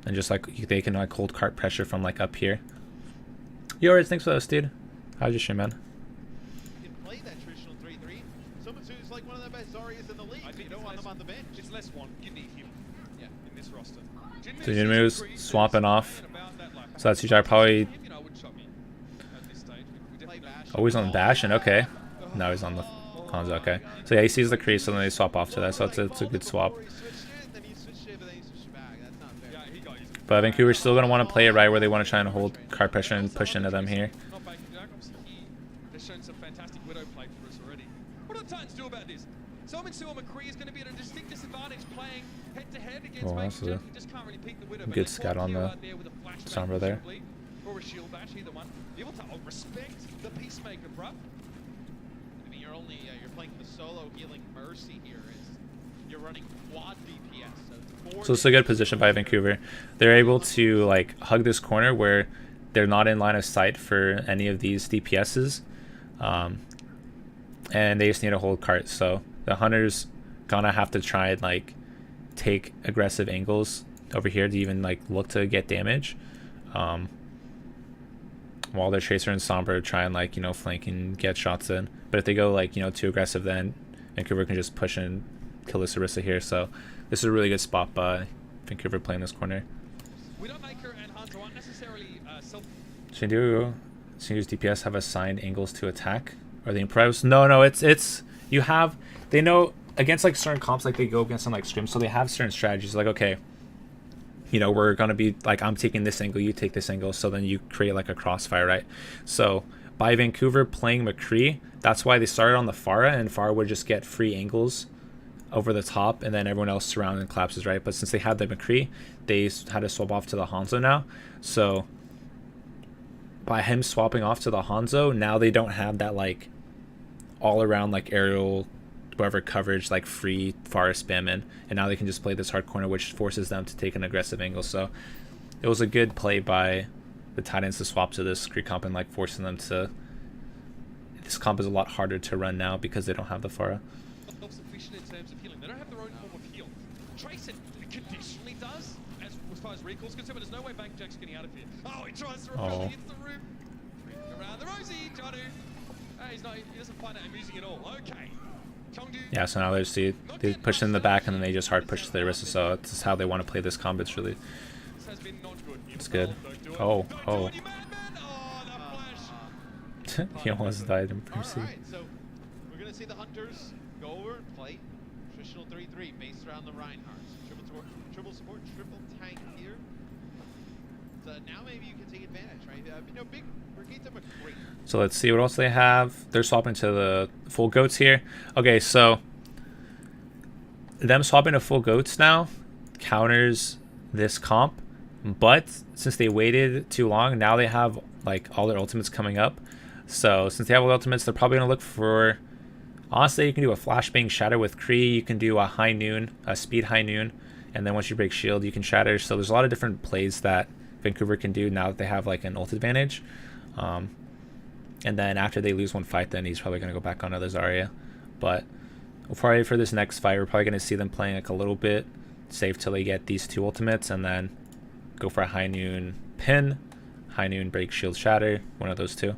A: and just like they can like hold cart pressure from like up here. Yo, Riz, thanks for those, dude. How's your stream, man?
C: You can play that traditional 3-3. Somitsu's like one of the best Zaryas in the league.
B: I think
C: you don't want them on the bench.
B: It's less one. You need him. Yeah, in this roster.
A: So new moves, swapping off. So that's usually probably always on the dash, and okay. Now he's on the Hanzo, okay. So yeah, he sees the crease, and then they swap off to that, so it's a good swap. But Vancouver's still going to want to play it right, where they want to try and hold card pressure and push into them here.
B: They're showing some fantastic Widow play for us already. What do the Titans do about this? Simon Sewell McCree is going to be at a distinct disadvantage playing head-to-head against Vancouver. He just can't really peek the Widow.
A: Good scout on the Sombra there.
B: Or a shield bash, either one. Be able to respect the Peacemaker, bruh.
C: I mean, you're playing the solo healing Mercy here. You're running quad DPS.
A: So it's a good position by Vancouver. They're able to like hug this corner where they're not in line of sight for any of these DPSs, and they just need to hold carts. So the Hunter's gonna have to try and like take aggressive angles over here to even like look to get damage, while their Tracer and Sombra try and like, you know, flank and get shots in. But if they go like, you know, too aggressive, then Vancouver can just push and kill this Orisa here. So this is a really good spot by Vancouver playing this corner.
B: Widowmaker and Hunter aren't necessarily
A: Shindu's DPS have assigned angles to attack. Or the improves? No, it's you have, they know against like certain comps, like they go against some like scrims, so they have certain strategies like, okay, you know, we're gonna be like, I'm taking this angle, you take this angle, so then you create like a crossfire, right? So by Vancouver playing McCree, that's why they started on the Pharah, and Pharah would just get free angles over the top, and then everyone else surrounded and collapses, right? But since they had the McCree, they had to swap off to the Hanzo now. So by him swapping off to the Hanzo, now they don't have that like all around like aerial whatever coverage, like free Pharah spam in, and now they can just play this hard corner, which forces them to take an aggressive angle. So it was a good play by the Titans to swap to this Kree comp and like forcing them to, this comp is a lot harder to run now because they don't have the Pharah.
B: Self-sufficient in terms of healing. They don't have their own form of heal. Trace it conditionally does, as far as recall's concerned, but there's no way Jack's getting out of here. Oh, he tries to repel, he hits the roof. Around the Rosie, Jadu. He doesn't find it amusing at all. Okay.
A: Yeah, so now they push in the back, and then they just hard push to the Orisa, so this is how they want to play this comp. It's really, it's good. Oh. He almost died in Mercy.
C: Alright, so we're going to see the Hunters go over and play traditional 3-3 based around the Reinhardts. Triple support, triple tank here. So now maybe you can take advantage, right? Big Brigitte McCree.
A: So let's see what else they have. They're swapping to the full goats here. Okay, so them swapping to full goats now counters this comp, but since they waited too long, now they have like all their ultimates coming up. So since they have all the ultimates, they're probably gonna look for, honestly, you can do a flashbang shatter with Kree, you can do a high noon, a speed high noon, and then once you break shield, you can shatter. So there's a lot of different plays that Vancouver can do now that they have like an ult advantage. And then after they lose one fight, then he's probably going to go back on the Zarya. But probably for this next fight, we're probably going to see them playing like a little bit safe till they get these two ultimates, and then go for a high noon pin, high noon break shield shatter, one of those two.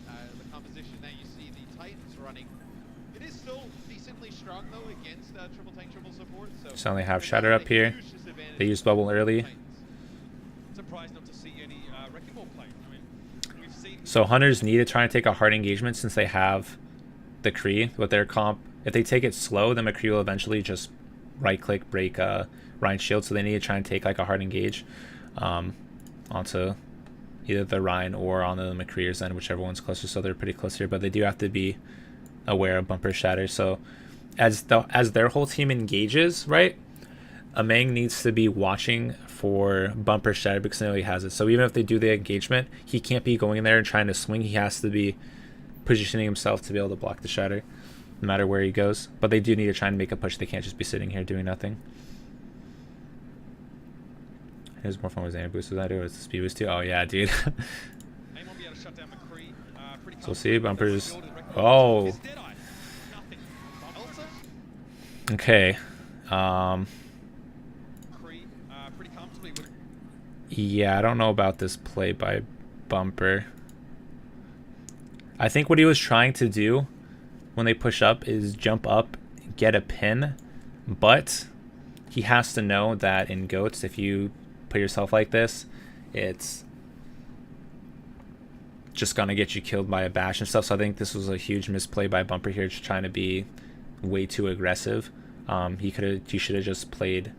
C: The composition that you see the Titans running, it is still decently strong though against triple tank, triple support.
A: So they have shatter up here. They use bubble early.
B: Surprised not to see any wrecking ball play. I mean, we've seen.
A: So Hunters need to try and take a hard engagement since they have the Kree with their comp. If they take it slow, then McCree will eventually just right click break Ryan's shield. So they need to try and take like a hard engage onto either the Ryan or onto the McCree's end, whichever one's closer. So they're pretty close here, but they do have to be aware of bumper shatter. So as their whole team engages, right, Amang needs to be watching for bumper shatter because they know he has it. So even if they do the engagement, he can't be going in there and trying to swing. He has to be positioning himself to be able to block the shatter no matter where he goes. But they do need to try and make a push. They can't just be sitting here doing nothing. Here's more fun with Xander boost. Was I do? It's the speed boost too? Oh yeah, dude. So see, bumpers. Oh. Okay. Yeah, I don't know about this play by Bumper. I think what he was trying to do when they push up is jump up, get a pin, but he has to know that in goats, if you put yourself like this, it's just gonna get you killed by a bash and stuff. So I think this was a huge misplay by Bumper here, just trying to be way too aggressive. He should have just played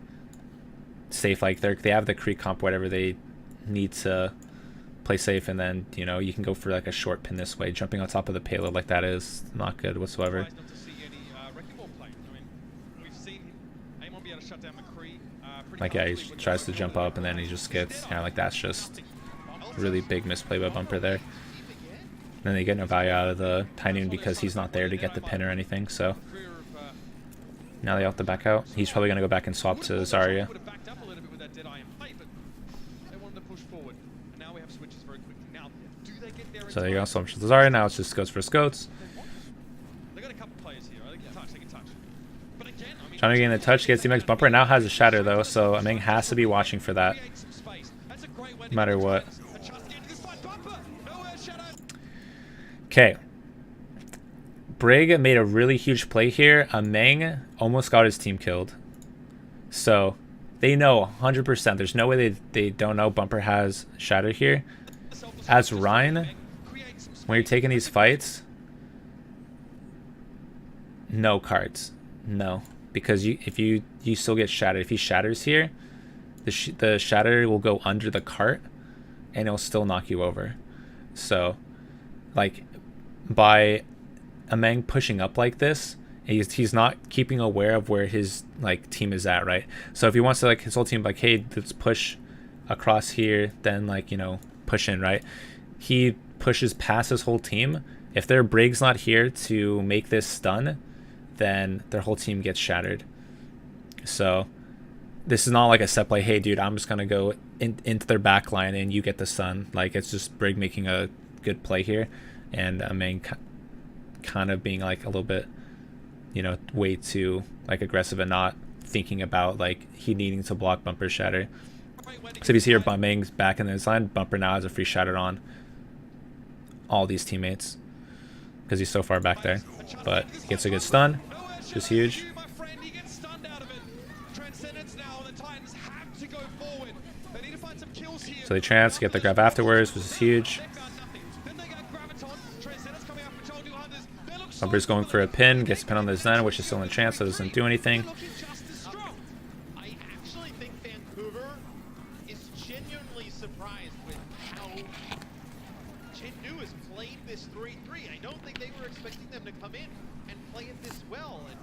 A: safe. Like they have the Kree comp, whatever, they need to play safe, and then you know you can go for like a short pin this way. Jumping on top of the payload like that is not good whatsoever.
B: Surprised not to see any wrecking ball play. I mean, we've seen Amon be able to shut down McCree. Pretty
A: Like yeah, he
B: comfortably when
A: tries to
B: he's
A: jump up and then he just gets like that's just really big misplay by Bumper there. Then they get no value out of the High Noon because he's not there to get the pin or anything. So now they have to back out. He's probably gonna go back and swap to Zarya.
B: would have backed up a little bit with that Deadeye in play, but they wanted to push forward. And now we have switches very quickly. Now, do they get there in
A: So there you go,
B: time?
A: swap to Zarya. Now it's just goes for Scotes.
B: They got a couple players here. I think they can touch. But again, I mean,
A: Trying to gain the touch, gets the next Bumper. Now has a shatter though, so Ameng has to be watching for that,
B: create some space. That's a great way to
A: no matter
B: get
A: what.
B: Titans a chance to get into this fight. Bumper! Nowhere, Shadow!
A: Okay. Brig made a really huge play here. Ameng almost got his team killed. So they know 100%. There's no way they don't know Bumper has shatter here. As Ryan, when you're taking these fights, no cards. No. Because if you still get shattered. If he shatters here, the shatter will go under the cart and it'll still knock you over. So like by Ameng pushing up like this, he's not keeping aware of where his like team is at, right? So if he wants to like his whole team like, hey, let's push across here, then like, you know, push in, right? He pushes past his whole team. If their Brig's not here to make this stun, then their whole team gets shattered. So this is not like a set play, hey dude, I'm just gonna go into their back line and you get the stun. Like it's just Brig making a good play here, and Ameng kind of being like a little bit, you know, way too like aggressive and not thinking about like he needing to block Bumper's shatter. So if you see here, Ameng's back in this line, Bumper now has a free shatter on all these teammates because he's so far back there, but he gets a good stun, which is huge.
B: My friend, he gets stunned out of it. Transcendence now, the Titans have to go forward. They need to find some kills here.
A: So they chance to get the grab afterwards, which is huge.
B: They've got nothing. Then they got Graviton. Transcendence coming out from Told Hunters. They look so
A: Bumper's going for a pin, gets a pin on the Zen, which is still in chance, so it doesn't do anything.
B: looking just as strong.
C: I actually think Vancouver is genuinely surprised with how Chengdu has played this 3-3. I don't think they were expecting them to come in and play it this well. And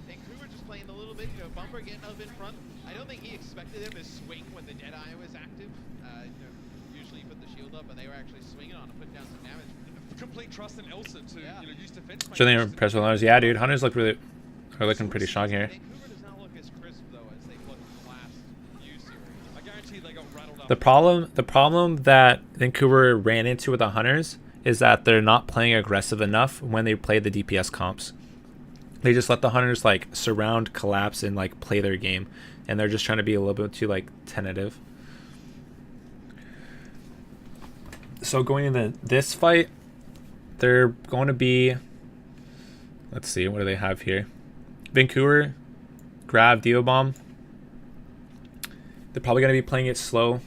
C: Vancouver just playing a little bit, you know, Bumper getting up in front. I don't think he expected them to swing when the Deadeye was active. You know, usually you put the shield up, but they were actually swinging on to put down some damage.
B: Complete trust in Elsa to use defense.
A: So they impressed with Hunters. Yeah, dude, Hunters are looking pretty strong here.
C: Vancouver does not look as crisp though as they've looked in the last few series.
B: I guarantee they got rattled up.
A: The problem that Vancouver ran into with the Hunters is that they're not playing aggressive enough when they play the DPS comps. They just let the Hunters like surround, collapse, and like play their game, and they're just trying to be a little bit too like tentative. So going into this fight, they're going to be, let's see, what do they have here? Vancouver, grab Diva Bomb. They're probably going to be playing it slow.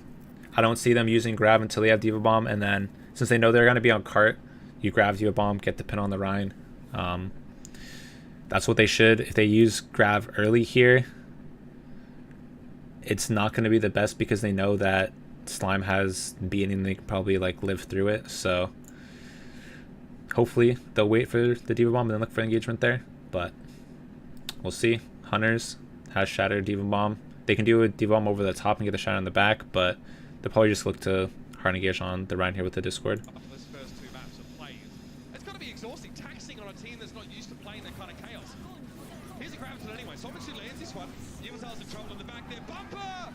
A: I don't see them using grab until they have Diva Bomb, and then since they know they're going to be on cart, you grab Diva Bomb, get the pin on the Rhine. That's what they should. If they use grab early here, it's not going to be the best because they know that Slime has beaten and they can probably like live through it. So hopefully they'll wait for the Diva Bomb and then look for engagement there, but we'll see. Hunters has Shatter Diva Bomb. They can do a Diva Bomb over the top and get the shot on the back, but they'll probably just look to hard engage on the Rhine here with the Discord.
B: This first two maps of plays. It's got to be exhausting, taxing on a team that's not used to playing that kind of chaos. Here's a Graviton anyway. Somerset lands this one. Yvonne's in trouble in the back there. Bumper!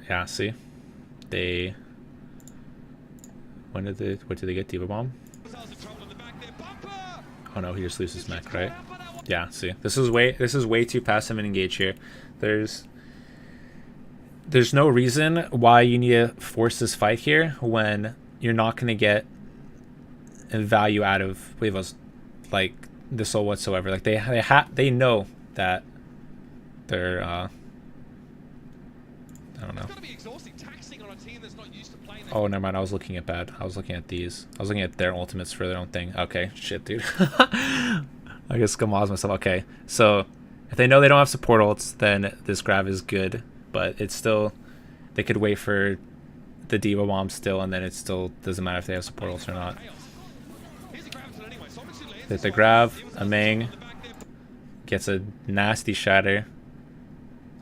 A: Yeah, see? They... What did they get? Diva Bomb?
B: Yvonne's in trouble in the back there. Bumper!
A: Oh no, he just loses mech, right? Yeah, see. This is way too passive and engage here. There's no reason why you need to force this fight here when you're not going to get value out of Weavos like this all whatsoever. Like they know that their I don't know.
B: It's gotta be exhausting, taxing on a team that's not used to playing that.
A: Oh, never mind. I was looking at bad. I was looking at these. I was looking at their ultimates for their own thing. Okay, shit, dude. I guess Gamal's myself. Okay, so if they know they don't have support ults, then this grab is good. But it's still, they could wait for the Diva Bomb still, and then it still doesn't matter if they have support ults or not. Hit the grab. Ameng gets a nasty shatter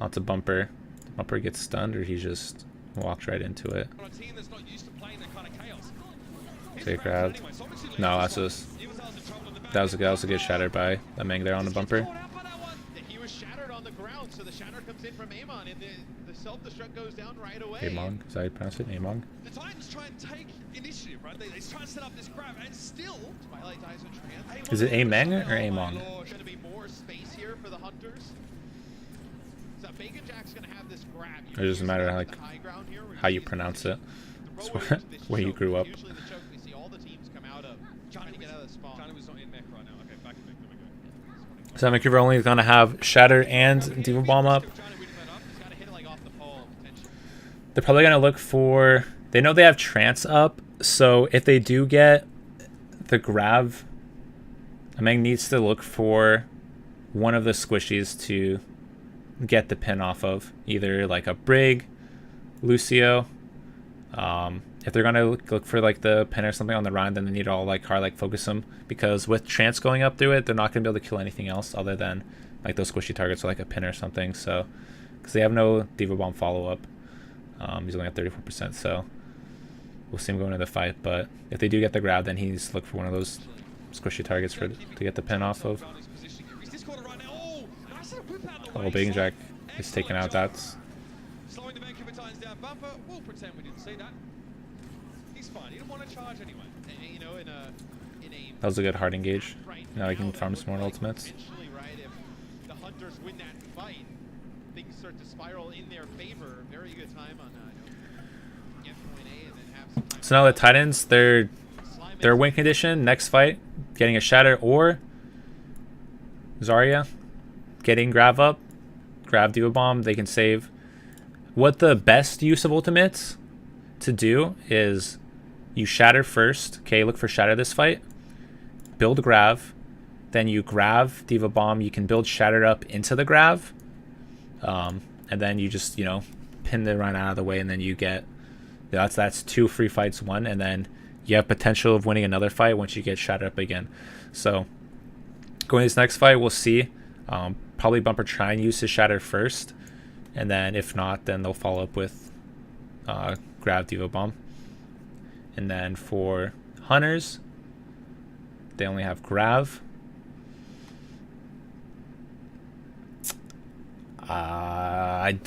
A: onto Bumper. Bumper gets stunned, or he just walks right into it. Take grab. No, that's just that was a good shatter by Ameng there on the Bumper.
C: He was shattered on the ground, so the shatter comes in from Amon, and the self-destruct goes down right away.
A: Among, is that how you pronounce it? Among?
B: The Titans try and take initiative, right? They try and set up this grab, and still Twilight dies on trans.
A: Is it Ameng or Among?
C: There's going to be more space here for the Hunters. So Bacon Jack's going to have this grab.
A: It doesn't matter how you pronounce it. It's where you grew up.
C: Usually the choke we see all the teams come out of, trying to get out of the spawn.
B: Johnny was not in mech right now. Okay, back to mech. There we go.
A: So Vancouver only is going to have Shatter and Diva Bomb up. They're probably going to look for... They know they have Trance up, so if they do get the grab, Ameng needs to look for one of the squishies to get the pin off of. Either like a Brig, Lucio. If they're going to look for like the pin or something on the Rhine, then they need to all like hard like focus them, because with Trance going up through it, they're not going to be able to kill anything else other than like those squishy targets or like a pin or something. So because they have no Diva Bomb follow-up. He's only at 34%, so we'll see him go into the fight. But if they do get the grab, then he needs to look for one of those squishy targets to get the pin off of. Oh, Bacon Jack is taken out. That's
B: Slowing the Vancouver Titans down. Bumper, we'll pretend we didn't see that. He's fine. He didn't want to charge anyway.
C: You know, in a
A: that was a good hard engage. Now he can farm some more ultimates.
C: eventually, right, if the Hunters win that fight, things start to spiral in their favor. Very good time on get point A and then have some time.
A: So now the Titans, their win condition next fight, getting a Shatter or Zarya getting grab up, grab Diva Bomb. They can save. What the best use of ultimates to do is you Shatter first. Okay, look for Shatter this fight. Build grab, then you grab Diva Bomb. You can build Shatter up into the grab, and then you just pin the run out of the way, and then you get that's 2 free fights won, and then you have potential of winning another fight once you get Shatter up again. So going to this next fight, we'll see. Probably Bumper try and use his Shatter first, and then if not, then they'll follow up with grab Diva Bomb. And then for Hunters, they only have grab. I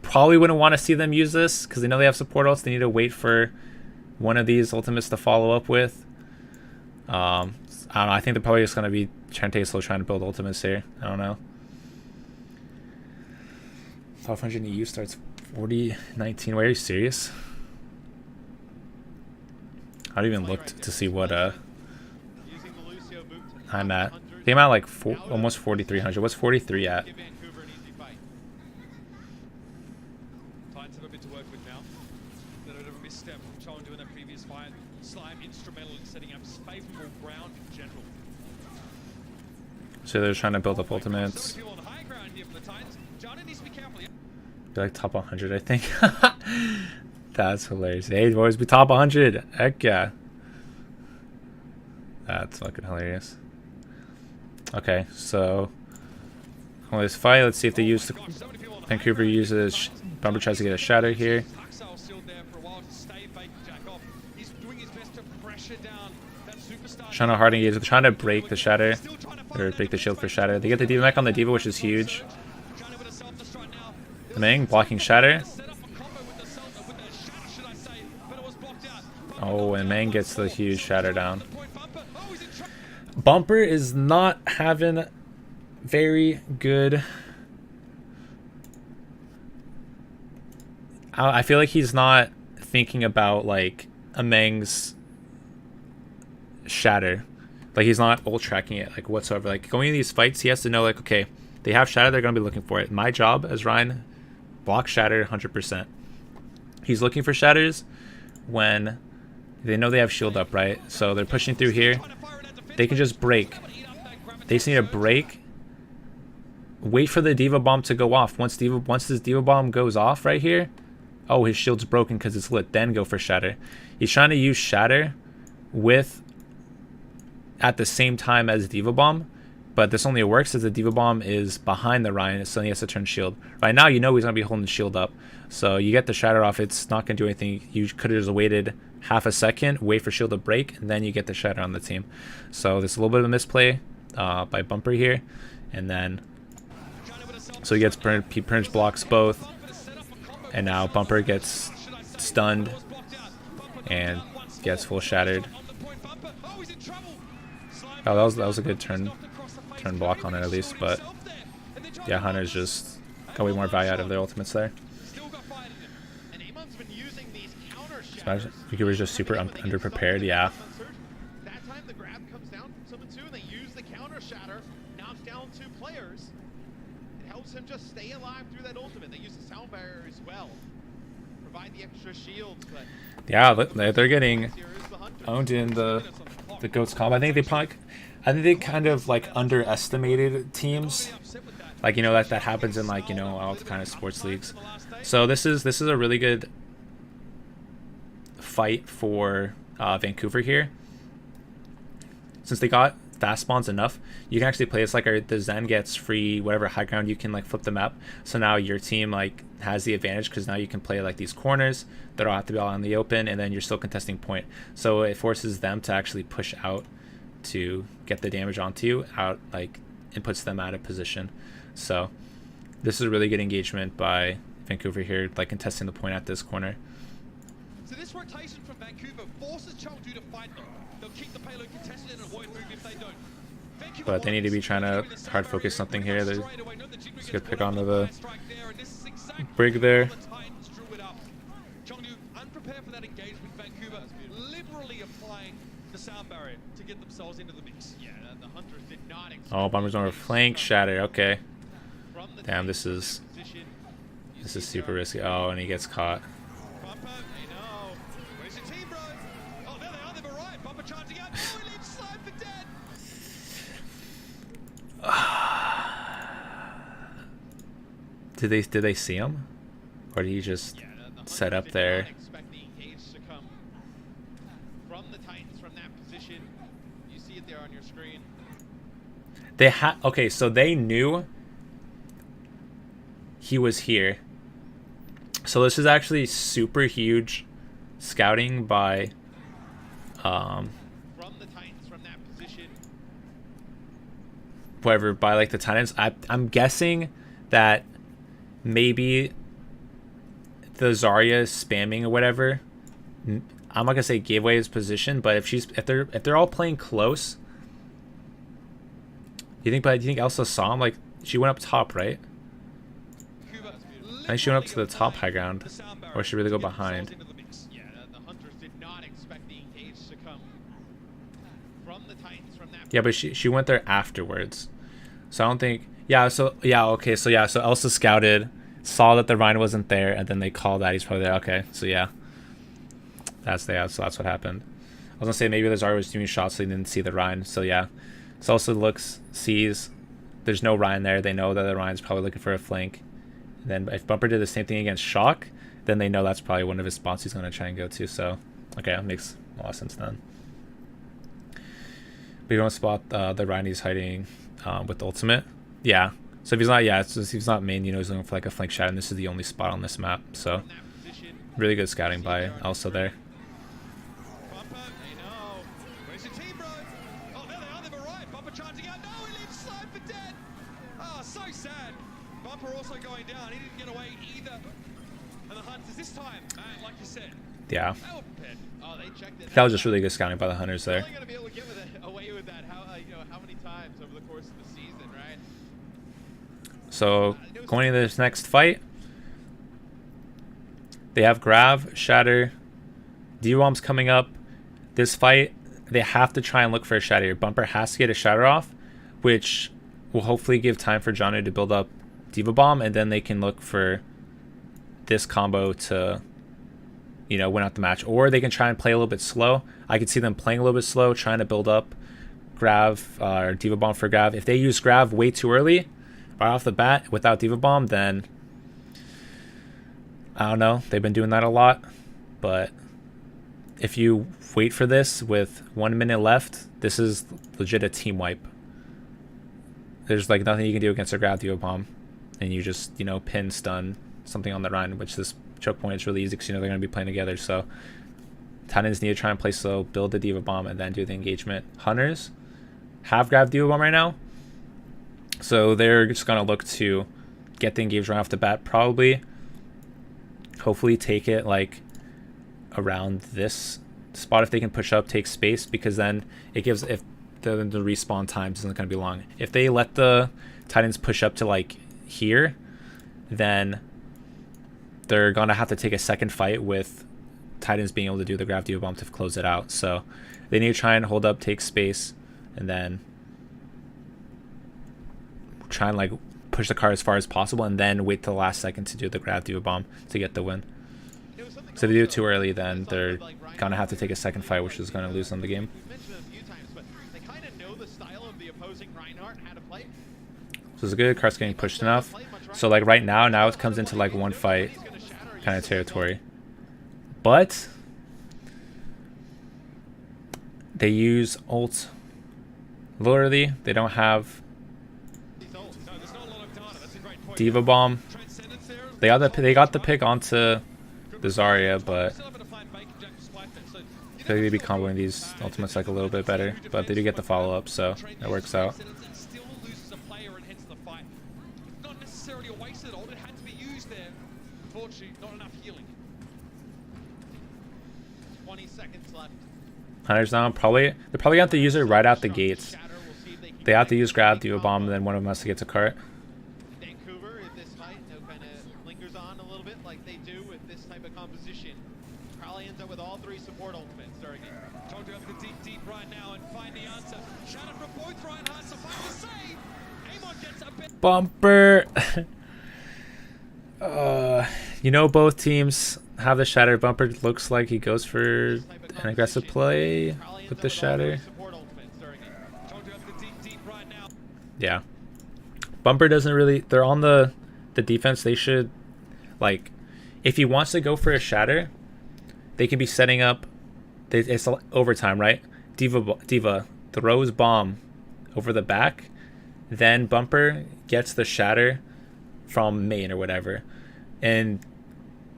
A: probably wouldn't want to see them use this because they know they have support ults. They need to wait for one of these ultimates to follow up with. I don't know. I think they're probably just going to be trying to build ultimates here. I don't know. 500 EU starts 40-19. Wait, are you serious? I haven't even looked to see what I'm at. Came out like almost 4,300. What's 43 at?
B: Titans have a bit to work with now. A little bit of a misstep from Chong doing that previous fight. Slime instrumental in setting up favourable ground in general.
A: So they're trying to build up ultimates.
B: So many people on the high ground here for the Titans. Johnny needs to be careful.
A: They're like top 100, I think. That's hilarious. Hey, boys, we top 100. Heck yeah. That's fucking hilarious. Okay, so on this fight, let's see if they use the Vancouver uses Bumper tries to get a Shatter here. Trying to hard engage. They're trying to break the Shatter or break the shield for Shatter. They get the Diva mech on the Diva, which is huge. Ameng blocking Shatter. Oh, and Ameng gets the huge Shatter down. Bumper is not having very good. I feel like he's not thinking about like Ameng's Shatter. Like he's not ult tracking it like whatsoever. Like going into these fights, he has to know like, okay, They have Shatter. They're going to be looking for it. My job as Ryan, block Shatter 100%. He's looking for Shatters when they know they have shield up, right? So they're pushing through here. They can just break. They just need to break. Wait for the Diva Bomb to go off. Once this Diva Bomb goes off right here, oh, his shield's broken because it's lit. Then go for Shatter. He's trying to use Shatter with at the same time as Diva Bomb, but this only works as the Diva Bomb is behind the Ryan, so he has to turn shield. Right now, you know he's gonna be holding shield up, so you get the Shatter off. It's not gonna do anything. You could have just waited half a second, wait for shield to break, and then you get the Shatter on the team. So there's a little bit of a misplay by Bumper here, and then so he gets burned. He Purge blocks both, and now Bumper gets stunned and gets full shattered. Oh, that was a good turn block on it at least, but yeah, Hunter's just got way more value out of their ultimates there. Vicky was just super underprepared, yeah.
C: That time the grab comes down from someone too, and they use the counter shatter, knocks down 2 players. It helps him just stay alive through that ultimate. They use the sound barrier as well. Provide the extra shields, but
A: yeah, they're getting owned in the Goats comp. I think they kind of like underestimated teams. Like, you know, that happens in, like, you know, all kind of sports leagues. So this is a really good fight for Vancouver here. Since they got fast spawns enough, you can actually play this like the Zen gets free whatever high ground, you can like flip the map. So now your team like has the advantage because now you can play like these corners that don't have to be all in the open, and then you're still contesting point. So it forces them to actually push out to get the damage onto you out, like, and puts them out of position. So this is a really good engagement by Vancouver here, like contesting the point at this corner.
B: So this rotation from Vancouver forces Chengdu to fight them. They'll keep the payload contested and avoid move if they don't. Vancouver
A: But they need to be trying to hard focus something here. There's a good pick onto the brig there.
B: Chengdu unprepared for that engagement. Vancouver liberally applying the sound barrier to get themselves into the mix.
C: yeah, the Hunters did not expect.
A: Oh, Bomber's on a flank shatter. Okay.
C: From the
A: Damn, this is super risky. Oh, and he gets caught.
B: Bumper, they know. Where's your team, bro? Oh, there they are. They've arrived. Bumper charging out. Oh, he leaves slide for dead.
A: Did they see him, or did he just set up there?
C: Expect the engage to come from the Titans from that position. You see it there on your screen.
A: They okay, so they knew he was here. So this is actually super huge scouting by
C: From the Titans from that position.
A: whoever, by like the Titans. I'm guessing that maybe the Zarya is spamming or whatever. I'm not gonna say gave away his position, but if they're all playing close, do you think Elsa saw him? Like, she went up top, right? I think she went up to the top high ground, or should we really go behind?
C: Yeah, the Hunters did not expect the engage to come from the Titans from that.
A: Yeah, but she went there afterwards, so I don't think. Yeah, so yeah, okay, so yeah, so Elsa scouted, saw that the Rhine wasn't there, and then they called that he's probably there. Okay, so yeah, so that's what happened. I was gonna say maybe the Zarya was doing shots, so they didn't see the Rhine. So yeah, so Elsa sees there's no Rhine there. They know that the Rhine's probably looking for a flank. And then if Bumper did the same thing against Shock, then they know that's probably one of his spots he's gonna try and go to. So okay, that makes a lot of sense then. But you don't spot the Rhine he's hiding with the ultimate. Yeah. So if he's not main, you know, he's looking for like a flank shot, and this is the only spot on this map. So really good scouting by Elsa there.
B: Bumper, they know. Where's your team, bro? Oh, there they are. They've arrived. Bumper charging out. No, he leaves slide for dead. Oh, so sad. Bumper also going down. He didn't get away either. And the Hunters this time, like you said,
A: Yeah.
B: they were prepared.
C: Oh, they checked it.
A: That was just really good scouting by the Hunters there.
C: Only gonna be able to get away with that. How many times over the course of the season, right?
A: So going into this next fight, they have Grav, Shatter, D-Bombs coming up. This fight, they have to try and look for a Shatter. Bumper has to get a Shatter off, which will hopefully give time for Johnny to build up Diva Bomb, and then they can look for this combo to, you know, win out the match. Or they can try and play a little bit slow. I could see them playing a little bit slow, trying to build up Grav or Diva Bomb for Grav. If they use Grav way too early, right off the bat, without Diva Bomb, then I don't know. They've been doing that a lot. But if you wait for this with 1 minute left, this is legit a team wipe. There's like nothing you can do against a Grav Diva Bomb. And you just, you know, pin, stun, something on the run, which this choke point is really easy because, you know, they're going to be playing together. So Titans need to try and play slow, build the Diva Bomb, and then do the engagement. Hunters have Grav Diva Bomb right now. So they're just going to look to get the engage right off the bat, probably. Hopefully take it like around this spot if they can push up, take space, because then it gives, if the respawn time isn't going to be long. If they let the Titans push up to like here, then they're going to have to take a second fight with Titans being able to do the Grav Diva Bomb to close it out. So they need to try and hold up, take space, and then try and like push the car as far as possible, and then wait till the last second to do the Grav Diva Bomb to get the win. So if they do it too early, then they're going to have to take a second fight, which is going to lose them the game. So it's good. Cart's getting pushed enough. So like right now it comes into like one fight kind of territory. But they use ult literally. They don't have Diva Bomb. They got the pick onto the Zarya, but I think they'd be comboing these ultimates like a little bit better. But they do get the follow up, so it works out. Hunters now they're probably gonna have to use it right out the gates. They have to use Grav Diva Bomb, and then one of them has to get to cart.
C: Vancouver, if this fight kind of lingers on a little bit like they do with this type of composition, probably ends up with all three support ultimates starting it.
B: Trying to go for the deep right now and find the answer. Shatter from both Reinhardts to find the save. Amon gets a bit.
A: Bumper. You know, both teams have the Shatter. Bumper looks like he goes for an aggressive play with the Shatter. Yeah. Bumper doesn't really... They're on the defense. They should... Like, if he wants to go for a Shatter, they can be setting up... It's overtime, right? Diva throws bomb over the back. Then Bumper gets the Shatter from main or whatever. And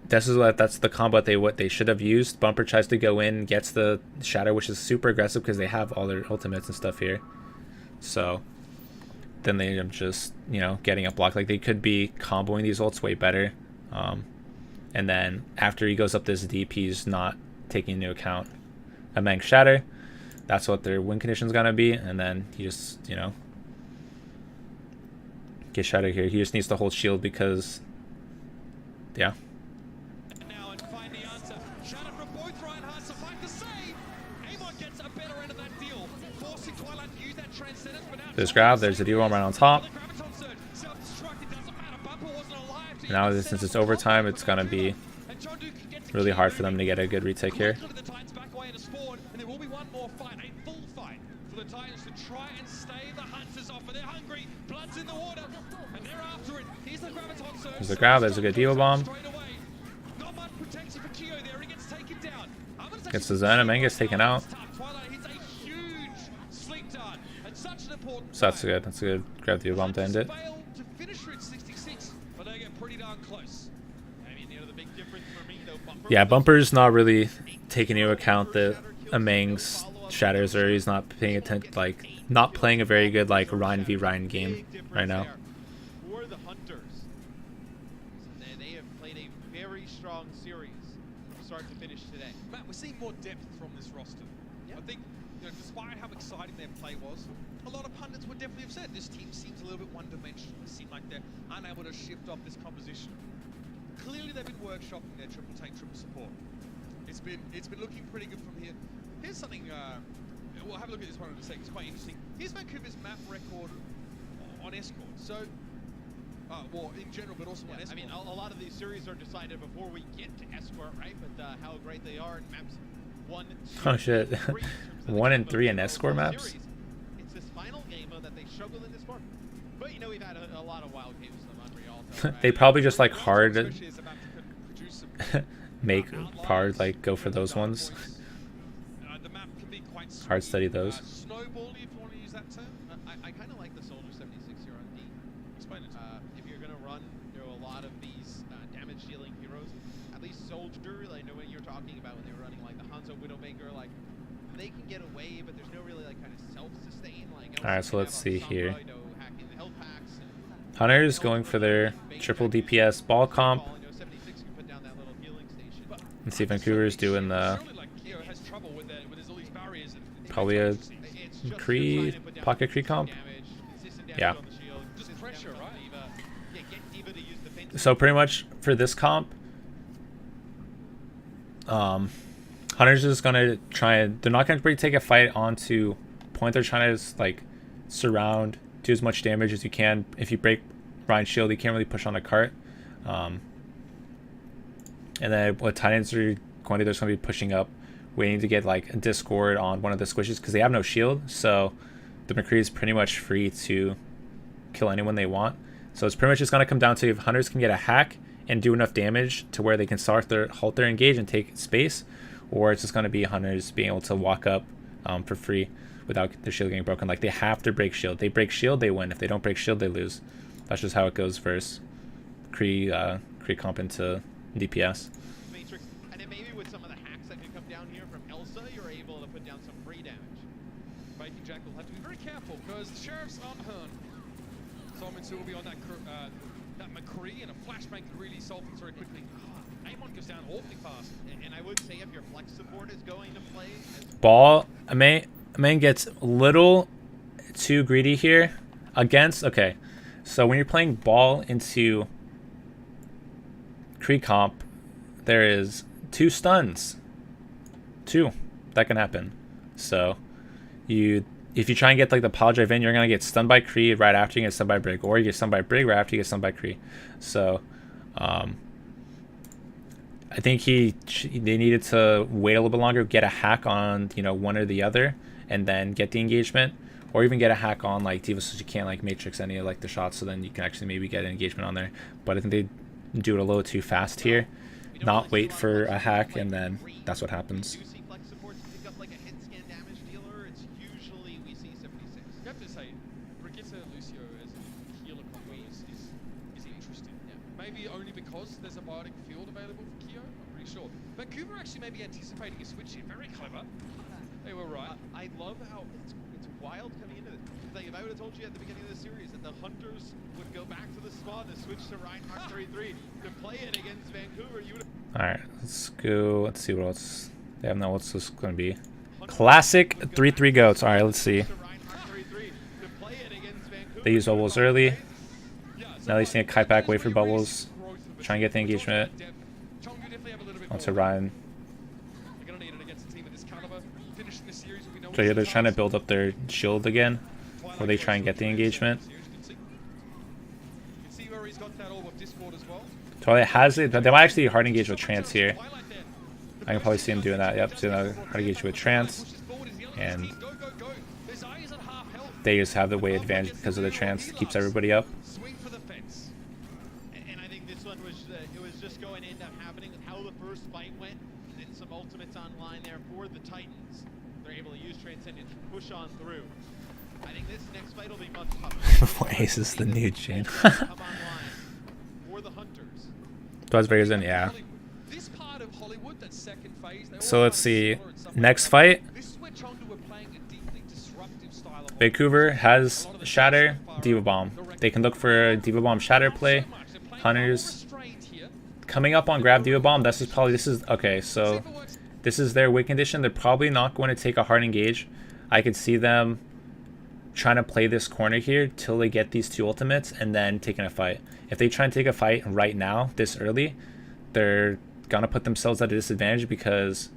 A: that's the combo what they should have used. Bumper tries to go in, gets the Shatter, which is super aggressive because they have all their ultimates and stuff here. So then they end up just, you know, getting a block. Like, they could be comboing these ults way better. And then after he goes up this deep, he's not taking into account a Meng Shatter. That's what their win condition is going to be. And then he just, you know, get Shatter here. He just needs to hold shield because, yeah.
B: Now and find the answer. Shatter from both Reinhardts to find the save. Amon gets a better end of that deal, forcing Twilight to use that transcendence. But now
A: There's Grav. There's a Diva Bomb right on top. Now, since it's overtime, it's going to be really hard for them to get a good retake here.
B: And there will be one more fight, a full fight for the Titans to try and stave the Hunters off. But they're hungry, blood's in the water, and they're after it. Here's the Graviton surge.
A: There's the Grav. There's a good Diva Bomb.
B: Not much protection for Kyo there. He gets taken down.
A: Gets the Zen. Meng gets taken out.
B: Twilight hits a huge sleep dart at such an important
A: So that's good. That's a good Grav Diva Bomb to end it.
B: failed to finish her at 66, but they get pretty darn close.
C: I mean, you know, the big difference for me, though, Bumper
A: Yeah, Bumper's not really taking into account the Meng's Shatters, or he's not paying attention, like not playing a very good like Ryan v Ryan game right now.
C: For the Hunters, they have played a very strong series from start to finish today.
B: Matt, we're seeing more depth from this roster. I think, you know, despite how exciting their play was, a lot of pundits would definitely have said this team seems a little bit one-dimensional. It seemed like they're unable to shift off this composition. Clearly, they've been workshopping their triple tank, triple support. It's been looking pretty good from here. Here's something. We'll have a look at this one in a second. It's quite interesting. Here's Vancouver's map record on Escort. So, well, in general, but also on
C: Yeah, I
B: Escort.
C: mean, a lot of these series are decided before we get to Escort, right? But how great they are in maps 1, 2,
A: Oh, shit.
C: and 3 in terms of the
A: 1 and
C: game
A: 3
C: of
A: in
C: the
A: Escort
C: overall
A: maps?
C: series. It's this final game that they struggled in this part. But, you know, we've had a lot of wild games from Unreal. Right?
A: They probably just like hard
B: Especially as about to produce some
A: make
B: outliers,
A: hard like go
B: you
A: for
B: know,
A: those
B: dark
A: ones.
B: points. The map can be quite
A: Hard
B: sweet.
A: study those.
B: Snowbally, if you want to use that term.
C: I kind of like the Soldier 76 here on D.
B: Explain it.
C: If you're going to run, you know, a lot of these damage dealing heroes, at least Soldier, I know what you're talking about when they were running like the Hanzo Widowmaker, like they can get away, but there's no really like kind of self-sustain. Like,
A: Alright, so let's see here.
C: You know, hacking the health packs and
A: Hunters going for their triple DPS ball comp.
C: you know, 76 can put down that little healing station.
A: And see if Vancouver's doing the
B: Surely, like, Keo has trouble with that, when there's all these barriers and
A: probably a
C: It's just
A: Cree
C: trying to put down
A: pocket Cree comp.
C: damage, consistent damage
A: Yeah.
C: on the shield,
B: Just
C: consistent
B: pressure,
C: damage on
B: right?
C: Diva. Yeah, get Diva to use the fence.
A: So pretty much for this comp, Hunters is gonna try and they're not gonna really take a fight onto point. They're trying to like surround, do as much damage as you can. If you break Ryan's shield, you can't really push on a cart. And then what Titans are going to do, they're going to be pushing up, waiting to get like a Discord on one of the squishes because they have no shield. So the McCree is pretty much free to kill anyone they want. So it's pretty much just going to come down to if Hunters can get a hack and do enough damage to where they can halt their engage and take space, or it's just going to be Hunters being able to walk up for free without their shield getting broken. Like they have to break shield. They break shield, they win. If they don't break shield, they lose. That's just how it goes versus Cree comp into DPS.
C: Matrix, and then maybe with some of the hacks that can come down here from Elsa, you're able to put down some free damage.
B: Viking Jack will have to be very careful because the sheriffs aren't Hearn. Solomon will be on that that McCree, and a flashbang can really solve things very quickly. Amon goes down awfully fast.
C: And I would say if your flex support is going to play,
A: Ball, Amain gets a little too greedy here against. Okay, so when you're playing ball into Cree comp, there is 2 stuns. 2 that can happen. So if you try and get like the power drive in, you're gonna get stunned by Cree right after you get stunned by Brig, or you get stunned by Brig right after you get stunned by Cree. So I think they needed to wait a little bit longer, get a hack on one or the other, and then get the engagement, or even get a hack on like Diva so you can't like matrix any of like the shots, so then you can actually maybe get an engagement on there. But I think they do it a little too fast here, not wait for a hack, and then that's what happens.
C: you see flex supports pick up like a hit scan damage dealer, it's usually we see 76.
B: You have to say, Brigitte Lucio as a healer combo is interesting. Yeah. Maybe only because there's a biotic field available for Keo, I'm pretty sure. Vancouver actually may be anticipating a switch here. Very clever. They were right.
C: I love how it's wild coming into this. Like if I would have told you at the beginning of the series that the Hunters would go back to the spawn to switch to Reinhardt 33 to play it against Vancouver, you would have...
A: Alright, let's go. Let's see what else they have now. What's this going to be? Classic 3-3 goats. Alright, let's see. They use bubbles early. Now they just need a kite back, wait for bubbles, try and get the engagement onto Ryan. So yeah, they're trying to build up their shield again, or they try and get the engagement. So it has it. They might actually hard engage with Trance here. I can probably see him doing that. Yep, so hard engage with Trance, and they just have the way advantage because of the Trance. Keeps everybody up.
C: And I think this one was it was just going to end up happening with how the first fight went, and then some ultimates online there for the Titans. They're able to use Transcendence, push on through. I think this next fight will be much tougher.
A: Before Ace is the new chain.
C: Come online for the Hunters.
A: Las Vegas in, yeah.
B: This part of Hollywood, that second phase, they
A: So
B: all
A: let's
B: kind of
A: see.
B: similar in some
A: Next
B: ways.
A: fight.
B: This is where Chengdu were playing a deeply disruptive style of
A: Vancouver has
B: A lot of the
A: Shatter,
B: shots so far
A: Diva
B: are
A: Bomb.
B: direct.
A: They can look for a Diva Bomb Shatter play.
B: Not so much. They're playing
A: Hunters
B: more restrained here.
A: coming up on grab Diva Bomb. This is okay. So this is their win condition. They're probably not going to take a hard engage. I could see them trying to play this corner here till they get these 2 ultimates and then taking a fight. If they try and take a fight right now, this early, they're gonna put themselves at a disadvantage because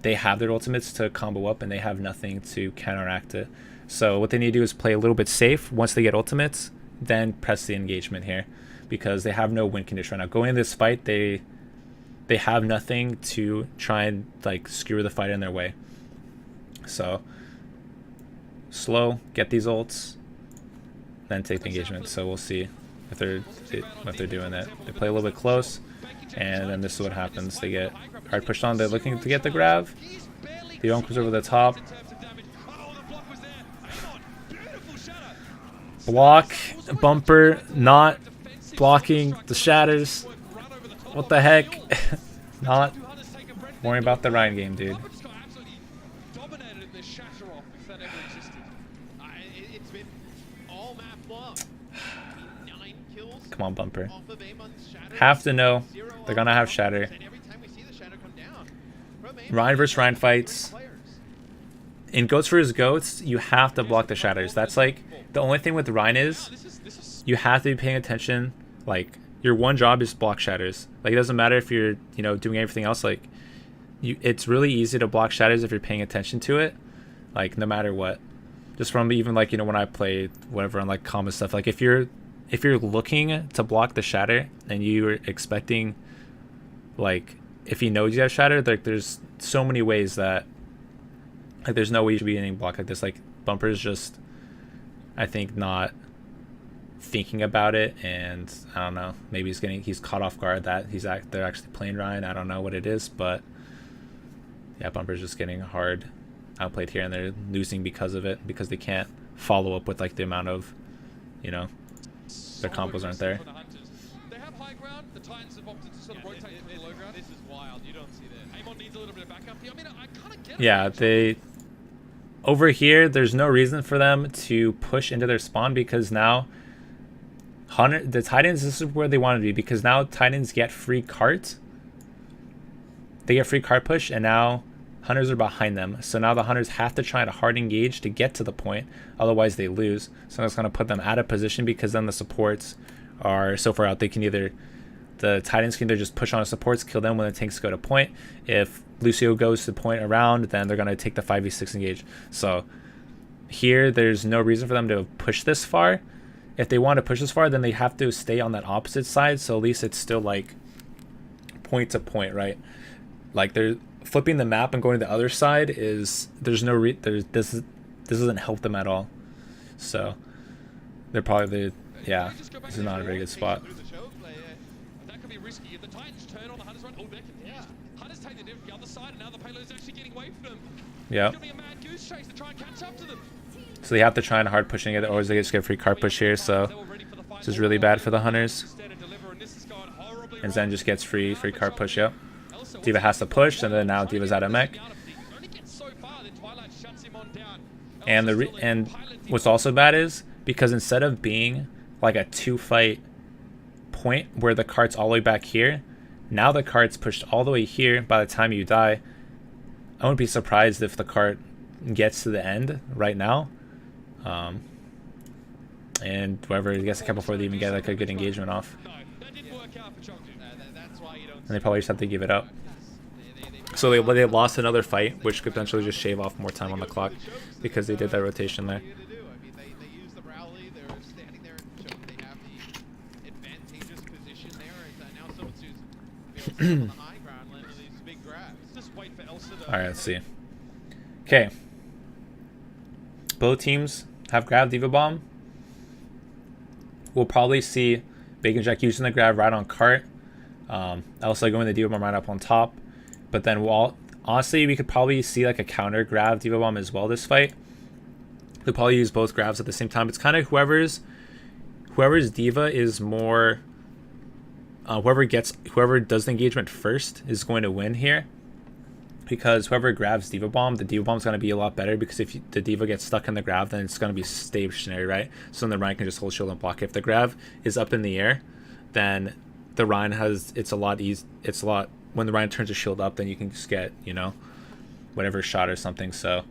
A: they have their ultimates to combo up and they have nothing to counteract it. So what they need to do is play a little bit safe. Once they get ultimates, then press the engagement here, because they have no win condition right now. Going into this fight, they have nothing to try and like skewer the fight in their way. So slow, get these ults, then take the engagement. So we'll see if they're doing that. They play a little bit close, and then this is what happens. They get hard pushed on. They're looking to get the grab. The Yone comes over the top. Block, bumper, not blocking the shatters. What the heck? Not worrying about the Ryan game, dude. Come on, bumper. Have to know they're gonna have shatter. Ryan versus Ryan fights. In goats versus goats, you have to block the shatters. That's like the only thing with Ryan is you have to be paying attention. Like your one job is block shatters. Like it doesn't matter if you're doing everything else. Like it's really easy to block shatters if you're paying attention to it. Like no matter what. Just from even like when I play whatever on like common stuff. Like if you're looking to block the shatter and you're expecting, like if he knows you have shatter, like there's so many ways that like there's no way you should be getting blocked like this. Like bumper's just, I think, not thinking about it, and I don't know, maybe he's caught off guard that they're actually playing Ryan. I don't know what it is, but yeah, bumper's just getting hard outplayed here, and they're losing because of it, because they can't follow up with like the amount of their combos aren't there.
B: They have high ground. The Titans have opted to sort of rotate to the low ground.
C: This is wild. You don't see that.
B: Amon needs a little bit of backup here. I mean, I kind of get it.
A: Yeah, they over here. There's no reason for them to push into their spawn, because now the Titans, this is where they want to be, because now Titans get free cart. They get free cart push, and now Hunters are behind them. So now the Hunters have to try to hard engage to get to the point, otherwise they lose. So that's going to put them out of position, because then the supports are so far out. The Titans can either just push on the supports, kill them when the tanks go to point. If Lucio goes to point around, then they're going to take the 5v6 engage. So here there's no reason for them to push this far. If they want to push this far, then they have to stay on that opposite side, so at least it's still like point to point, right? Like they're flipping the map and going to the other side is this doesn't help them at all. So they're probably this is not a very good spot.
B: That could be risky. If the Titans turn on the Hunters run, they're confused. Hunters take the other side, and now the payload is actually getting away from them.
A: Yeah.
B: It's gonna be a mad goose chase to try and catch up to them.
A: So they have to try and hard pushing it, or they just get free card push here. So this is really bad for the Hunters. And Zen just gets free card push. Yep. D.Va has to push, and then now D.Va's out of mech. And what's also bad is because instead of being like a 2-fight point where the cart's all the way back here, now the cart's pushed all the way here. By the time you die, I wouldn't be surprised if the cart gets to the end right now. And whoever gets the cap before they even get like a good engagement off. And they probably just have to give it up. So they lost another fight, which could potentially just shave off more time on the clock because they did that rotation there. Alright, let's see. Okay. Both teams have grabbed D.Va Bomb. We'll probably see Bacon Jack using the grab right on cart. Also going the D.Va Bomb right up on top. But then honestly, we could probably see like a counter grab D.Va Bomb as well this fight. They'll probably use both grabs at the same time. It's kind of whoever's D.Va is more... whoever does the engagement first is going to win here. Because whoever grabs D.Va Bomb, the D.Va Bomb is going to be a lot better, because if the D.Va gets stuck in the grab, then it's going to be stationary, right? So then the Ryan can just hold shield and block. If the grab is up in the air, then the Ryan when the Ryan turns his shield up, then you can just get, whatever shot or something. So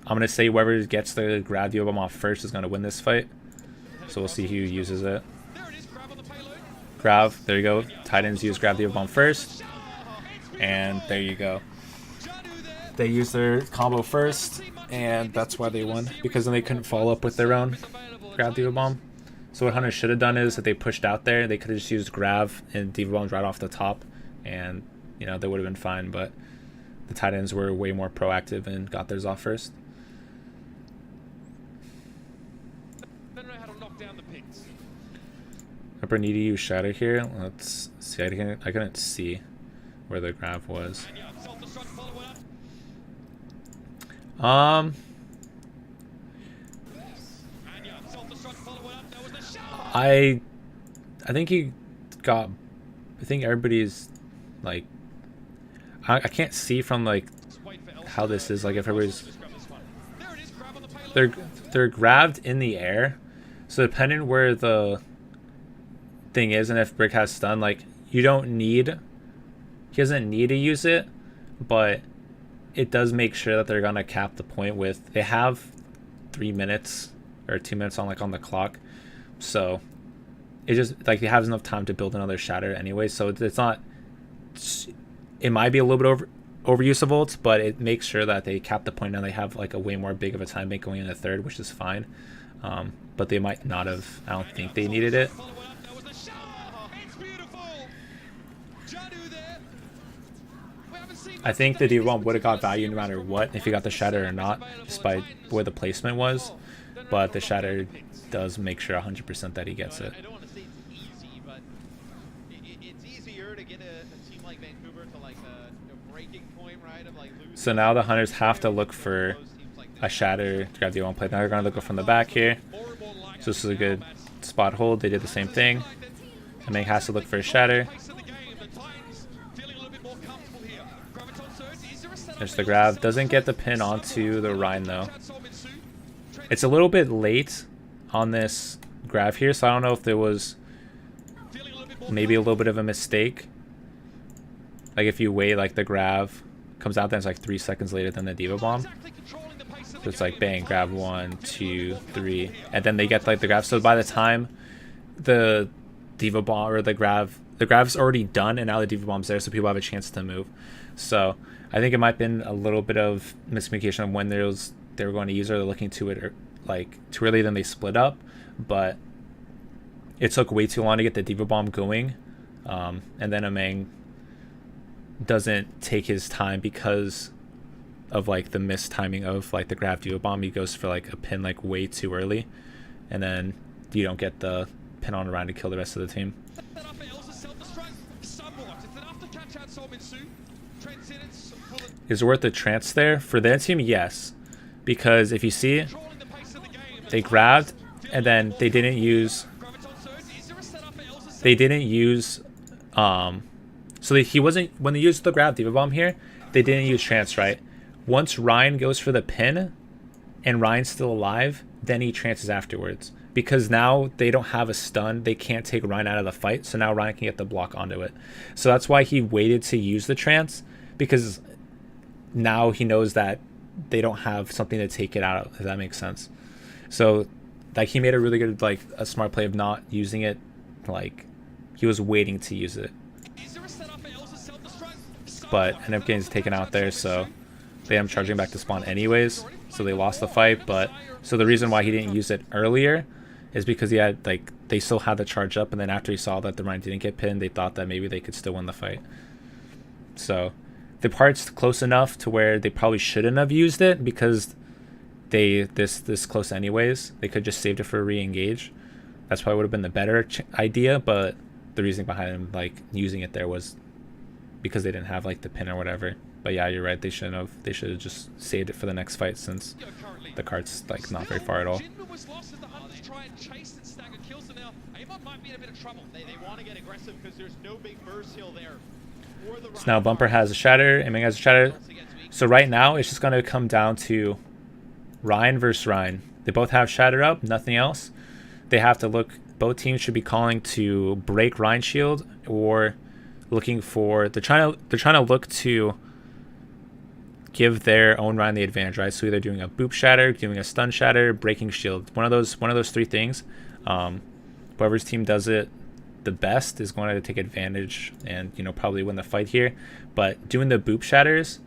A: I'm going to say whoever gets the grab D.Va Bomb off first is going to win this fight. So we'll see who uses it. Grab, there you go. Titans use grab D.Va Bomb first. And there you go. They used their combo first, and that's why they won, because then they couldn't follow up with their own grab D.Va Bomb. So what Hunter should have done is, if they pushed out there, they could have just used Grav and Diva Bombs right off the top, and you know, they would have been fine. But the Titans were way more proactive and got theirs off first.
B: Don't know how to knock down the picks.
A: Upper need to use Shatter here. Let's see. I couldn't see where the Grav was.
B: And yeah, self-destruct, follow it up.
A: Um,
B: And yeah, self-destruct, follow it up. That was the shot.
A: I think he got. I think everybody's like. I can't see from like
B: Just wait for
A: how this is, like if everybody's
B: Just grab this one. There it is, grab on the payload.
A: they're grabbed in the air, so depending where the thing is and if Brick has stun, like he doesn't need to use it, but it does make sure that they're gonna cap the point with, they have 3 minutes or 2 minutes on the clock, so it just like he has enough time to build another shatter anyway, so it's not, it might be a little bit overuse of ults, but it makes sure that they cap the point and they have like a way more big of a time bank going in the third, which is fine. But they might not have. I don't think they needed it.
B: Follow it up. That was the shot. It's beautiful. Jadu there. We haven't seen
A: I think the D1 would have got value no matter what, if he got the shatter or not, just by where the placement was. But the shatter does make sure 100% that he gets it.
C: I don't want to say it's easy, but it's easier to get a team like Vancouver to like a breaking point, right? Of like losing.
A: So now the Hunters have to look for a shatter to grab the D1 play. Now they're going to look from the back here. So this is a good spot hold. They did the same thing. And Meng has to look for a shatter. There's the grab. Doesn't get the pin onto the Rhine though. It's a little bit late on this grab here, so I don't know if there was maybe a little bit of a mistake. Like if you wait, like the grab comes out, then it's like 3 seconds later than the Diva Bomb. So it's like bang, grab 1, 2, 3, and then they get like the grab. So by the time the Diva Bomb or the grab's already done, and now the Diva Bomb's there, so people have a chance to move. So I think it might have been a little bit of miscommunication on when they were going to use it, or they're looking to it or like too early, then they split up. But it took way too long to get the Diva Bomb going, and then Ameng doesn't take his time because of like the mistiming of like the grab Diva Bomb. He goes for like a pin like way too early, and then you don't get the pin on around to kill the rest of the team. Is it worth the trance there? For their team, yes. Because if you see, they grabbed and then they didn't use so he wasn't, when they used the grab Diva Bomb here, they didn't use trance, right? Once Ryan goes for the pin and Ryan's still alive, then he trances afterwards. Because now they don't have a stun, they can't take Ryan out of the fight, so now Ryan can get the block onto it. So that's why he waited to use the trance, because now he knows that they don't have something to take it out of, if that makes sense. So like he made a really good, like a smart play of not using it, like he was waiting to use it. But ended up getting taken out there, so they end up charging back to spawn anyways, so they lost the fight. But so the reason why he didn't use it earlier is because he had like, they still had the charge up, and then after he saw that the Rhine didn't get pinned, they thought that maybe they could still win the fight. So the part's close enough to where they probably shouldn't have used it, because they this close anyways. They could just saved it for a re-engage. That's probably would have been the better idea, but the reason behind him like using it there was because they didn't have like the pin or whatever. But yeah, you're right, they should have just saved it for the next fight, since the card's like not very far at all.
C: They want to get aggressive because there's no big burst heal there.
A: So now Bumper has a shatter, and Ming has a shatter. So right now it's just going to come down to Ryan versus Ryan. They both have shatter up, nothing else. They have to look, both teams should be calling to break Ryan's shield, or looking for, they're trying to look to give their own Ryan the advantage, right? So either doing a boop shatter, doing a stun shatter, breaking shield. One of those 3 things. Whoever's team does it the best is going to take advantage and, you know, probably win the fight here. But doing the boop shatters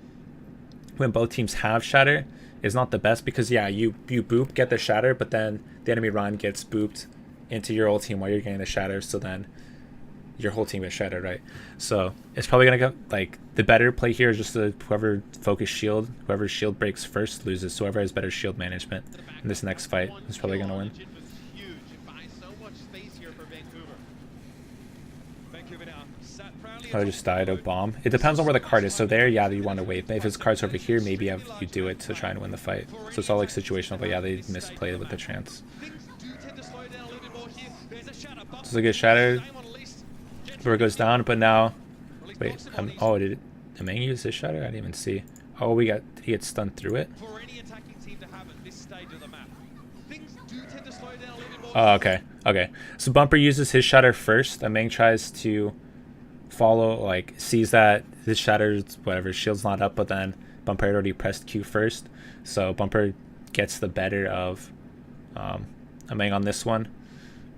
A: when both teams have shatter is not the best, because yeah, you boop, get the shatter, but then the enemy Ryan gets booped into your whole team while you're getting the shatter, so then your whole team is shattered, right? So it's probably gonna go like the better play here is just whoever focus shield, whoever shield breaks first loses. So whoever has better shield management in this next fight is probably gonna win.
C: It was huge. It buys so much space here for Vancouver.
B: Vancouver now sat proudly
A: I just died of bomb. It depends on where the card is. So there, yeah, you want to wait. But if his card's over here, maybe you do it to try and win the fight. So it's all like situational. But yeah, they misplayed with the chance.
B: Things do tend to slow down a little bit more here. There's a shatter bump.
A: This is a good shatter.
B: Aim on least.
A: Where it goes down, but now,
B: Release
A: wait.
B: knocks him on easy.
A: Oh, did Amang use his shatter? I didn't even see. Oh, did he get stunned through it?
B: For any attacking team to have at this stage of the map, things do tend to slow down a little bit more.
A: Oh, okay. Okay. So Bumper uses his shatter first. Amang tries to follow, like, sees that his shatter's, whatever, shield's not up, but then Bumper had already pressed Q first. So Bumper gets the better of Amang on this one,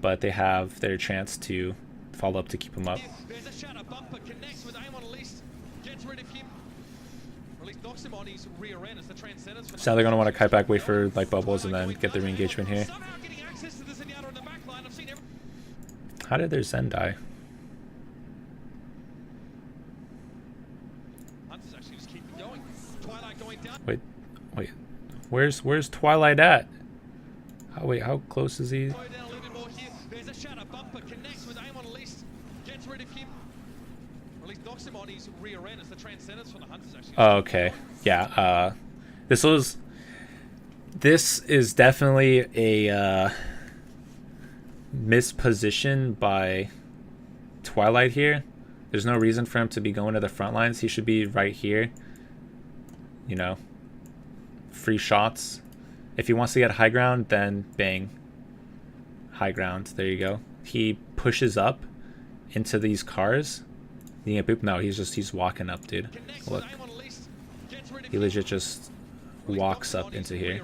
A: but they have their chance to follow up to keep him up.
B: There's a shatter. Bumper connects with aim on least. Gets rid of him. Release knocks him on his rear end as the transcendence.
A: So now they're going to want to kite back, wait for like bubbles, and then get the re-engagement here.
B: Somehow getting access to the Zenyatta in the back line. I've seen every
A: How did their Zen die?
B: Hunters actually just keep going. Twilight going down.
A: Wait. Where's Twilight at? Wait, how close is he?
B: Slow down a little bit more here. There's a shatter. Bumper connects with aim on least. Gets rid of him. Release knocks him on his rear end as the transcendence from the Hunters actually.
A: Oh, okay. Yeah, this is definitely a misposition by Twilight here. There's no reason for him to be going to the front lines. He should be right here. You know, free shots. If he wants to get high ground, then bang. High ground. There you go. He pushes up into these cars. No, he's walking up, dude. Look. He legit just walks up into here.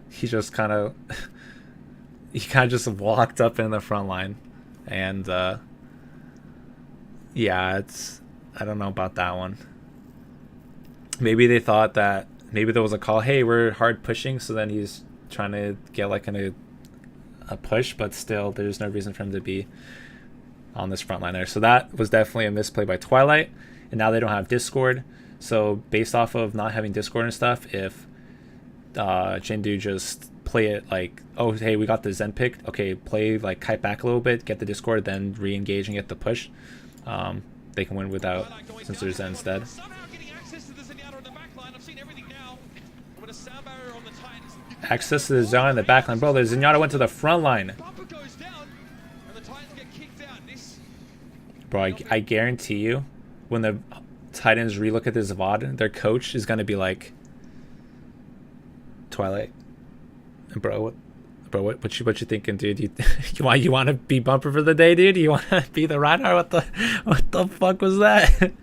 A: He just kind of just walked up in the front line, and yeah, I don't know about that one. Maybe they thought that maybe there was a call, hey, we're hard pushing, so then he's trying to get like a push, but still there's no reason for him to be on this front line there. So that was definitely a misplay by Twilight. And now they don't have Discord, so based off of not having Discord and stuff, if Jindu just play it like, oh hey, we got the Zen pick, okay, play like kite back a little bit, get the Discord, then re-engage and get the push, they can win without, since their Zen's dead. Access to the Zenyatta in the back line. Bro, the Zenyatta went to the front line. Bro, I guarantee you, when the Titans relook at this VOD, their coach is going to be like, Twilight, bro, what you thinking, dude? You want to be Bumper for the day, dude? You want to be the Reinhardt? What the fuck was that?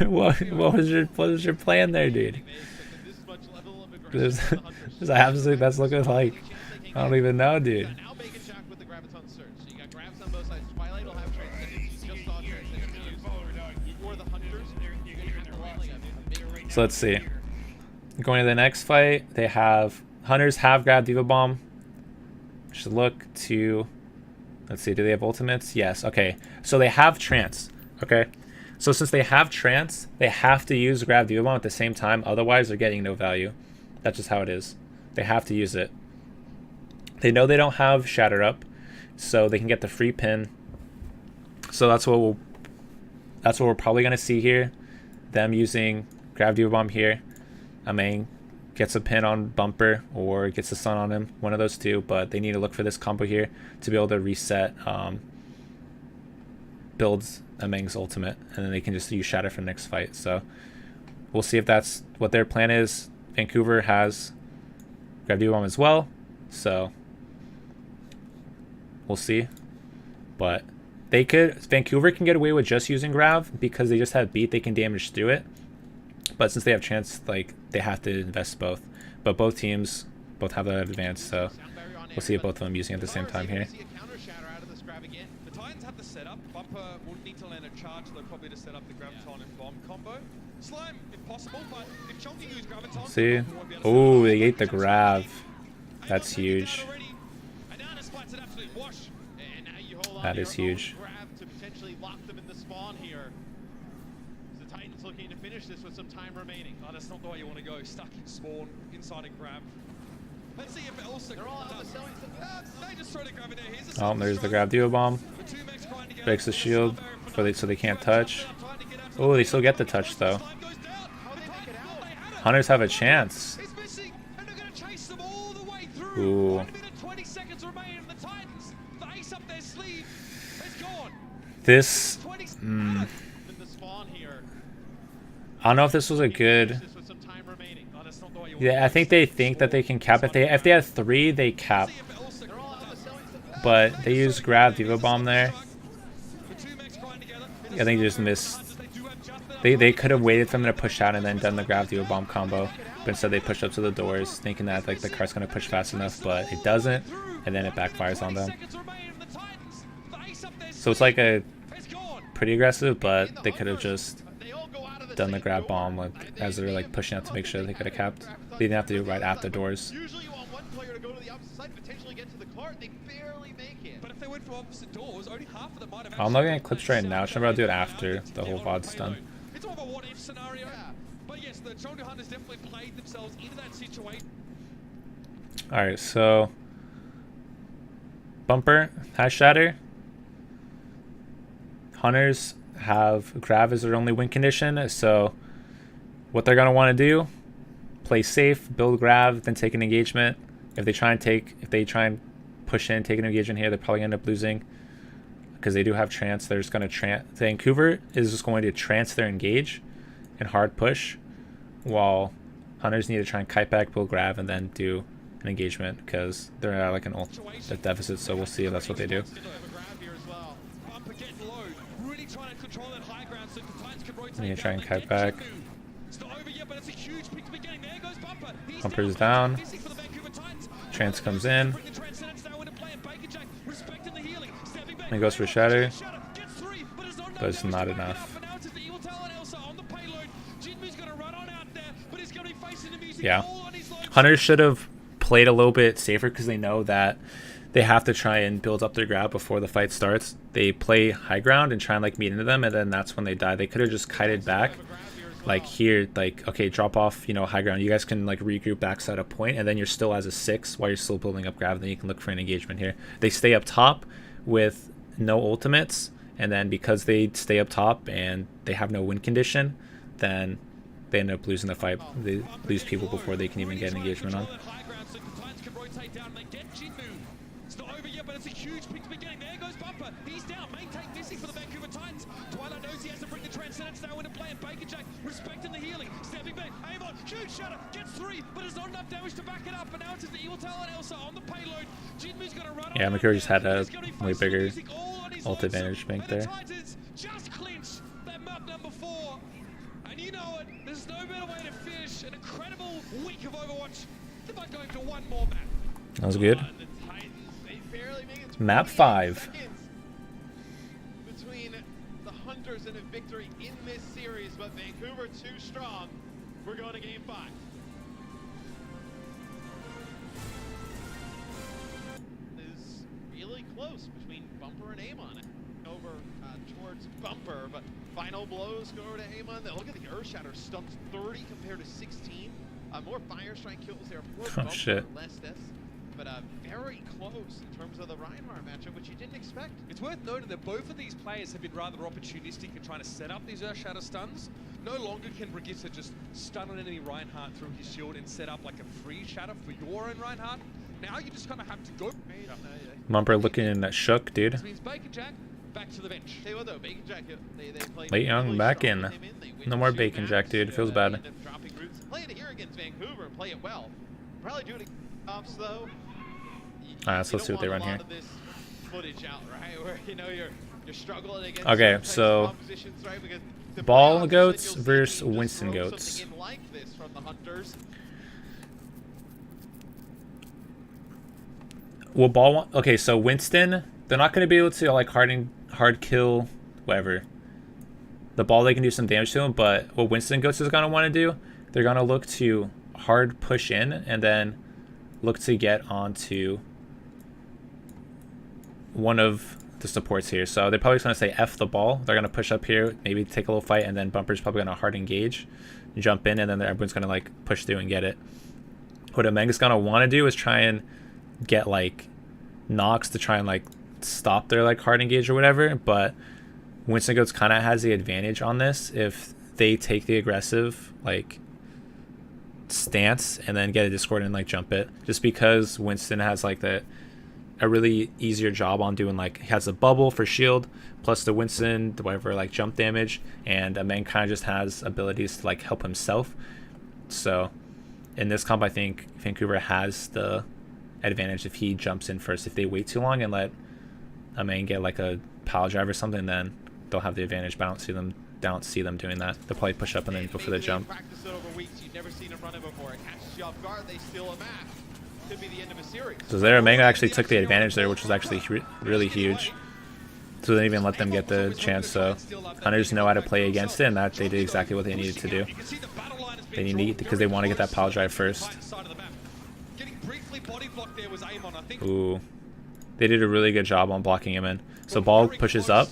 A: what was your plan there, dude? That's looking like, I don't even know, dude. So let's see. Going to the next fight, they have Hunters have grabbed Diva Bomb. Should look to, let's see, do they have ultimates? Yes. Okay, so they have Trance. Okay, so since they have Trance, they have to use grab Diva Bomb at the same time, otherwise they're getting no value. That's just how it is. They have to use it. They know they don't have Shatter up, so they can get the free pin. So that's what we're probably gonna see here. Them using grab Diva Bomb here. Amang gets a pin on Bumper or gets a stun on him, one of those two, but they need to look for this combo here to be able to reset, builds Amang's ultimate, and then they can just use Shatter for the next fight. So we'll see if that's what their plan is. Vancouver has grab Diva Bomb as well, so we'll see. But Vancouver can get away with just using Grav because they just have beat, they can damage through it. But since they have chance, like, they have to invest both. But both teams both have that advance, so we'll see if both of them using it at the same time here.
B: The Titans have the setup. Bumper Bumper will need to land a charge though, probably to set up the Graviton and Bomb combo. Slime, if possible, but if Chonky used Graviton...
A: See? Oh, they ate the grav. That's huge. That is huge.
C: Grab to potentially lock them in the spawn here. The Titans looking to finish this with some time remaining.
B: Oh, that's not the way you want to go. Stuck in spawn, inside a grab. Let's see if Elsa...
C: They're all out selling
B: they just throw the grab in there. Here's
A: Oh, there's the grab duo bomb. Breaks the shield so they can't touch. Oh, they still get the touch though. Hunters have a chance. Ooh. This... I don't know if this was a good... Yeah, I think they think that they can cap it. If they had 3, they cap. But they used grab Diva Bomb there. I think they just missed. They could have waited for them to push out and then done the grab Diva Bomb combo. But instead they pushed up to the doors thinking that like the cart's going to push fast enough, but it doesn't. And then it backfires on them. So it's like a pretty aggressive, but they could have just done the grab bomb like, as they're like pushing out to make sure they could have capped. They didn't have to do it right after doors.
C: Usually you want one player to go to the opposite side, potentially get to the cart. They barely make it.
B: But if they went for opposite doors, only half of them might have...
A: I'm not getting clips right now. Should I do it after the whole VOD's done?
B: It's more of a what-if scenario. But yes, the Chengdu Hunters definitely played themselves into that situation.
A: Alright, so... Bumper, Hash Shatter. Hunters have Grav as their only win condition, so what they're going to want to do, play safe, build Grav, then take an engagement. If they try and push in, take an engagement here, they're probably going to end up losing because they do have trance. They're just going to Vancouver is just going to trance their engage and hard push, while Hunters need to try and kite back, build Grav, and then do an engagement because they're at like an ult deficit, so we'll see if that's what they do. I'm going to try and kite back. Bumper's down. Trance comes in. And goes for Shatter. But it's not enough. Yeah. Hunters should have played a little bit safer because they know that they have to try and build up their grab before the fight starts. They play high ground and try and like meet into them, and then that's when they die. They could have just kited back, like here, like okay, drop off, you know, high ground. You guys can like regroup backside a point, and then you're still as a 6 while you're still building up grab. And then you can look for an engagement here. They stay up top with no ultimates, and then because they stay up top and they have no win condition, then they end up losing the fight. They lose people before they can even get an engagement on.
B: But it's a huge pick to be getting. There goes Bumper. He's down. Maintain busy for the Vancouver Titans. Twilight knows he has to bring the Transcendence now into play, and Baker Jack respecting the healing. Stepping back. Aim on. Huge shatter. Gets 3, but there's not enough damage to back it up. And now it's the Evil Talon Elsa on the payload. Jinmu's going to run.
A: Yeah, Makura just had a way bigger ult advantage bank there.
B: Just clinch that map number 4. And you know it. There's no better way to finish an incredible week of Overwatch than by going for one more map.
A: That was good. Map 5.
C: Between the Hunters and a victory in this series, but Vancouver too strong. We're going to game 5. Is really close between Bumper and Amon. Over towards Bumper, but final blows go over to Amon. Look at the Earth Shatter, stuns 30 compared to 16. More Fire Strike kills there. More Bumper,
A: shit.
C: less deaths. But very close in terms of the Reinhardt matchup, which you didn't expect.
B: It's worth noting that both of these players have been rather opportunistic in trying to set up these Earth Shatter stuns. No longer can Brigitte just stun an enemy Reinhardt through his shield and set up like a free shatter for your own Reinhardt. Now you just kind of have to go.
A: Mumper looking shook, dude.
B: This means Bacon Jack back to the bench.
C: Tell you what though, Bacon Jack, they played
A: Late Young
C: really
A: back
C: strong.
A: in.
C: They win
A: No more
C: 2
A: Bacon
C: maps,
A: Jack, dude. It feels bad.
C: end up dropping roots. Play it here against Vancouver and play it well. Probably do it against Ops though.
A: Alright, so let's see what they run here.
C: Footage out, right? Where you know you're struggling against
A: Okay, so
C: right? Because the
A: Ball
C: playoffs,
A: Goats
C: you'll see
A: versus
C: teams just
A: Winston
C: throw
A: Goats.
C: something in like this from the Hunters.
A: Will Ball want... Okay, so Winston, they're not going to be able to like hard kill whatever. The ball, they can do some damage to him, but what Winston Goats is going to want to do, they're going to look to hard push in and then look to get onto one of the supports here. So they're probably going to say F the ball. They're going to push up here, maybe take a little fight, and then Bumper's probably going to hard engage, jump in, and then everyone's going to like push through and get it. What Omega's going to want to do is try and get like knocks to try and like stop their like hard engage or whatever, but Winston Goats kind of has the advantage on this if they take the aggressive like stance and then get a Discord and like jump it, just because Winston has like a really easier job on doing like, he has a bubble for shield plus the Winston whatever like jump damage, and Ameng kind of just has abilities to like help himself. So in this comp I think Vancouver has the advantage if he jumps in first. If they wait too long and let Ameng get like a power drive or something, then they'll have the advantage, but I don't see them doing that. They'll probably push up and then go for the jump.
C: Practice it over weeks. You've never seen him run it before. It catches you off guard. They steal a map. Could be the end of a series.
A: So there, Omega actually took the advantage there, which was actually really huge. So they didn't even let them get the chance. So Hunters know how to play against it, and that they did exactly what they needed to do. They need, because they want to get that power drive first. Ooh, they did a really good job on blocking him in. So ball pushes up,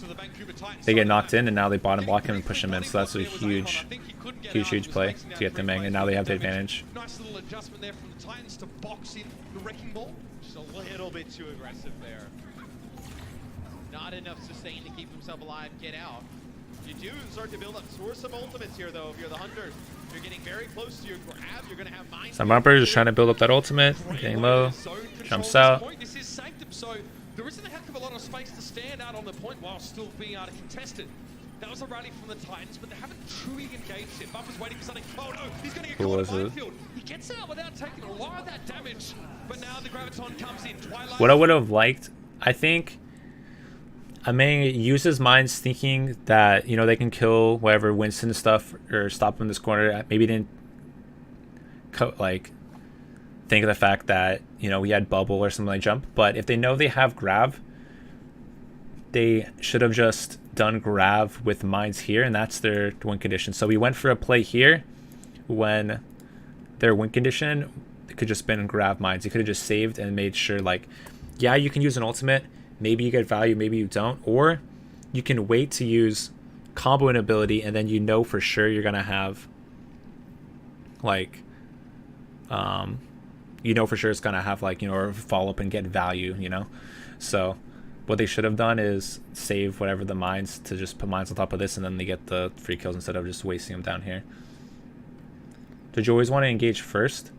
A: they get knocked in, and now they bottom block him and push him in. So that's a huge play to get them in, and now they have the advantage.
B: Nice little adjustment there from the Titans to box in the wrecking ball.
C: Just a little bit too aggressive there. Not enough sustain to keep himself alive, get out. You do start to build up. Source some ultimates here, though. If you're the Hunters, you're getting very close to your grab. You're going to have mine.
A: Some Bumper just trying to build up that ultimate, getting low, jumps out.
B: This is Sanctum, so there isn't a heck of a lot of space to stand out on the point while still being able to contest it. That was a rally from the Titans, but they haven't truly engaged it. Bumper's waiting for something. Oh no, he's going to get caught in the minefield. He gets out without taking a lot of that damage, but now the Graviton comes in. Twilight.
A: What I would have liked, I think, Ameng uses mines thinking that, you know, they can kill whatever Winston stuff or stop him in this corner. Maybe didn't like think of the fact that, you know, we had bubble or something like jump. But if they know they have grab, they should have just done grab with mines here, and that's their win condition. So we went for a play here when their win condition, it could just been grab mines. You could have just saved and made sure, like, yeah, you can use an ultimate. Maybe you get value, maybe you don't. Or you can wait to use combo and ability, and then you know for sure you're going to have, like, you know for sure it's going to have, like, you know, or follow up and get value, you know. So what they should have done is save whatever the mines to just put mines on top of this, and then they get the free kills instead of just wasting them down here. Did you always want to engage first?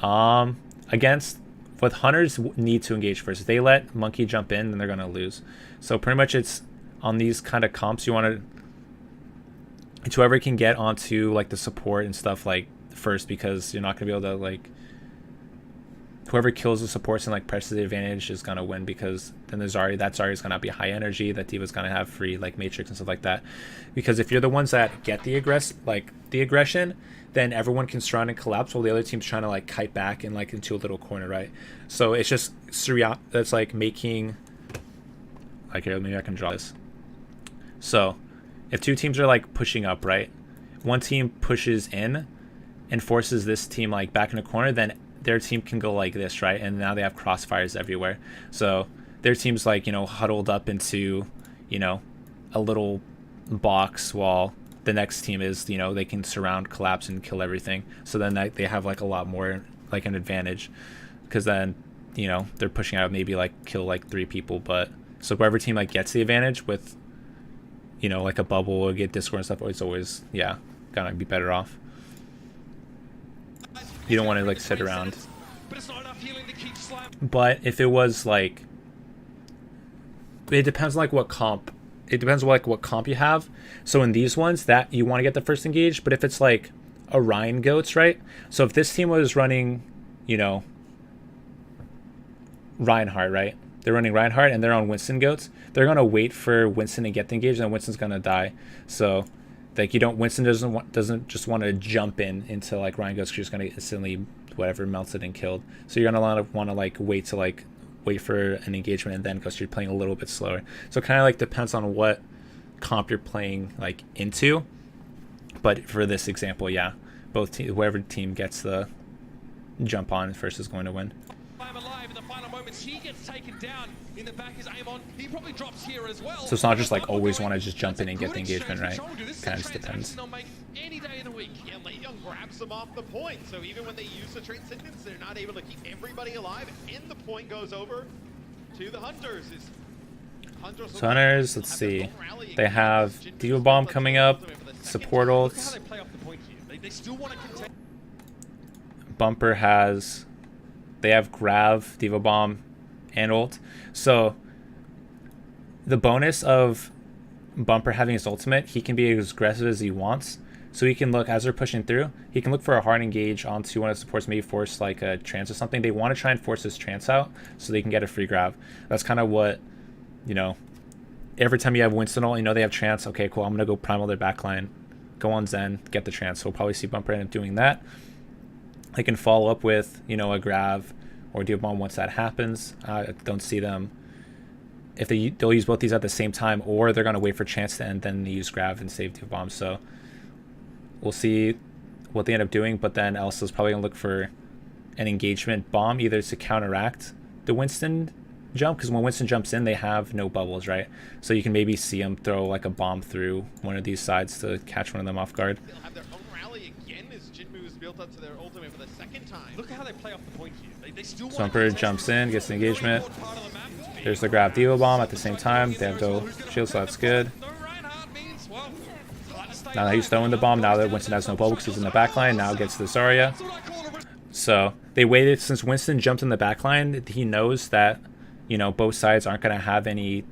A: Against... But Hunters need to engage first. If they let Monkey jump in, then they're going to lose. So pretty much it's on these kind of comps, you want to... It's whoever can get onto like the support and stuff like first, because you're not going to be able to like... Whoever kills the supports and like presses the advantage is going to win, because then the Zarya, that Zarya is going to be high energy, that Diva's going to have free like Matrix and stuff like that. Because if you're the ones that get the aggression, then everyone can surround and collapse while the other team's trying to like kite back and like into a little corner, right? So it's just surreal. That's like making, like, here, maybe I can draw this. So if two teams are like pushing up, right? One team pushes in and forces this team like back in a corner, then their team can go like this, right? And now they have crossfires everywhere. So their team's like, you know, huddled up into, you know, a little box, while the next team is, you know, they can surround, collapse, and kill everything. So then they have like a lot more like an advantage, because then, you know, they're pushing out, maybe like kill like 3 people. But so whoever team like gets the advantage with, you know, like a bubble or get Discord and stuff, it's always, yeah, gonna be better off. You don't want to like sit around. But if it was like, it depends on like what comp. It depends on like what comp you have. So in these ones, that you want to get the first engage. But if it's like Orion Goats, right? So if this team was running, you know, Reinhardt, right? They're running Reinhardt and they're on Winston Goats. They're gonna wait for Winston to get the engage, and then Winston's gonna die. So like, you don't, Winston doesn't just want to jump into like Ryan Goats, 'cause you're just gonna instantly whatever melted and killed. So you're gonna want to like wait for an engagement and then go. So you're playing a little bit slower. So it kind of like depends on what comp you're playing like into. But for this example, yeah, whoever team gets the jump on first is going to win.
B: I'm alive in the final moments. He gets taken down. In the back is Amon. He probably drops here as well.
A: So it's not just like always want to just jump in and get the engagement, right? Kind of just depends.
B: Any day of the week.
C: Yeah, Leon grabs them off the point, so even when they use the Transcendence, they're not able to keep everybody alive, and the point goes over to the Hunters.
A: So Hunters, let's see. They have Diva Bomb coming up, support ults.
B: They still want to contest.
A: Bumper has, they have Grav, Diva Bomb, and ult. So the bonus of Bumper having his ultimate, he can be as aggressive as he wants. So he can look, as they're pushing through, he can look for a hard engage onto one of the supports, maybe force like a trance or something. They want to try and force this trance out so they can get a free grab. That's kind of what, you know, every time you have Winston ult, you know they have trance. Okay, cool, I'm going to go primal their backline, go on Zen, get the trance. So we'll probably see Bumper end up doing that. They can follow up with, you know, a Grav or Diva Bomb once that happens. I don't see them, if they'll use both these at the same time, or they're going to wait for chance to end, then they use Grav and save Diva Bomb. So we'll see what they end up doing, but then Elsa's probably going to look for an engagement bomb either to counteract the Winston jump, because when Winston jumps in, they have no bubbles, right? So you can maybe see him throw like a bomb through one of these sides to catch one of them off guard.
C: They'll have their own rally again as Jinmu is built up to their ultimate for the second time.
B: Look at how they play off the point here. They still
A: So Emperor jumps in, gets the engagement. There's the Grav Diva Bomb at the same time. They have no shield, so that's good. Now that he's throwing the bomb, now that Winston has no bubble because he's in the backline, now gets the Zarya. So they waited, since Winston jumped in the backline, he knows that, you know, both sides aren't going to have any,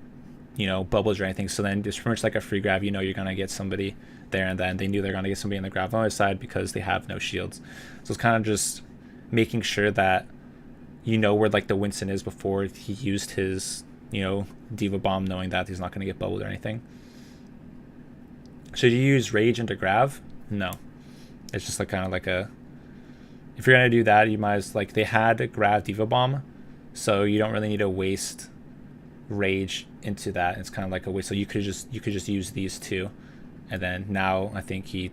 A: you know, bubbles or anything. So then it's pretty much like a free grab. You know you're going to get somebody there, and then they knew they're going to get somebody in the grab on the other side because they have no shields. So it's kind of just making sure that you know where like the Winston is before he used his, you know, Diva Bomb, knowing that he's not going to get bubbled or anything. Should you use Rage into Grav? No. It's just like kind of like a, if you're going to do that, you might as, like, they had a Grav Diva Bomb, so you don't really need to waste Rage into that. It's kind of like a waste. So you could just use these two, and then now I think he'll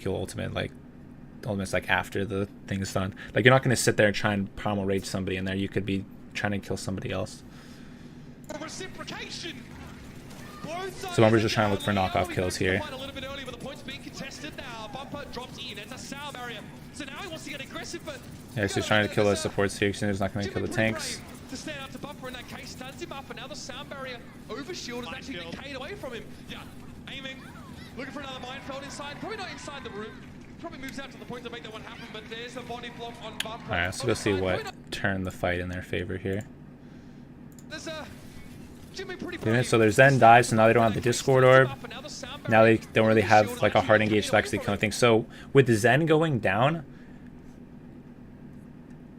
A: ultimate's like after the thing's done. Like, you're not going to sit there and try and primal rage somebody in there. You could be trying to kill somebody else.
B: Reciprocation.
A: So Bumper's just trying to look for knockoff kills here.
B: A little bit early, but the point's being contested now. Bumper drops in. It's a sound barrier. So now he wants to get aggressive, but
A: Yeah, so he's trying to kill the supports here because he's not going to kill the tanks.
B: To stand out to Bumper in that case, stuns him up, and now the sound barrier over shield is actually decayed away from him. Yeah, aiming, looking for another minefield inside. Probably not inside the room. Probably moves out to the point to make that one happen, but there's the body block on Bumper.
A: Alright, so go see what turned the fight in their favor here.
B: There's a
A: So their Zen dies, so now they don't have the Discord Orb. Now they don't really have like a hard engage to actually kill anything. So with the Zen going down,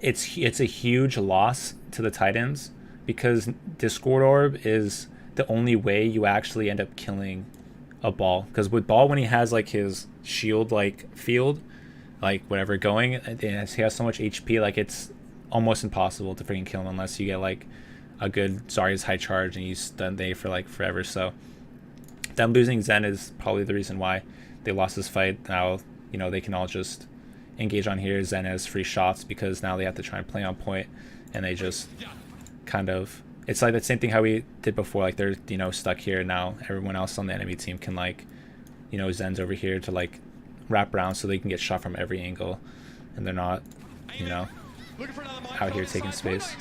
A: it's a huge loss to the Titans, because Discord Orb is the only way you actually end up killing a Ball. Because with Ball, when he has like his shield like field, like whatever going, he has so much HP, like it's almost impossible to freaking kill him unless you get like a good Zarya's high charge and you stun they for like forever. So them losing Zen is probably the reason why they lost this fight. Now, you know, they can all just engage on here. Zen has free shots because now they have to try and play on point, and they just kind of, it's like the same thing how we did before. Like they're, you know, stuck here. Now everyone else on the enemy team can, like, you know, Zen's over here to like wrap around so they can get shot from every angle, and they're not, you know, out here taking space.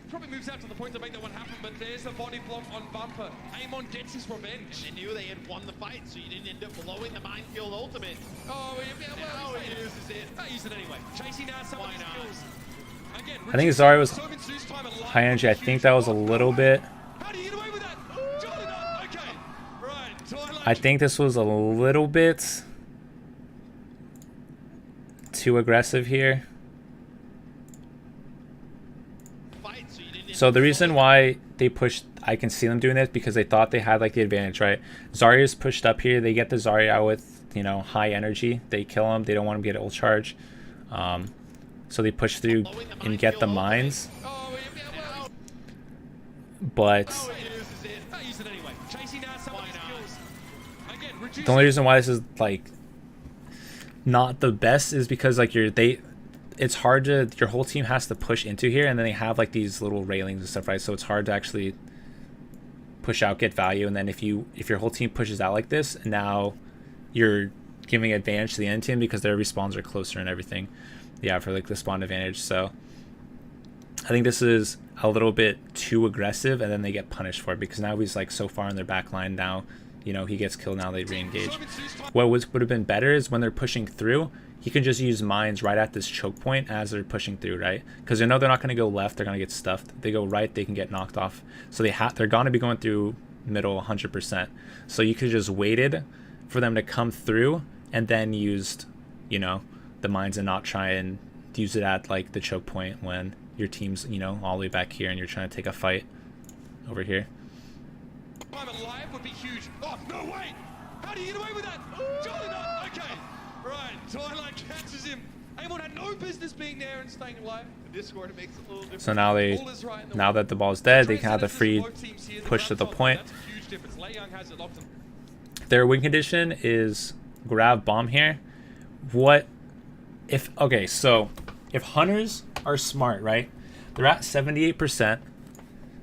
B: Probably moves out to the point to make that one happen, but there's the body block on Bumper. Amon gets his revenge.
C: They knew they had won the fight, so you didn't end up blowing the minefield ultimate.
B: Oh, yeah, well,
C: now he uses it.
B: I use it anyway. Chasing down some of his kills. Again,
A: I think Zarya was high energy. I think that was a little bit.
B: How do you get away with that? Okay. Right.
A: I think this was a little bit too aggressive here. So the reason why they pushed, I can see them doing this, because they thought they had like the advantage, right? Zarya's pushed up here. They get the Zarya out with, you know, high energy. They kill him. They don't want him to get ult charge. So they push through and get the mines. But the only reason why this is like not the best is because like it's hard to, your whole team has to push into here, and then they have like these little railings and stuff, right? So it's hard to actually push out, get value, and then if your whole team pushes out like this, now you're giving advantage to the end team because their respawns are closer and everything. Yeah, for like the spawn advantage. So I think this is a little bit too aggressive, and then they get punished for it because now he's like so far in their back line. Now, you know, he gets killed, now they re-engage. What would have been better is when they're pushing through, he can just use mines right at this choke point as they're pushing through, right? Because they know they're not going to go left, they're going to get stuffed. If they go right, they can get knocked off. So they're going to be going through middle 100%. So you could just waited for them to come through and then used, you know, the mines, and not try and use it at like the choke point when your team's, you know, all the way back here and you're trying to take a fight over here.
B: Private live would be huge. Oh, no way! How do you get away with that? Surely not. Okay. Right. Twilight catches him. Amon had no business being there and staying alive.
C: The Discord makes it a little different.
A: So now now that the ball's dead, they can have the free push to the point.
B: That's a huge difference. Lei Young has it locked in.
A: Their win condition is grab bomb here. What if, okay, so if hunters are smart, right? They're at 78%.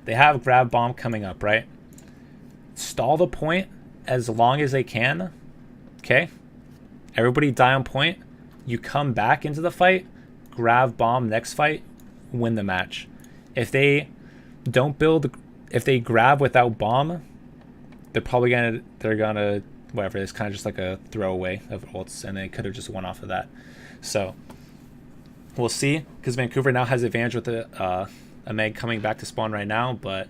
A: They have grab bomb coming up, right? Stall the point as long as they can. Okay? Everybody die on point. You come back into the fight, grab bomb next fight, win the match. If they don't build, if they grab without bomb, they're gonna whatever. It's kind of just like a throwaway of ults, and they could have just won off of that. So we'll see, because Vancouver now has advantage with the a Meg coming back to spawn right now, but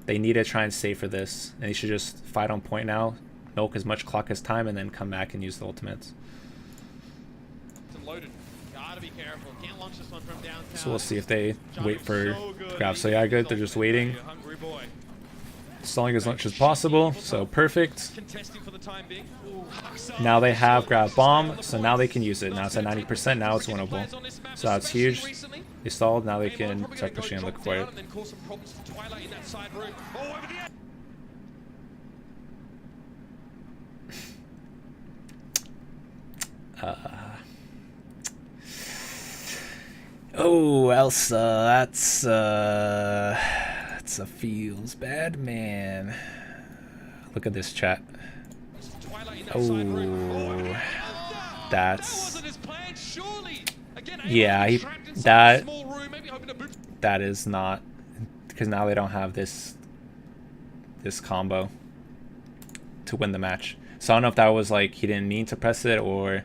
A: they need to try and save for this, and they should just fight on point now, milk as much clock as time, and then come back and use the ultimates.
C: Loaded. Gotta be careful. Can't launch this one from downtown.
A: So we'll see if they wait for grab. So yeah, good. They're just waiting, stalling as much as possible. So perfect.
B: Contesting for the time being.
A: Now they have grab bomb, so now they can use it. Now it's at 90%. Now it's winnable. So that's huge. They stalled. Now they can start pushing and look for it. Oh, Elsa, that's a feels bad, man. Look at this chat. Oh, that's, yeah, that is not, because now they don't have this combo to win the match. So I don't know if that was like he didn't mean to press it or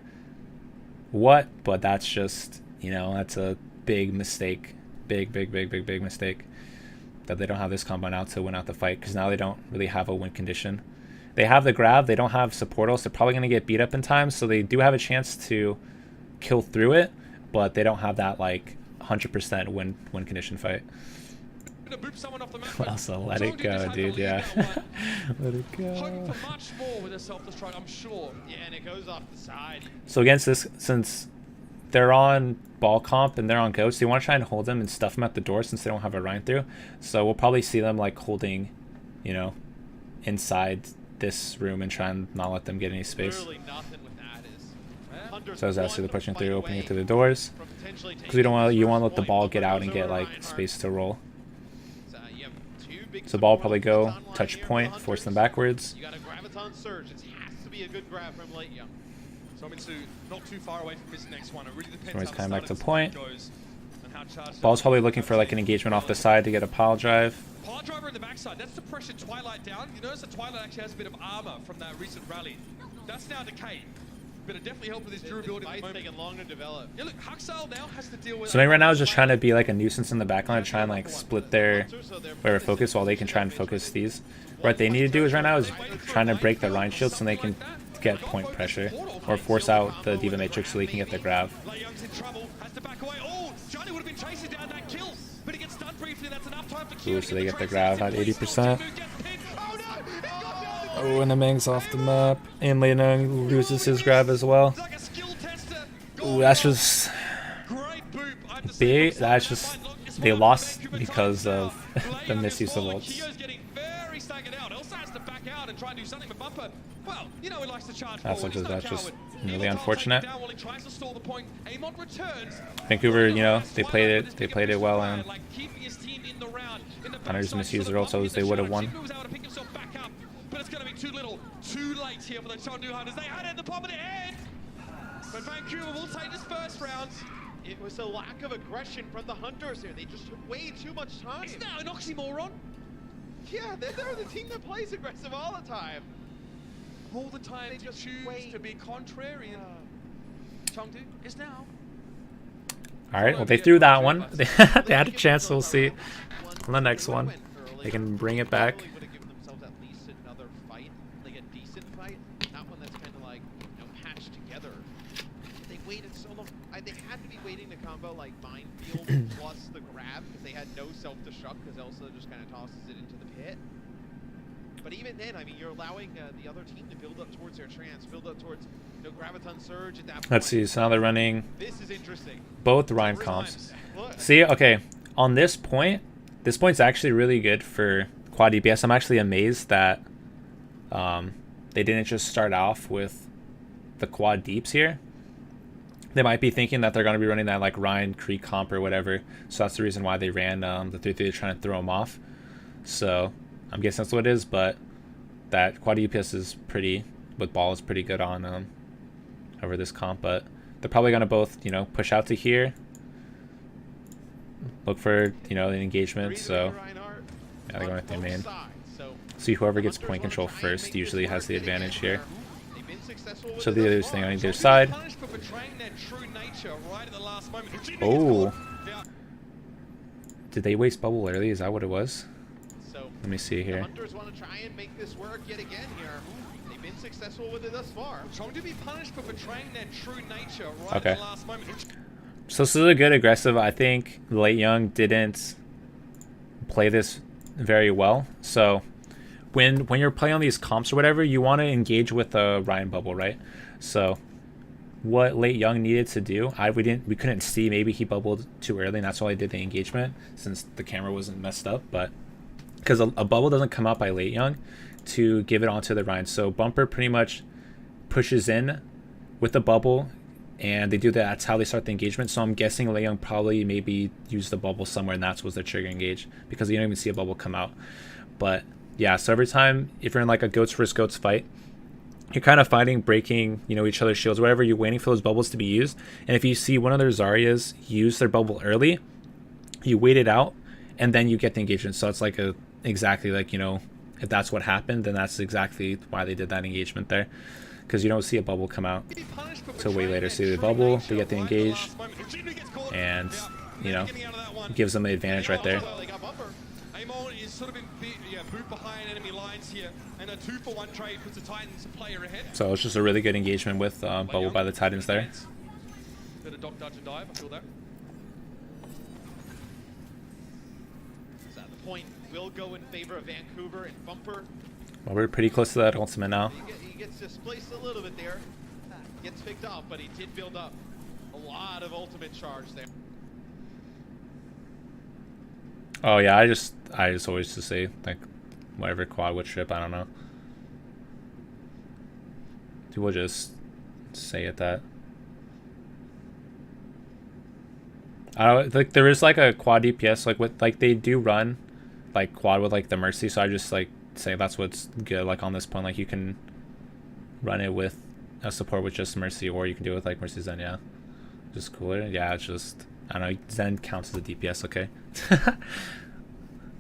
A: what, but that's just, you know, that's a big mistake, big mistake, that they don't have this combo now to win out the fight, because now they don't really have a win condition. They have the grab, they don't have support else, they're probably going to get beat up in time, so they do have a chance to kill through it, but they don't have that like 100% win condition fight. Also, let it go, dude. Yeah. Let it go.
B: Hoping for much more with a self-destruct, I'm sure.
C: Yeah, and it goes off the side.
A: So against this, since they're on ball comp and they're on ghost, they want to try and hold them and stuff them at the door since they don't have a run through. So we'll probably see them like holding, you know, inside this room and try and not let them get any space.
C: Nothing with that is.
A: So as actually they're pushing through, opening it to the doors, because you want to let the ball get out and get like space to roll. So ball will probably go touch point, force them backwards.
C: You got a graviton surge. It has to be a good grab from Lei Young.
B: So I'm not too far away from this next one. It really depends
A: Everyone's
B: how
A: coming back to
B: the
A: point.
B: goes and how charged
A: Ball's probably looking for like an engagement off the side to get a pile drive.
B: Pile driver in the backside. That's to pressure Twilight down. You notice that Twilight actually has a bit of armor from that recent rally. That's now decayed. But it definitely helped with his durability at the moment.
C: Taking long to develop.
B: Yeah, look, Huxal now has to deal with.
A: So maybe right now is just trying to be like a nuisance in the backline and try and like split their whatever focus while they can try and focus these. What they need to do is right now is trying to break the Rhine shield so they can get point pressure or force out the Diva Matrix so they can get the grab.
B: Lei Young's in trouble, has to back away. Oh, Johnny would have been chasing down that kill, but he gets stunned briefly. That's enough time for Q.
A: Ooh, so they get the grab at 80%. Oh, and the Meng's off the map, and Lei Young loses his grab as well. Ooh, that's just big. That's just, they lost because of the misuse of ults.
B: Kyo's getting very staggered out. Elsa has to back out and try and do something, but Bumper Well, you know he likes to charge
A: That's
B: forward.
A: like
B: He's no
A: that's just
B: coward.
A: really
B: He will
A: unfortunate.
B: take it down while he tries to stall the point. Amon returns.
A: Vancouver, you know, they played it well,
B: and
A: and
B: like keeping his team in the round. In the
A: Hunters
B: backside,
A: misused
B: sort
A: the
B: of
A: roll, so
B: bumping
A: they
B: the
A: would have
B: charge.
A: won.
B: He moves out to pick himself back up, but it's going to be too little, too late here for the Chengdu Hunters. They had it at the top of the head, but Vancouver will take this first round.
C: It was a lack of aggression from the Hunters here. They just took way too much time.
B: It's now an oxymoron.
C: Yeah, they're the team that plays aggressive all the time.
B: All the time
C: They
B: to
C: just
B: choose
C: wait.
B: to be contrarian. Chengdu is now.
A: All right, well they threw that one. They had a chance. So we'll see on the next one. They can bring it back.
C: Probably would have given themselves at least another fight, like a decent fight. Not one that's kind of like, you know, patched together. They waited so long. They had to be waiting to combo like minefield plus the grab because they had no self-destruct because Elsa just kind of tosses it into the pit. But even then, I mean, you're allowing the other team to build up towards their trance, build up towards, you know, Graviton Surge at that point.
A: Let's see. So now they're running
C: This is interesting.
A: both Ryan comps.
C: Look,
A: See, okay, on this point's actually really good for quad DPS. I'm actually amazed that they didn't just start off with the quad deeps here. They might be thinking that they're going to be running that like Ryan Creek comp or whatever. So that's the reason why they ran the 3-3 to try and throw them off. So I'm guessing that's what it is, but that quad DPS is pretty, with ball is pretty good on over this comp. But they're probably going to both, you know, push out to here. Look for, you know, the engagement, so yeah, they're going with their main. See whoever gets point control first usually has the advantage here. So the other thing on either side. Oh. Did they waste bubble early? Is that what it was? Let me see here.
C: Hunters want to try and make this work yet again here. They've been successful with it thus far.
B: Trying to be punished for betraying their true nature right
A: Okay.
B: at the last moment.
A: So this is a good aggressive. I think Late Young didn't play this very well. So when you're playing on these comps or whatever, you want to engage with a Ryan bubble, right? So what Late Young needed to do, we couldn't see. Maybe he bubbled too early, and that's why I did the engagement since the camera wasn't messed up. But because a bubble doesn't come out by Late Young to give it onto the Ryan, so Bumper pretty much pushes in with the bubble. And they do that. That's how they start the engagement. So I'm guessing Lei Young probably maybe used the bubble somewhere, and that's was their trigger engage because you don't even see a bubble come out. But yeah, so every time if you're in like a goats versus goats fight, you're kind of fighting, breaking, you know, each other's shields, whatever. You're waiting for those bubbles to be used. And if you see one of their Zaryas use their bubble early, you wait it out, and then you get the engagement. So it's like exactly like, you know, if that's what happened, then that's exactly why they did that engagement there. Because you don't see a bubble come out till way later. See the bubble, they get the engage, and you know, gives them the advantage right there.
B: Amon is sort of in boot behind enemy lines here, and a 2-for-1 trade puts the Titans a player ahead.
A: So it's just a really good engagement with bubble by the Titans there.
B: Bit of dog dodge and dive, I feel that.
C: So the point will go in favor of Vancouver and Bumper.
A: Well, we're pretty close to that ultimate now.
C: He gets displaced a little bit there. Gets picked off, but he did build up a lot of ultimate charge there.
A: Oh yeah, I just always just say like whatever quad would trip. I don't know. People just say it that. I don't like there is like a quad DPS like with like they do run like quad with like the Mercy, so I just like say that's what's good like on this point. Like you can run it with a support with just Mercy, or you can do it with like Mercy Zen. Yeah, just cooler. Yeah, it's just I don't know. Zen counts as a DPS. Okay.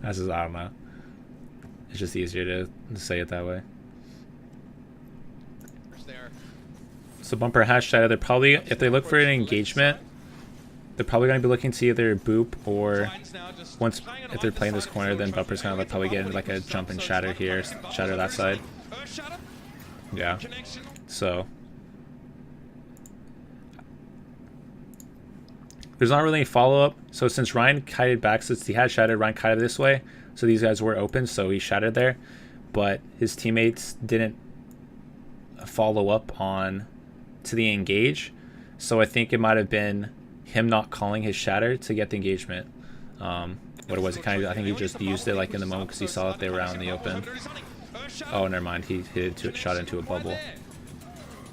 A: That's just I don't know. It's just easier to say it that way. So Bumper hashtag. They're probably if they look for an engagement, they're probably going to be looking to either boop or once if they're playing this corner, then Bumper's going to like probably get like a jump and shatter here, shatter that side. Yeah. So there's not really any follow up. So since Ryan kited back, since he had shattered, Ryan kited this way. So these guys were open, so he shattered there, but his teammates didn't follow up on to the engage. So I think it might have been him not calling his shatter to get the engagement. What it was, I think he just used it like in the moment because he saw that they were out in the open.
B: shadow.
A: Oh, never mind. He hit to shot into a
B: Right
A: bubble.
B: there.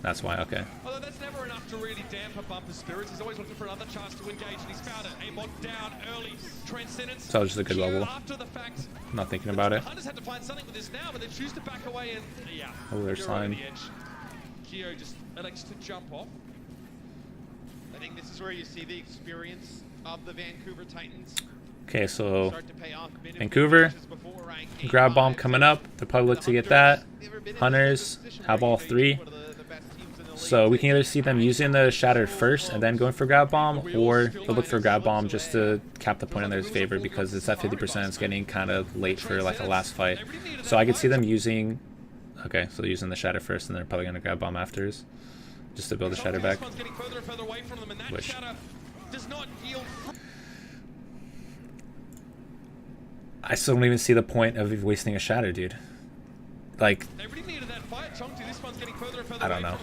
A: That's why. Okay.
B: Although that's never enough to really dampen Bumper's spirits. He's always looking for another chance to engage, and he's found it. Amon down early. Transcendence.
A: So just a good
B: Geo
A: bubble.
B: after the fact.
A: Not thinking about it.
B: The Hunters had to find something with this now, but they choose to back away and yeah.
A: Oh, there's
B: you're
A: slime.
B: over the edge. Geo just elects to jump off.
C: I think this is where you see the experience of the Vancouver Titans
A: Okay, so
C: start to pay off. Been in
A: Vancouver,
C: positions before, ranked
A: grab
C: 8-5,
A: bomb coming up. They'll probably look to get that. Hunters have all three. So we can either see them using the Shatter first and then going for grab bomb, or they'll look for grab bomb just to cap the point in their favor because it's at 50%. It's getting kind of late for like a last fight. So I could see them using, okay, so using the Shatter first and they're probably going to grab bomb afters just to build the Shatter back. Which, I still don't even see the point of wasting a Shatter, dude. Like, I don't know.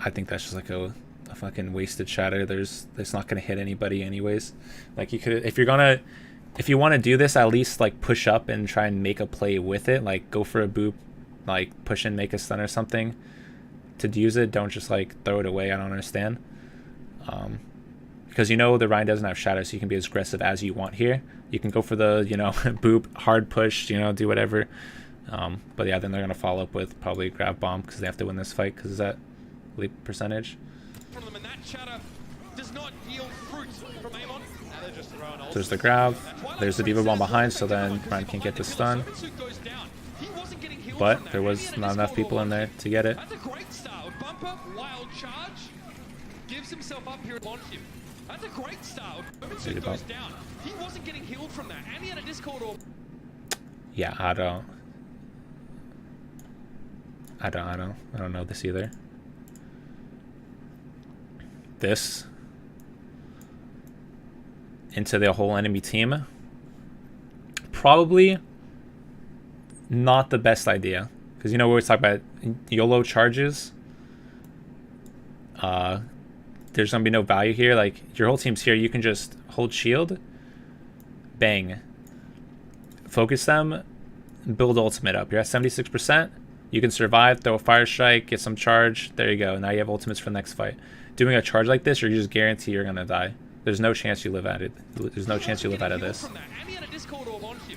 A: I think that's just like a fucking wasted Shatter. It's not gonna hit anybody anyways. Like, you could, if you want to do this, at least like push up and try and make a play with it. Like, go for a boop, like push and make a stun or something to use it. Don't just like throw it away. I don't understand. Because you know the Ryan doesn't have Shatter, so you can be as aggressive as you want here. You can go for the, you know, boop, hard push, you know, do whatever. But yeah, then they're gonna follow up with probably grab bomb because they have to win this fight because of that leap percentage. There's the grab. There's the Diva bomb behind, so then Ryan can get the stun. But there was not enough people in there to get it.
B: That's a great start. Bumper, wild charge, gives himself up here on him. That's a great start. Momentum goes down. He wasn't getting healed from that, and he had a Discord orb.
A: Yeah, I don't know this either. This into the whole enemy team, probably not the best idea, because you know we always talk about YOLO charges. There's gonna be no value here. Like, your whole team's here, you can just hold shield, bang, focus them, build ultimate up. You're at 76%. You can survive, throw a fire strike, get some charge. There you go. Now you have ultimates for the next fight. Doing a charge like this, you're just guaranteed you're gonna die. There's no chance you live at it. There's no chance you live out of this.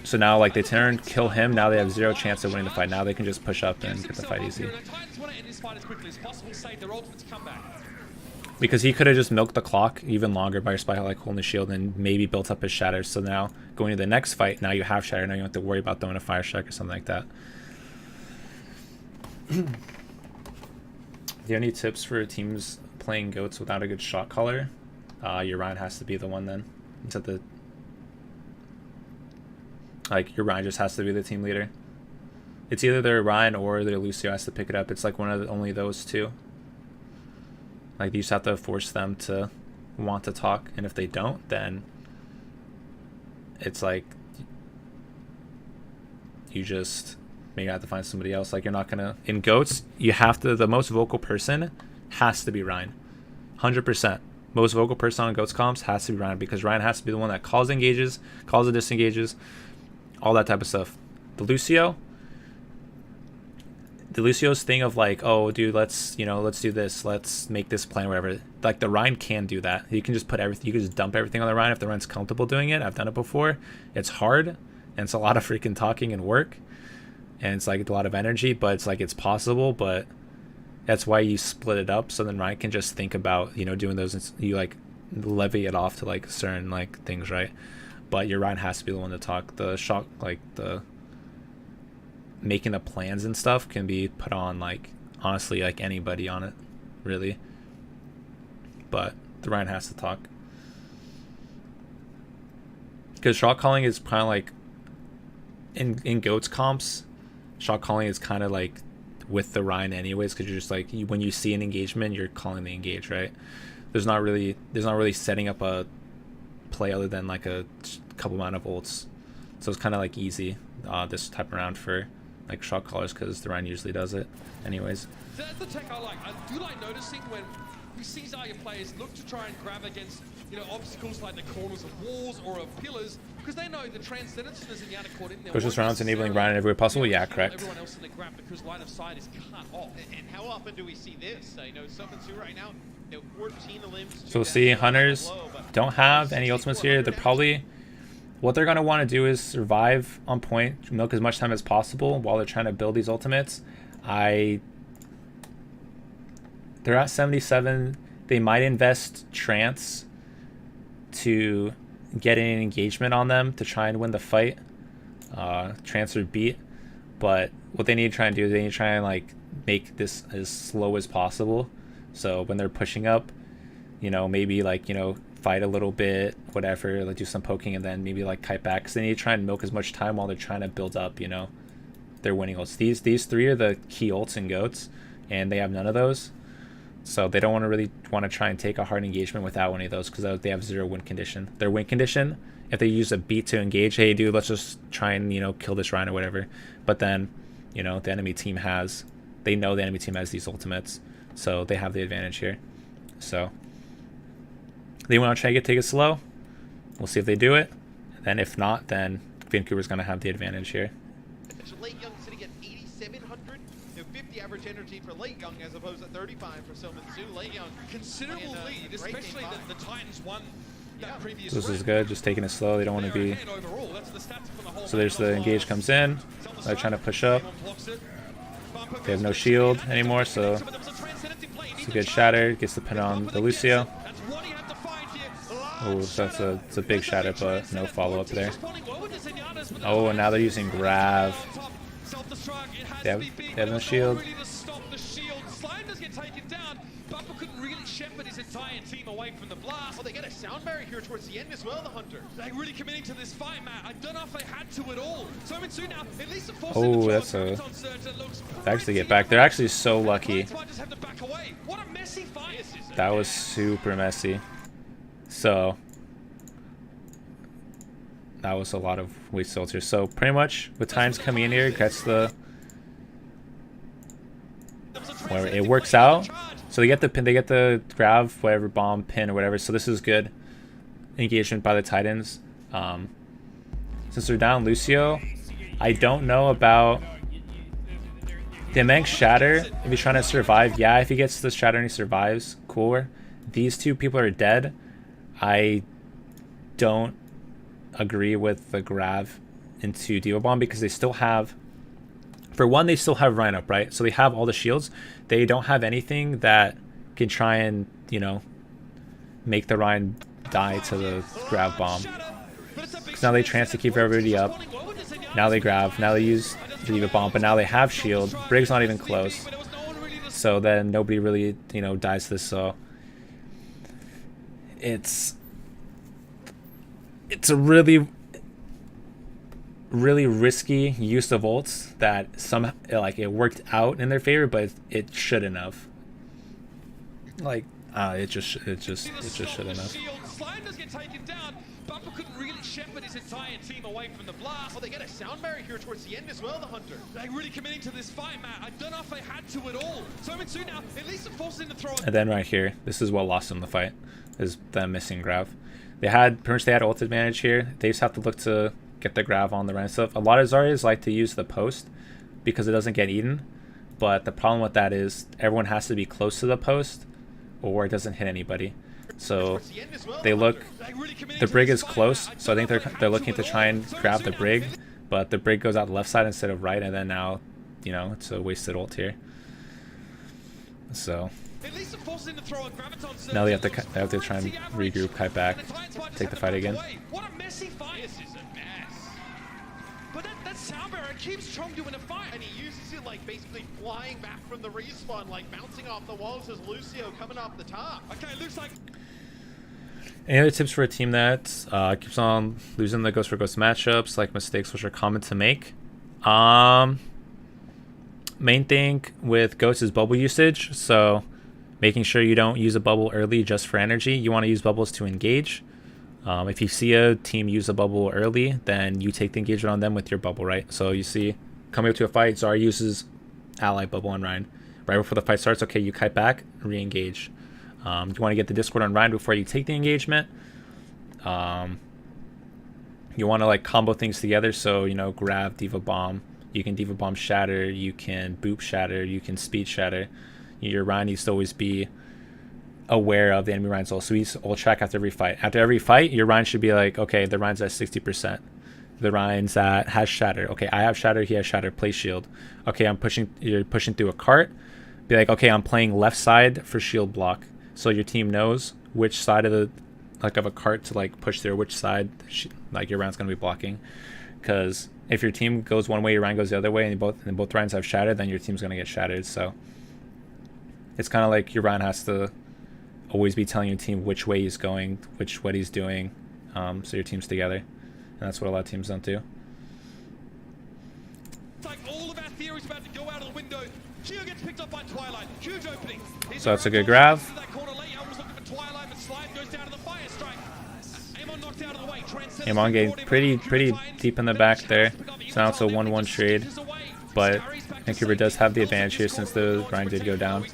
A: So now, like, they turn, kill him. Now they have zero chance of winning the fight. Now they can just push up and get the fight easy. Because he could have just milked the clock even longer by like holding the shield and maybe built up his Shatter. So now going to the next fight, now you have Shatter. Now you don't have to worry about throwing a fire strike or something like that. Do you have any tips for teams playing goats without a good shot caller? Your Ryan has to be the one then. Instead the, like, your Ryan just has to be the team leader. It's either their Ryan or their Lucio has to pick it up. It's like one of only those two. Like, you just have to force them to want to talk, and if they don't, then it's like you just maybe have to find somebody else. Like, you're not gonna, in goats, you have to, the most vocal person has to be Ryan, 100%. Most vocal person on goats comps has to be Ryan, because Ryan has to be the one that calls engages, calls the disengages, all that type of stuff. The Lucio's thing of like, oh dude, let's do this, let's make this plan, whatever. Like, the Ryan can do that. You can just put everything, you can just dump everything on the Ryan if the Ryan's comfortable doing it. I've done it before. It's hard, and it's a lot of freaking talking and work, and it's like a lot of energy, but it's like, it's possible. But that's why you split it up, so then Ryan can just think about, you know, doing those, you like levy it off to like certain like things, right? But your Ryan has to be the one to talk. The shot, like the making the plans and stuff, can be put on, like, honestly, like anybody on it, really. But the Ryan has to talk, because shot calling is kind of like in goats comps, shot calling is kind of like with the Ryan anyways, because you're just like, when you see an engagement, you're calling the engage, right? There's not really setting up a play other than like a couple amount of ults, so it's kind of like easy this type of round for like shot callers, because the Ryan usually does it anyways.
B: So that's the tech I like. I do like noticing when we see Zarya players look to try and grab against, you know, obstacles like the corners of walls or of pillars, because they know the transcendence is in the undercourt in there.
A: Pushes rounds, enabling Ryan everywhere possible. Yeah, correct.
B: Everyone else in the grab because line of sight is cut off.
C: And how often do we see this? You know, Summon 2 right now, you know, 14 limbs.
A: So we'll see. Hunters don't have any ultimates here. They're probably... What they're going to want to do is survive on point, milk as much time as possible while they're trying to build these ultimates. They're at 77. They might invest Trance to get an engagement on them to try and win the fight. Trance or beat. But what they need to try and do is they need to try and like make this as slow as possible. So when they're pushing up, you know, maybe like, you know, fight a little bit, whatever, like do some poking and then maybe like kite back. Because they need to try and milk as much time while they're trying to build up, you know, their winning ults. These three are the key ults and goats, and they have none of those. So they don't really want to try and take a hard engagement without any of those because they have 0 win condition. Their win condition, if they use a beat to engage, hey dude, let's just try and, you know, kill this Rhino or whatever. But then, you know, they know the enemy team has these ultimates, so they have the advantage here. So they want to try to take it slow. We'll see if they do it. And then if not, then Vancouver's going to have the advantage here.
C: So Late Young sitting at 8,700. You know, 50 average energy for Late Young as opposed to 35 for Summon 2. Late Young
B: Considerable lead, especially that the Titans won that previous
A: So this is
B: round.
A: good, just taking it slow. They don't want to be...
B: They're ahead overall. That's the stats from the whole
A: So there's
B: match.
A: the engage comes in. They're trying to push up. They have no shield anymore, so it's a good shatter. Gets the pin on the Lucio. Oh, so it's a big shatter, but no follow-up there. Oh, and now they're using Grav. They have no shield.
B: Bumper couldn't really shepherd his entire team away from the blast.
C: Oh, they get a sound barrier here towards the end as well, the Hunter.
B: They're really committing to this fight, Matt. I don't know if they had to at all. So Mitsu now, at least it forces
A: Oh,
B: the
A: that's
B: throw
A: a...
B: on Surge that looks
A: They actually get back. They're actually so lucky.
B: Might just have to back away. What a messy fight.
A: That was super messy. So that was a lot of waste filters. So pretty much with Times coming in here gets the where it works out. So they get the pin, they get the grab, whatever, bomb, pin, or whatever. So this is good engagement by the Titans. Since they're down Lucio, I don't know about the Meng Shatter. If he's trying to survive, yeah, if he gets the Shatter and he survives, cooler. These two people are dead. I don't agree with the grab into Diva Bomb because they still have, for one, they still have Rhine up, right? So they have all the shields. They don't have anything that can try and, you know, make the Rhine die to the grab bomb. So now they trance to keep everybody up. Now they grab. Now they use the Diva Bomb, but now they have shield. Brig's not even close. So then nobody really, you know, dies to this. So it's a really risky use of ults that some like it worked out in their favor, but it shouldn't have. Like it just shouldn't have.
B: Sliders get taken down. Bumper couldn't really shepherd his entire team away from the blast.
C: Oh, they get a sound barrier here towards the end as well, the Hunter.
B: They're really committing to this fight, Matt. I don't know if they had to at all. So Mitsu now, at least it forces him to throw.
A: And then right here, this is what lost them the fight, is them missing Grav. They had pretty much they had ult advantage here. They just have to look to get the Grav on the run stuff. A lot of Zarya's like to use the post because it doesn't get eaten, but the problem with that is everyone has to be close to the post or it doesn't hit anybody. So they look, the Brig is close, so I think they're looking to try and grab the Brig, but the Brig goes out the left side instead of right, and then now, you know, it's a wasted ult here. So now they have to try and regroup, kite back, take the fight again.
B: What a messy fight. This is a mess. But that sound barrier keeps Chong doing a fight.
C: And he uses it like basically flying back from the respawn, like bouncing off the walls as Lucio coming off the top.
B: Okay, looks like.
A: Any other tips for a team that keeps on losing the Ghost for Ghost matchups, like mistakes which are common to make? Main thing with Ghost is bubble usage, so making sure you don't use a bubble early just for energy. You want to use bubbles to engage. If you see a team use a bubble early, then you take the engagement on them with your bubble, right? So you see, coming up to a fight, Zarya uses ally bubble on Ryan. Right before the fight starts, okay, you kite back, re-engage. You want to get the Discord on Ryan before you take the engagement. you want to like combo things together. So, you know, grab, Diva Bomb. You can Diva Bomb Shatter. You can Boop Shatter. You can Speed Shatter. Your Ryan needs to always be aware of the enemy Ryan's ult. So he's ult track after every fight. After every fight, your Ryan should be like, okay, the Ryan's at 60%. The Ryan's at has Shatter. Okay, I have Shatter. He has Shatter. Play shield. Okay, you're pushing through a cart. Be like, okay, I'm playing left side for shield block. So your team knows which side of the of a cart to like push through, which side like your Ryan's gonna be blocking. Because if your team goes one way, your Ryan goes the other way, and both Ryans have Shatter, then your team's gonna get shattered. So it's kind of like your Ryan has to always be telling your team which way he's going, what he's doing, so your team's together. And that's what a lot of teams don't do.
B: It's like all of our theories about to go out of the window. Q gets picked up by Twilight. Huge opening.
A: So that's a good grab. Amon getting pretty deep in the back there. So now it's a 1-1 trade. But Vancouver does have the advantage here since the Ryan did go down.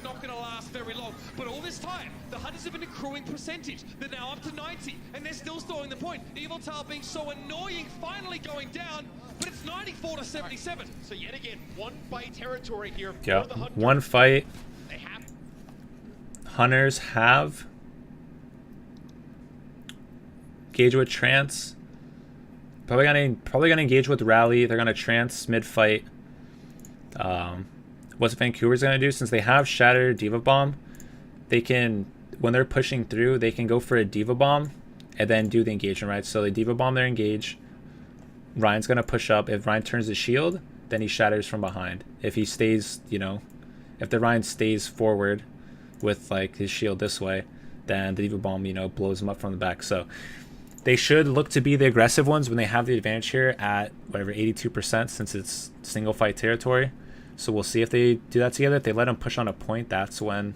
B: But all this time, the Hunters have been accruing percentage. They're now up to 90, and they're still storing the point. Evil Tail being so annoying, finally going down, but it's 94 to 77.
C: So yet again, one fight territory here for
A: Yeah,
C: the Hunters.
A: one fight.
C: They have
A: Hunters have engage with Trance. Probably gonna engage with Rally. They're gonna Trance mid fight. What's Vancouver's gonna do, since they have Shatter, Diva Bomb, they can, when they're pushing through, they can go for a Diva Bomb and then do the engagement, right? So they Diva Bomb their engage. Ryan's gonna push up. If Ryan turns his shield, then he shatters from behind. If he stays, you know, if the Ryan stays forward with like his shield this way, then the Diva Bomb, you know, blows him up from the back. So they should look to be the aggressive ones when they have the advantage here at whatever 82%, since it's single fight territory. So we'll see if they do that together. If they let them push on a point, that's when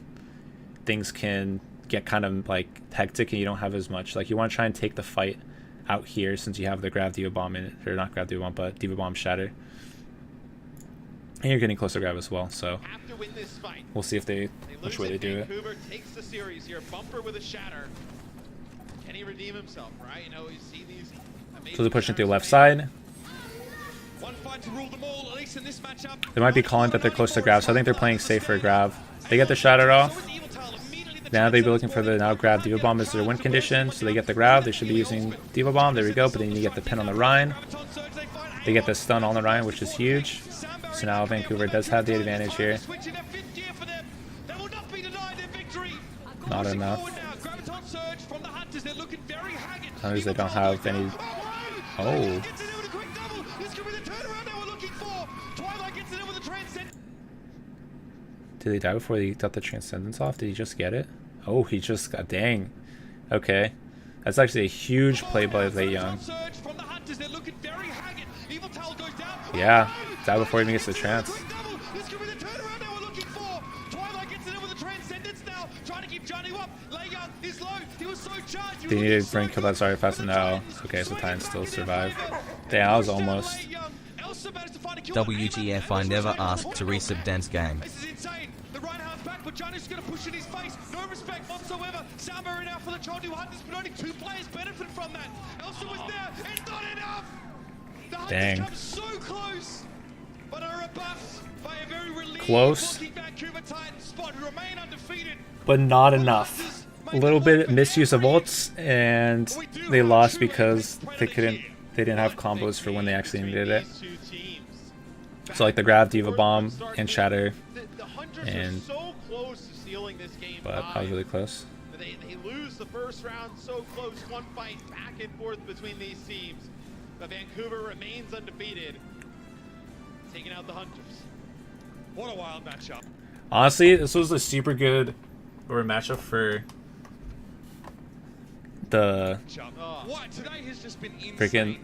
A: things can get kind of like hectic and you don't have as much. Like you want to try and take the fight out here since you have the grab Diva Bomb in it, or not grab Diva Bomb, but Diva Bomb Shatter. And you're getting closer grab as well, so
C: have to win this fight.
A: we'll see if which way they do it.
C: Vancouver takes the series here. Bumper with a Shatter. Can he redeem himself, right? You know, you see these amazing
A: So they're pushing through
C: shatters
A: left
C: coming
A: side.
B: One fight to rule them all, at least in this matchup.
A: They might be calling that they're close to grab, so I think they're playing safe for a grab. They get the Shatter off. Now they'd be looking for the now grab Diva Bomb as their win condition, so they get the grab. They should be using Diva Bomb. There we go. But then you get the pin on the Ryan. They get the stun on the Ryan, which is huge. So now Vancouver does have the advantage here. Not enough. Hunters, they don't have any. Oh. Did he die before he got the Transcendence off? Did he just get it? Oh, he just got. Dang. Okay. That's actually a huge play by Lei Young. Yeah. Die before he even gets the Trance. They needed to bring kill that sorry fast. No. Okay, so Titans still survive. Damn, that was almost.
H: WTF, I never asked to resub Dan's game.
B: This is insane. The right hand's back, but Johnny's going to push in his face. No respect whatsoever. Soundbar out for the Chondu Hunters, but only 2 players benefit from that. Elsa was there. It's not enough. The Hunters come so close, but are rebuffed by a very relieved Vancouver Titans spot who remain undefeated.
A: But not enough. A little bit misuse of ults, and they lost because they didn't have combos for when they actually needed it. So like the grab, Diva Bomb, and Shatter, and but that was really close.
C: They lose the first round so close. One fight back and forth between these teams. But Vancouver remains undefeated, taking out the Hunters.
B: What a wild matchup.
A: Honestly, this was a super good matchup for the
B: What today has just been insane.
A: freaking.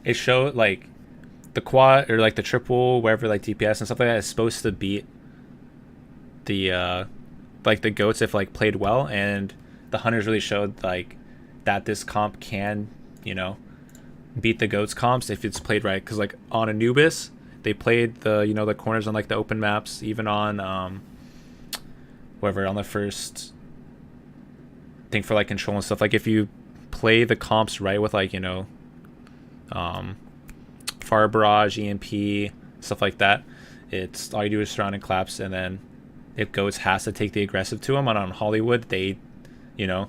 A: It showed like the quad or like the triple, wherever like DPS and stuff like that is supposed to beat the like the goats if like played well, and the Hunters really showed like that this comp can, you know, beat the goats comps if it's played right. Because like on Anubis, they played the, you know, the corners on like the open maps, even on whatever on the first thing for like control and stuff. Like if you play the comps right with like, you know, Fire Barrage, EMP, stuff like that. It's all you do is surround and collapse, and then if Goats has to take the aggressive to him. And on Hollywood, they, you know,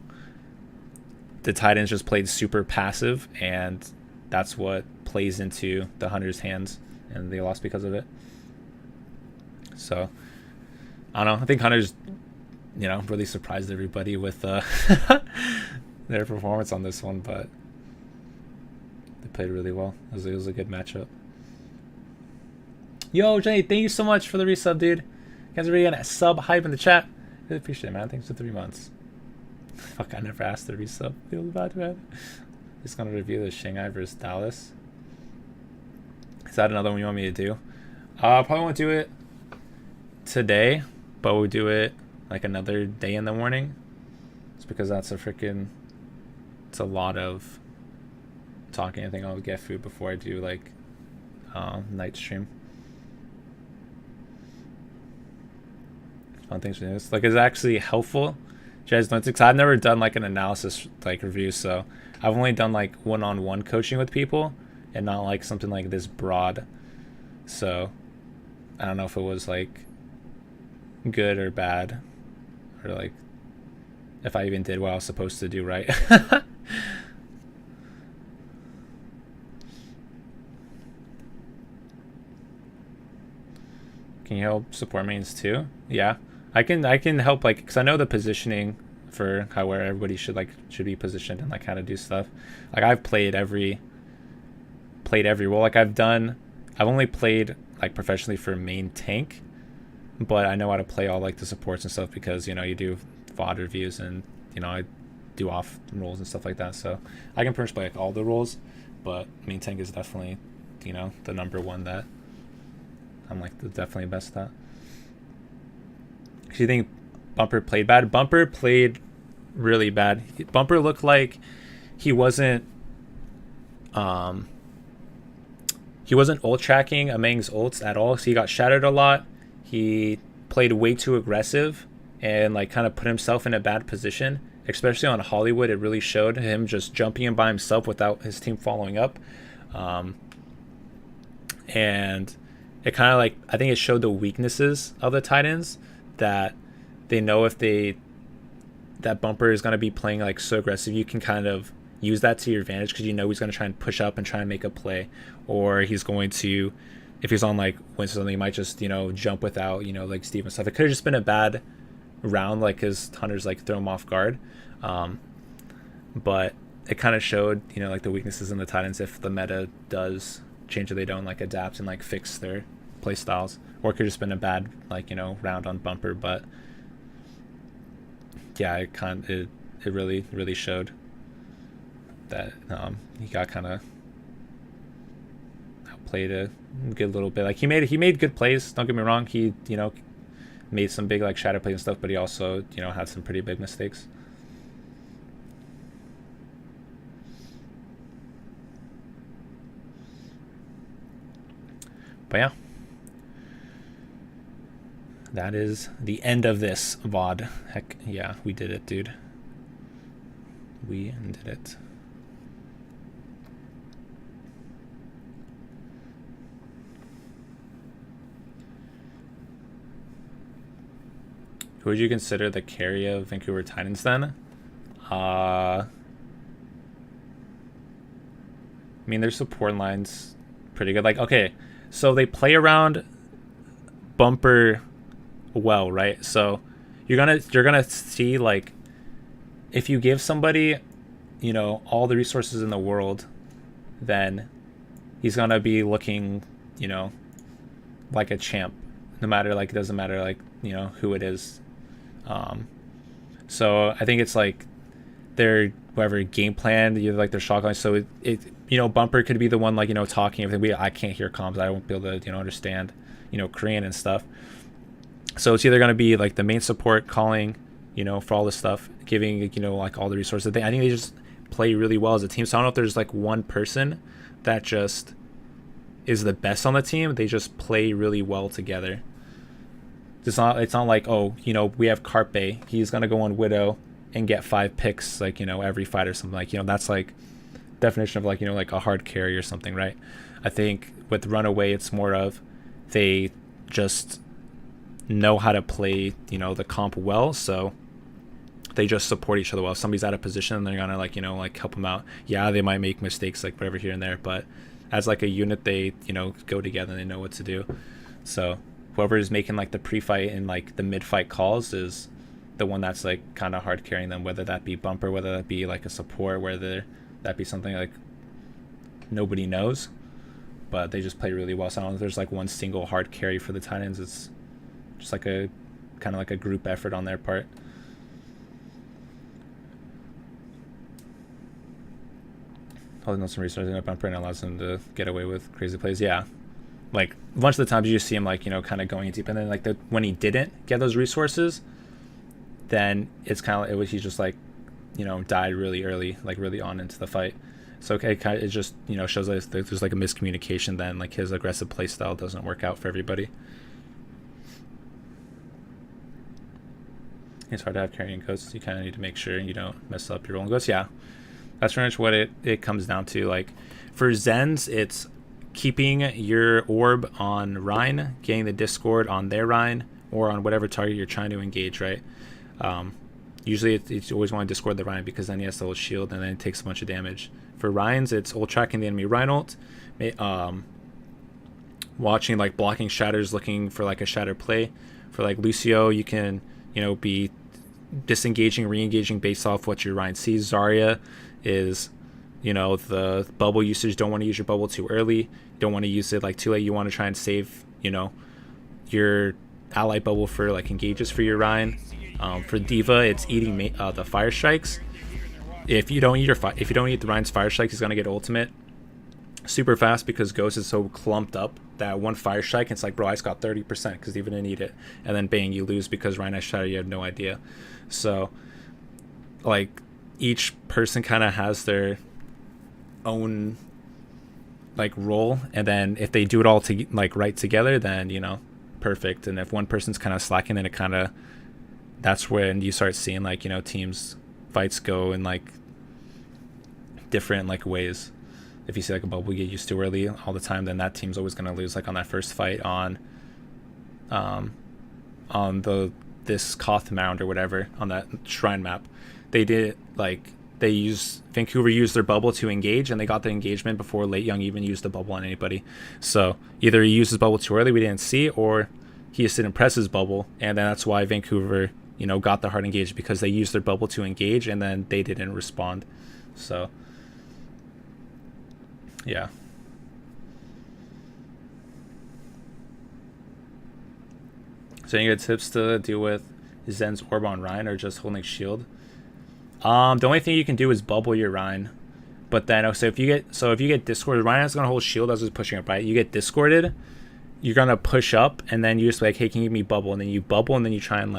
A: the Titans just played super passive, and that's what plays into the Hunters' hands, and they lost because of it. So, I don't know. I think Hunters, you know, really surprised everybody with their performance on this one, but they played really well. It was a good matchup. Yo, Jenny, thank you so much for the resub, dude. You guys are really gonna sub hype in the chat. Really appreciate it, man. Thanks for 3 months. Fuck, I never asked to resub. Feel bad, man. Just gonna review the Shanghai versus Dallas. Is that another one you want me to do? Probably won't do it today, but we'll do it like another day in the morning. It's because that's it's a lot of talking. I think I'll get food before I do like night stream. Fun things to do. Like, it's actually helpful. You guys don't, because I've never done like an analysis like review, so I've only done like one-on-one coaching with people and not like something like this broad. So I don't know if it was like good or bad, or like if I even did what I was supposed to do right. Can you help support mains too? Yeah, I can help, like, because I know the positioning for how where everybody should be positioned and like how to do stuff. Like, I've played every role. Like, I've only played like professionally for main tank, but I know how to play all like the supports and stuff because, you know, you do VOD reviews and, you know, I do off roles and stuff like that. So I can pretty much play like all the roles, but main tank is definitely, you know, the number one that I'm like definitely best at. Do you think Bumper played bad? Bumper played really bad. Bumper looked like he wasn't ult tracking Amang's ults at all. So he got shattered a lot. He played way too aggressive and like kind of put himself in a bad position. Especially on Hollywood, it really showed him just jumping in by himself without his team following up. And it kind of like, I think it showed the weaknesses of the Titans, that they know if that Bumper is going to be playing like so aggressive, you can kind of use that to your advantage because you know he's going to try and push up and try and make a play, or he's going to, if he's on like win something, he might just, you know, jump without, you know, like Steve and stuff. It could have just been a bad round, like his Hunters like throw him off guard, but it kind of showed, you know, like the weaknesses in the Titans if the meta does change, or they don't like adapt and like fix their play styles. Or it could have just been a bad, like, you know, round on Bumper. But yeah, it really showed that he got kind of outplayed a good little bit. Like, he made good plays, don't get me wrong. He, you know, made some big like shadow plays and stuff, but he also, you know, had some pretty big mistakes. But yeah, that is the end of this VOD. Heck yeah, we did it, dude. We did it. Who would you consider the carry of Vancouver Titans then? I mean, their support line's pretty good. Like, okay, so they play around Bumper well, right? So you're gonna see, like, if you give somebody, you know, all the resources in the world, then he's gonna be looking, you know, like a champ, no matter, like, it doesn't matter, like, you know, who it is. So I think it's like their whatever game plan, you like their shotgun. So it you know, Bumper could be the one, like, you know, talking everything. I can't hear comms. I won't be able to, you know, understand, you know, Korean and stuff. So it's either going to be like the main support calling, you know, for all this stuff, giving, you know, like all the resources. I think they just play really well as a team. So I don't know if there's like one person that just is the best on the team. They just play really well together. It's not like, oh, you know, we have Carpe, he's going to go on Widow and get 5 picks, like, you know, every fight or something. Like, you know, that's like definition of like, you know, like a hard carry or something, right? I think with Runaway, it's more of they just know how to play, you know, the comp well, so they just support each other well. If somebody's out of position, they're gonna like, you know, like help them out. Yeah, they might make mistakes like whatever here and there, but as like a unit, they, you know, go together and they know what to do. So whoever is making like the pre-fight and like the mid-fight calls is the one that's like kind of hard carrying them, whether that be bumper, whether that be like a support, whether that be something like nobody knows, but they just play really well. So I don't know if there's like one single hard carry for the Titans. It's just like a kind of like a group effort on their part. Holding on some resources in a bumper and allows them to get away with crazy plays. Yeah, like a bunch of the times you just see him like, you know, kind of going deep, and then like when he didn't get those resources, then it's kind of he's just like, you know, died really early, like really on into the fight. So it just, you know, shows that there's like a miscommunication. Then like his aggressive play style doesn't work out for everybody. It's hard to have carrying ghosts. You kind of need to make sure you don't mess up your rolling ghosts. Yeah, that's pretty much what it comes down to. Like for Zens, it's keeping your orb on Rhine, getting the Discord on their Rhine, or on whatever target you're trying to engage, right? Usually it's always want to Discord the Rhine because then he has the ult shield and then it takes a bunch of damage. For Rhines, it's ult tracking the enemy Rhine ult, watching like blocking shatters, looking for like a shatter play. For like Lucio, you can, you know, be disengaging, re-engaging based off what your Rhine sees. Zarya is, you know, the bubble usage. Don't want to use your bubble too early. Don't want to use it like too late. You want to try and save, you know, your ally bubble for like engages for your Rhine. For Diva, it's eating the fire strikes. If you don't eat the Rhine's fire strikes, he's gonna get ultimate super fast because Ghost is so clumped up that one fire strike, it's like, bro, I just got 30% because Diva didn't eat it, and then bang, you lose because Rhine has shatter. You have no idea. So like each person kind of has their own like role, and then if they do it all to like right together, then, you know, perfect. And if one person's kind of slacking, then it kind of, that's when you start seeing like, you know, teams fights go in like different like ways. If you see like a bubble get used to early all the time, then that team's always going to lose. Like on that first fight on this Koth Mound or whatever on that shrine map, they did like Vancouver used their bubble to engage, and they got the engagement before Late Young even used the bubble on anybody. So either he used his bubble too early, we didn't see, or he just didn't press his bubble, and then that's why Vancouver, you know, got the hard engage, because they used their bubble to engage and then they didn't respond. So yeah. So any good tips to deal with Zen's orb on Rhine, or just holding shield? The only thing you can do is bubble your Rhine. But then so if you get discorded, Rhine is gonna hold shield as it's pushing up, right? You get discorded, you're gonna push up, and then you just like, hey, can you give me bubble? And then you bubble, and then you try and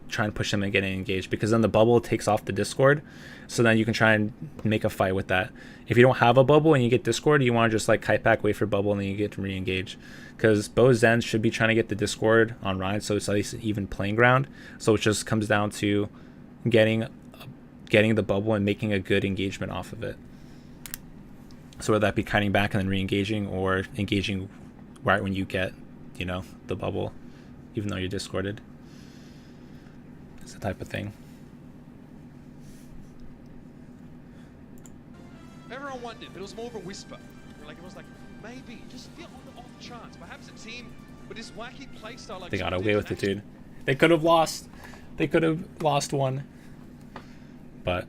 A: try and push them and get engaged, because then the bubble takes off the Discord, so then you can try and make a fight with that. If you don't have a bubble and you get Discord, you want to just like kite back, wait for bubble, and then you get to re-engage, because both Zens should be trying to get the Discord on Rhine, so it's at least an even playing ground. So it just comes down to getting the bubble and making a good engagement off of it. So whether that be kiting back and then re-engaging, or engaging right when you get, you know, the bubble, even though you're discorded. It's the type of thing.
B: Everyone wondered, but it was more of a whisper. Like it was like, maybe, just on the off chance, perhaps a team with this wacky playstyle like
A: they got away with it, dude. They could have lost. They could have lost one. But